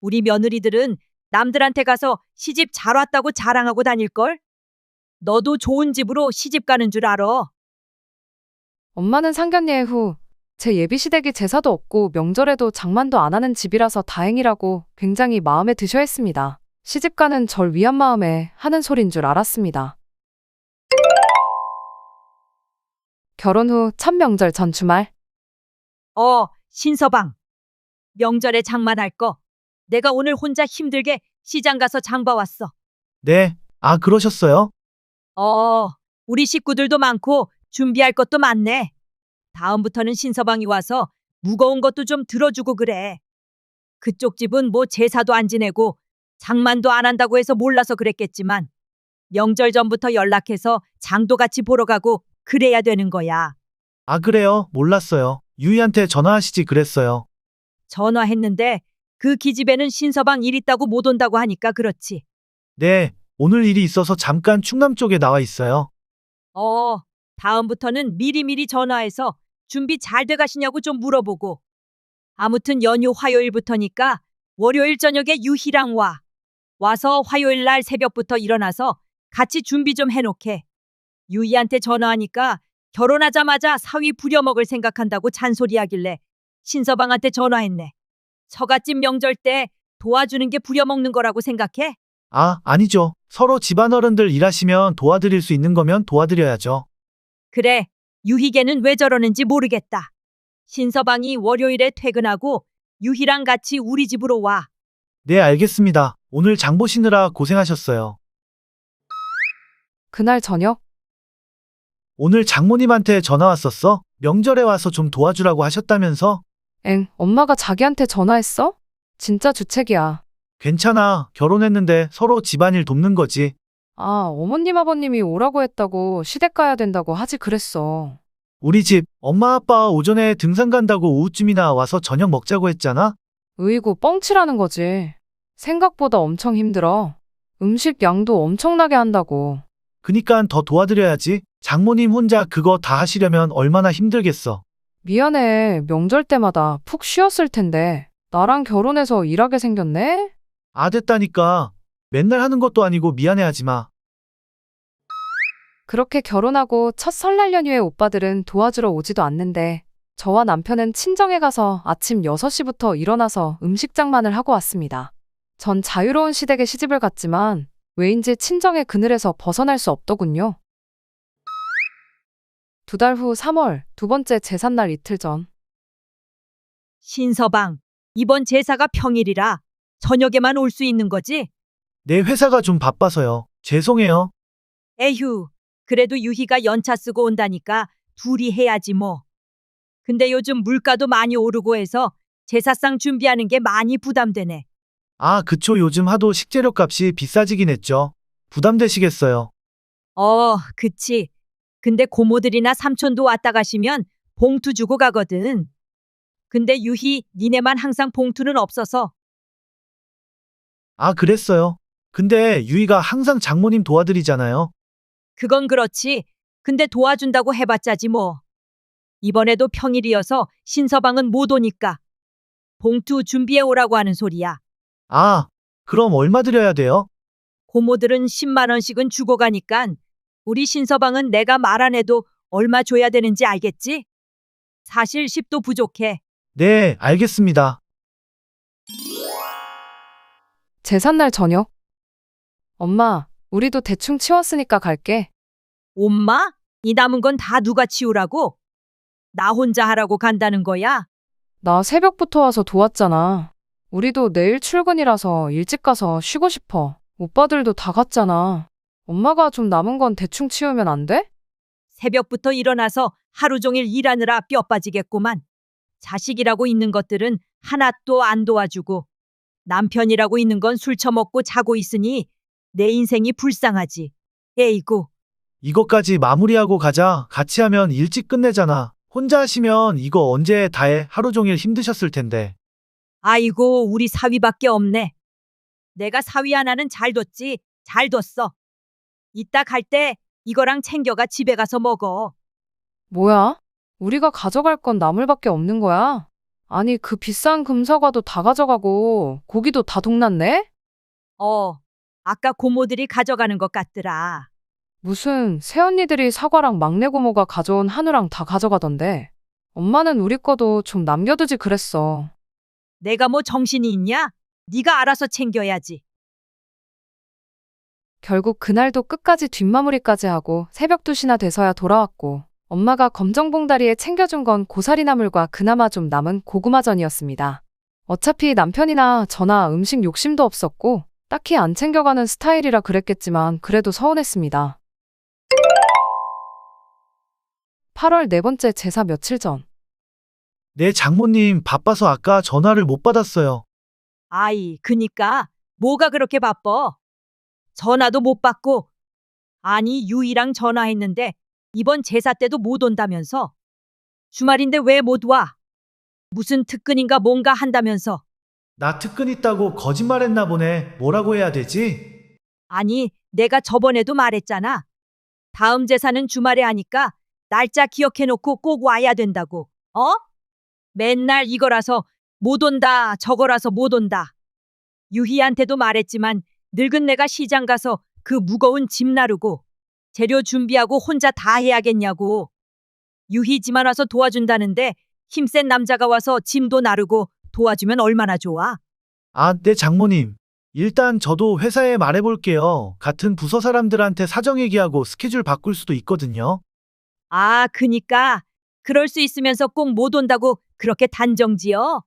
우리 며느리들은 남들한테 가서 시집 잘 왔다고 자랑하고 다닐걸? 너도 좋은 집으로 시집 가는 줄 알아. 엄마는 상견례 후 제 예비시댁이 제사도 없고 명절에도 장만도 안 하는 집이라서 다행이라고 굉장히 마음에 드셔 했습니다. 시집가는 절 위한 마음에 하는 소린 줄 알았습니다. 결혼 후 첫 명절 전 주말. 신서방. 명절에 장만할 거. 내가 오늘 혼자 힘들게 시장 가서 장 봐왔어. 네. 아, 그러셨어요? 우리 식구들도 많고 준비할 것도 많네. 다음부터는 신서방이 와서 무거운 것도 좀 들어주고 그래. 그쪽 집은 뭐 제사도 안 지내고 장만도 안 한다고 해서 몰라서 그랬겠지만 명절 전부터 연락해서 장도 같이 보러 가고 그래야 되는 거야. 아, 그래요? 몰랐어요. 유희한테 전화하시지 그랬어요. 전화했는데 그 기집애는 신서방 일 있다고 못 온다고 하니까 그렇지. 네. 오늘 일이 있어서 잠깐 충남 쪽에 나와 있어요. 다음부터는 미리미리 전화해서 준비 잘 돼 가시냐고 좀 물어보고. 아무튼 연휴 화요일부터니까 월요일 저녁에 유희랑 와. 와서 화요일 날 새벽부터 일어나서 같이 준비 좀 해놓게. 유희한테 전화하니까 결혼하자마자 사위 부려먹을 생각한다고 잔소리하길래 신서방한테 전화했네. 처갓집 명절 때 도와주는 게 부려먹는 거라고 생각해? 아, 아니죠. 서로 집안 어른들 일하시면 도와드릴 수 있는 거면 도와드려야죠. 그래, 유희걔는 왜 저러는지 모르겠다. 신서방이 월요일에 퇴근하고 유희랑 같이 우리 집으로 와. 네, 알겠습니다. 오늘 장 보시느라 고생하셨어요. 그날 저녁. 오늘 장모님한테 전화 왔었어? 명절에 와서 좀 도와주라고 하셨다면서? 엄마가 자기한테 전화했어? 진짜 주책이야. 괜찮아. 결혼했는데 서로 집안일 돕는 거지. 아, 어머님 아버님이 오라고 했다고 시댁 가야 된다고 하지 그랬어. 우리 집 엄마 아빠 오전에 등산 간다고 오후쯤이나 와서 저녁 먹자고 했잖아? 으이구 뻥치라는 거지. 생각보다 엄청 힘들어. 음식 양도 엄청나게 한다고. 그니깐 더 도와드려야지. 장모님 혼자 그거 다 하시려면 얼마나 힘들겠어. 미안해. 명절 때마다 푹 쉬었을 텐데. 나랑 결혼해서 일하게 생겼네? 아, 됐다니까. 맨날 하는 것도 아니고 미안해하지 마. 그렇게 결혼하고 첫 설날 연휴에 오빠들은 도와주러 오지도 않는데 저와 남편은 친정에 가서 아침 6시부터 일어나서 음식 장만을 하고 왔습니다. 전 자유로운 시댁에 시집을 갔지만 왜인지 친정의 그늘에서 벗어날 수 없더군요. 2달 후 3월 두 번째 제삿날 이틀 전. 신서방, 이번 제사가 평일이라 저녁에만 올 수 있는 거지? 내 회사가 좀 바빠서요. 죄송해요. 에휴, 그래도 유희가 연차 쓰고 온다니까 둘이 해야지 뭐. 근데 요즘 물가도 많이 오르고 해서 제사상 준비하는 게 많이 부담되네. 아, 그쵸. 요즘 하도 식재료 값이 비싸지긴 했죠. 부담되시겠어요. 그치. 근데 고모들이나 삼촌도 왔다 가시면 봉투 주고 가거든. 근데 유희, 니네만 항상 봉투는 없어서. 아, 그랬어요. 근데 유희가 항상 장모님 도와드리잖아요. 그건 그렇지. 근데 도와준다고 해봤자지 뭐. 이번에도 평일이어서 신서방은 못 오니까 봉투 준비해 오라고 하는 소리야. 아, 그럼 얼마 드려야 돼요? 고모들은 10만 원씩은 주고 가니깐 우리 신서방은 내가 말 안 해도 얼마 줘야 되는지 알겠지? 사실 10도 부족해. 네, 알겠습니다. 제삿날 저녁. 엄마, 우리도 대충 치웠으니까 갈게. 엄마? 이 남은 건 다 누가 치우라고? 나 혼자 하라고 간다는 거야? 나 새벽부터 와서 도왔잖아. 우리도 내일 출근이라서 일찍 가서 쉬고 싶어. 오빠들도 다 갔잖아. 엄마가 좀 남은 건 대충 치우면 안 돼? 새벽부터 일어나서 하루 종일 일하느라 뼈 빠지겠구만. 자식이라고 있는 것들은 하나도 안 도와주고 남편이라고 있는 건 술 처먹고 자고 있으니 내 인생이 불쌍하지. 에이구. 이것까지 마무리하고 가자. 같이 하면 일찍 끝내잖아. 혼자 하시면 이거 언제 다 해. 하루 종일 힘드셨을 텐데. 아이고, 우리 사위밖에 없네. 내가 사위 하나는 잘 뒀지. 잘 뒀어. 이따 갈 때 이거랑 챙겨가 집에 가서 먹어. 뭐야? 우리가 가져갈 건 나물밖에 없는 거야? 아니, 그 비싼 금사과도 다 가져가고 고기도 다 동났네? 아까 고모들이 가져가는 것 같더라. 무슨 새언니들이 사과랑 막내 고모가 가져온 한우랑 다 가져가던데. 엄마는 우리 거도 좀 남겨두지 그랬어. 내가 뭐 정신이 있냐? 네가 알아서 챙겨야지. 결국 그날도 끝까지 뒷마무리까지 하고 새벽 2시나 돼서야 돌아왔고 엄마가 검정봉다리에 챙겨준 건 고사리 나물과 그나마 좀 남은 고구마전이었습니다. 어차피 남편이나 저나 음식 욕심도 없었고 딱히 안 챙겨가는 스타일이라 그랬겠지만 그래도 서운했습니다. 8월 네 번째 제사 며칠 전. 네, 장모님 바빠서 아까 전화를 못 받았어요. 아이, 그니까 뭐가 그렇게 바빠? 전화도 못 받고. 아니, 유이랑 전화했는데 이번 제사 때도 못 온다면서. 주말인데 왜 못 와? 무슨 특근인가 뭔가 한다면서. 나 특근 있다고 거짓말했나 보네. 뭐라고 해야 되지? 아니, 내가 저번에도 말했잖아. 다음 제사는 주말에 하니까 날짜 기억해놓고 꼭 와야 된다고. 어? 맨날 이거라서 못 온다, 저거라서 못 온다. 유희한테도 말했지만 늙은 내가 시장 가서 그 무거운 짐 나르고 재료 준비하고 혼자 다 해야겠냐고. 유희 집안 와서 도와준다는데 힘센 남자가 와서 짐도 나르고 도와주면 얼마나 좋아. 아, 네, 장모님. 일단 저도 회사에 말해볼게요. 같은 부서 사람들한테 사정 얘기하고 스케줄 바꿀 수도 있거든요. 아, 그니까 그럴 수 있으면서 꼭 못 온다고 그렇게 단정지어?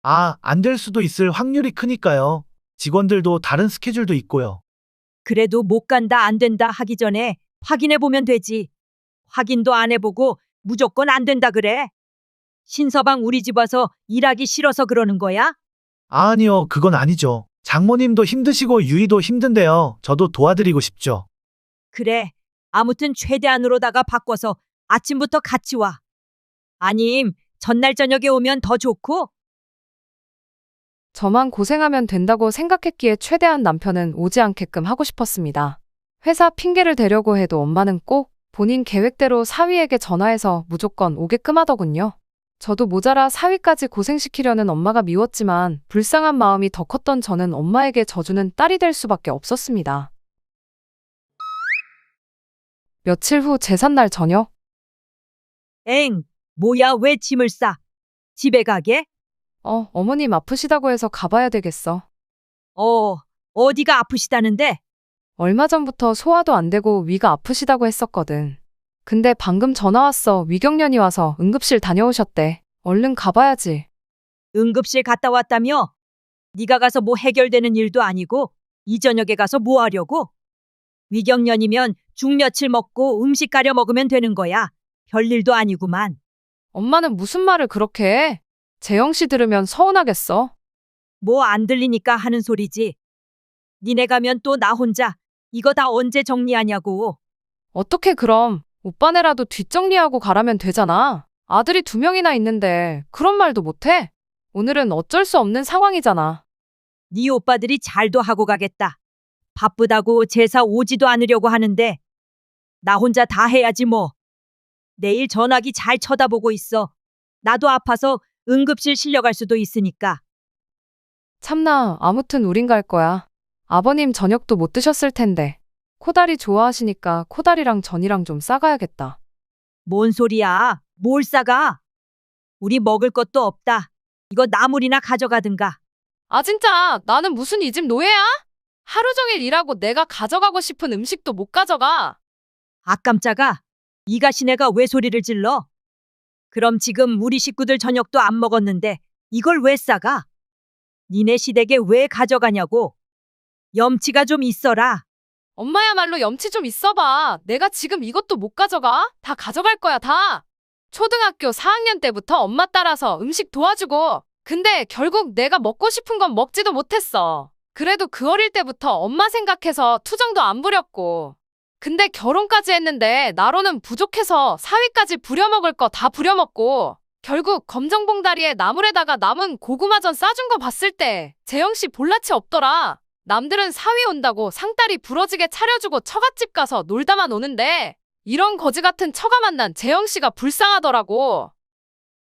아, 안 될 수도 있을 확률이 크니까요. 직원들도 다른 스케줄도 있고요. 그래도 못 간다 안 된다 하기 전에 확인해 보면 되지. 확인도 안 해보고 무조건 안 된다 그래. 신서방 우리 집 와서 일하기 싫어서 그러는 거야? 아니요, 그건 아니죠. 장모님도 힘드시고 유이도 힘든데요. 저도 도와드리고 싶죠. 그래. 아무튼 최대한으로다가 바꿔서 아침부터 같이 와. 아님, 전날 저녁에 오면 더 좋고. 저만 고생하면 된다고 생각했기에 최대한 남편은 오지 않게끔 하고 싶었습니다. 회사 핑계를 대려고 해도 엄마는 꼭 본인 계획대로 사위에게 전화해서 무조건 오게끔 하더군요. 저도 모자라 사위까지 고생시키려는 엄마가 미웠지만 불쌍한 마음이 더 컸던 저는 엄마에게 져주는 딸이 될 수밖에 없었습니다. 며칠 후 제삿날 저녁. 엥, 뭐야 왜 짐을 싸? 집에 가게? 어머님 아프시다고 해서 가봐야 되겠어. 어디가 아프시다는데? 얼마 전부터 소화도 안 되고 위가 아프시다고 했었거든. 근데 방금 전화 왔어. 위경련이 와서 응급실 다녀오셨대. 얼른 가봐야지. 응급실 갔다 왔다며? 네가 가서 뭐 해결되는 일도 아니고 이 저녁에 가서 뭐 하려고? 위경련이면 죽 며칠 먹고 음식 가려 먹으면 되는 거야. 별일도 아니구만. 엄마는 무슨 말을 그렇게 해? 재영 씨 들으면 서운하겠어. 뭐 안 들리니까 하는 소리지. 니네 가면 또 나 혼자 이거 다 언제 정리하냐고. 어떻게 그럼 오빠네라도 뒷정리하고 가라면 되잖아. 아들이 2명이나 있는데 그런 말도 못해? 오늘은 어쩔 수 없는 상황이잖아. 네 오빠들이 잘도 하고 가겠다. 바쁘다고 제사 오지도 않으려고 하는데 나 혼자 다 해야지 뭐. 내일 전화기 잘 쳐다보고 있어. 나도 아파서 응급실 실려갈 수도 있으니까. 참나, 아무튼 우린 갈 거야. 아버님 저녁도 못 드셨을 텐데. 코다리 좋아하시니까 코다리랑 전이랑 좀 싸가야겠다. 뭔 소리야? 뭘 싸가? 우리 먹을 것도 없다. 이거 나물이나 가져가든가. 아 진짜 나는 무슨 이 집 노예야? 하루 종일 일하고 내가 가져가고 싶은 음식도 못 가져가. 아 깜짝아. 이 가시네가 왜 소리를 질러? 그럼 지금 우리 식구들 저녁도 안 먹었는데 이걸 왜 싸가? 니네 시댁에 왜 가져가냐고. 염치가 좀 있어라. 엄마야말로 염치 좀 있어봐. 내가 지금 이것도 못 가져가? 다 가져갈 거야 다. 초등학교 4학년 때부터 엄마 따라서 음식 도와주고 근데 결국 내가 먹고 싶은 건 먹지도 못했어. 그래도 그 어릴 때부터 엄마 생각해서 투정도 안 부렸고 근데 결혼까지 했는데 나로는 부족해서 사위까지 부려먹을 거 다 부려먹고 결국 검정봉다리에 나물에다가 남은 고구마전 싸준 거 봤을 때 재영씨 볼라치 없더라. 남들은 사위 온다고 상다리 부러지게 차려주고 처갓집 가서 놀다만 오는데 이런 거지 같은 처가 만난 재영씨가 불쌍하더라고.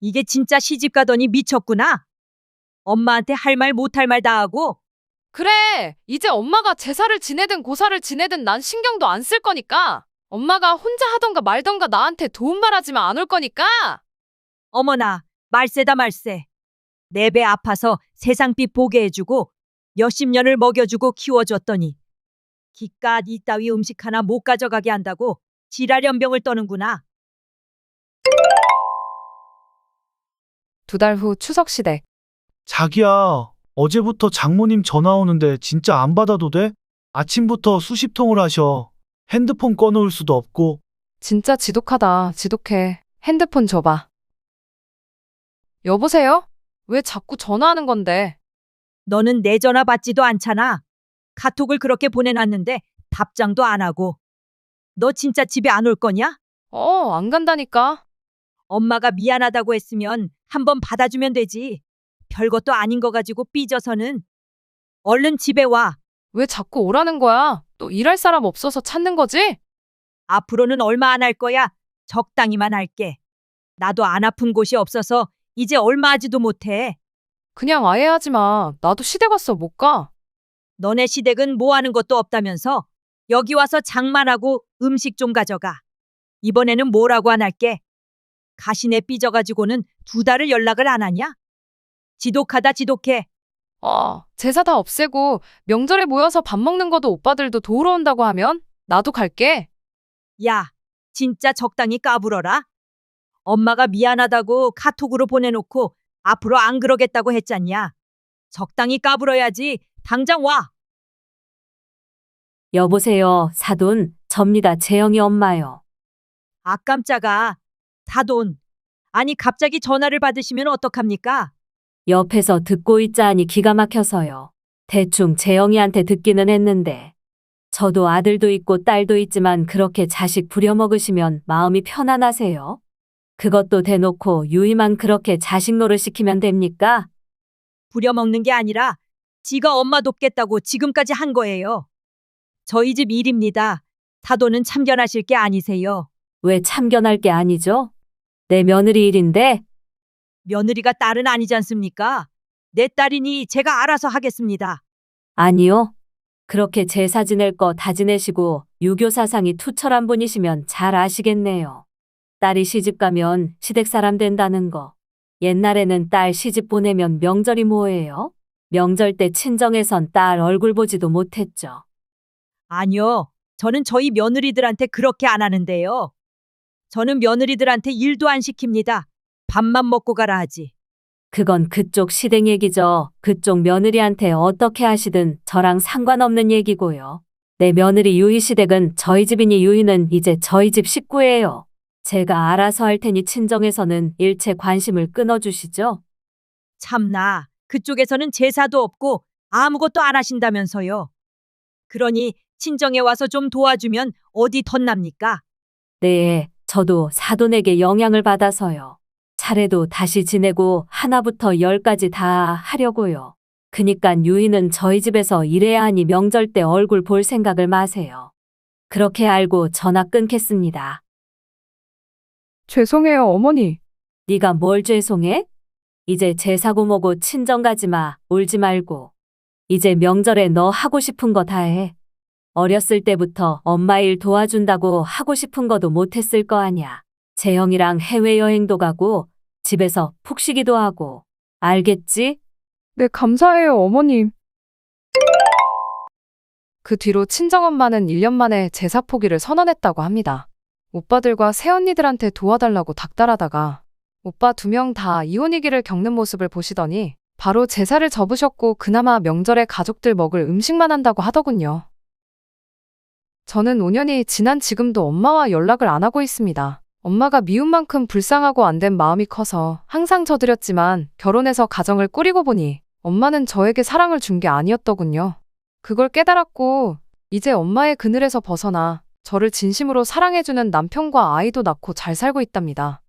이게 진짜 시집 가더니 미쳤구나. 엄마한테 할 말 못할 말 다 하고. 그래, 이제 엄마가 제사를 지내든 고사를 지내든 난 신경도 안 쓸 거니까 엄마가 혼자 하던가 말던가 나한테 도움 바라지만 안 올 거니까 어머나, 말세다 말세. 내 배 아파서 세상빛 보게 해주고 몇십 년을 먹여주고 키워줬더니 기깟 이따위 음식 하나 못 가져가게 한다고 지랄연병을 떠는구나. 2달 후 추석 시댁. 자기야, 어제부터 장모님 전화 오는데 진짜 안 받아도 돼? 아침부터 수십 통을 하셔. 핸드폰 꺼놓을 수도 없고. 진짜 지독하다. 지독해. 핸드폰 줘봐. 여보세요? 왜 자꾸 전화하는 건데? 너는 내 전화 받지도 않잖아. 카톡을 그렇게 보내놨는데 답장도 안 하고. 너 진짜 집에 안 올 거냐? 안 간다니까. 엄마가 미안하다고 했으면 한번 받아주면 되지. 별것도 아닌 거 가지고 삐져서는. 얼른 집에 와. 왜 자꾸 오라는 거야? 또 일할 사람 없어서 찾는 거지? 앞으로는 얼마 안 할 거야. 적당히만 할게. 나도 안 아픈 곳이 없어서 이제 얼마 하지도 못해. 그냥 아예 하지 마. 나도 시댁 왔어 못 가. 너네 시댁은 뭐 하는 것도 없다면서 여기 와서 장만하고 음식 좀 가져가. 이번에는 뭐라고 안 할게. 가시네 삐져가지고는 2달을 연락을 안 하냐? 지독하다 지독해. 제사 다 없애고 명절에 모여서 밥 먹는 것도 오빠들도 도우러 온다고 하면 나도 갈게. 야, 진짜 적당히 까불어라. 엄마가 미안하다고 카톡으로 보내놓고 앞으로 안 그러겠다고 했잖냐. 적당히 까불어야지. 당장 와. 여보세요, 사돈. 접니다. 재영이 엄마요. 아 깜짝아. 사돈. 아니 갑자기 전화를 받으시면 어떡합니까? 옆에서 듣고 있자니 기가 막혀서요. 대충 재영이한테 듣기는 했는데. 저도 아들도 있고 딸도 있지만 그렇게 자식 부려먹으시면 마음이 편안하세요? 그것도 대놓고 유이만 그렇게 자식 노릇 시키면 됩니까? 부려먹는 게 아니라 지가 엄마 돕겠다고 지금까지 한 거예요. 저희 집 일입니다. 사돈은 참견하실 게 아니세요. 왜 참견할 게 아니죠? 내 며느리 일인데. 며느리가 딸은 아니지 않습니까? 내 딸이니 제가 알아서 하겠습니다. 아니요. 그렇게 제사 지낼 거 다 지내시고 유교 사상이 투철한 분이시면 잘 아시겠네요. 딸이 시집 가면 시댁 사람 된다는 거. 옛날에는 딸 시집 보내면 명절이 뭐예요? 명절 때 친정에선 딸 얼굴 보지도 못했죠. 아니요. 저는 저희 며느리들한테 그렇게 안 하는데요. 저는 며느리들한테 일도 안 시킵니다. 밥만 먹고 가라 하지. 그건 그쪽 시댁 얘기죠. 그쪽 며느리한테 어떻게 하시든 저랑 상관없는 얘기고요. 내 며느리 유희 시댁은 저희 집이니 유희는 이제 저희 집 식구예요. 제가 알아서 할 테니 친정에서는 일체 관심을 끊어주시죠. 참나. 그쪽에서는 제사도 없고 아무것도 안 하신다면서요. 그러니 친정에 와서 좀 도와주면 어디 덧납니까? 네, 저도 사돈에게 영향을 받아서요. 차례도 다시 지내고 하나부터 10까지 다 하려고요. 그니깐 유희는 저희 집에서 일해야 하니 명절 때 얼굴 볼 생각을 마세요. 그렇게 알고 전화 끊겠습니다. 죄송해요, 어머니. 네가 뭘 죄송해? 이제 제사고 뭐고 친정 가지 마. 울지 말고. 이제 명절에 너 하고 싶은 거 다 해. 어렸을 때부터 엄마 일 도와준다고 하고 싶은 거도 못했을 거 아냐. 재영이랑 해외여행도 가고 집에서 푹 쉬기도 하고. 알겠지? 네, 감사해요, 어머님. 그 뒤로 친정엄마는 1년 만에 제사 포기를 선언했다고 합니다. 오빠들과 새언니들한테 도와달라고 닥달하다가 오빠 2명 다 이혼위기를 겪는 모습을 보시더니 바로 제사를 접으셨고 그나마 명절에 가족들 먹을 음식만 한다고 하더군요. 저는 5년이 지난 지금도 엄마와 연락을 안 하고 있습니다. 엄마가 미운 만큼 불쌍하고 안 된 마음이 커서 항상 저드렸지만 결혼해서 가정을 꾸리고 보니 엄마는 저에게 사랑을 준 게 아니었더군요. 그걸 깨달았고 이제 엄마의 그늘에서 벗어나 저를 진심으로 사랑해주는 남편과 아이도 낳고 잘 살고 있답니다.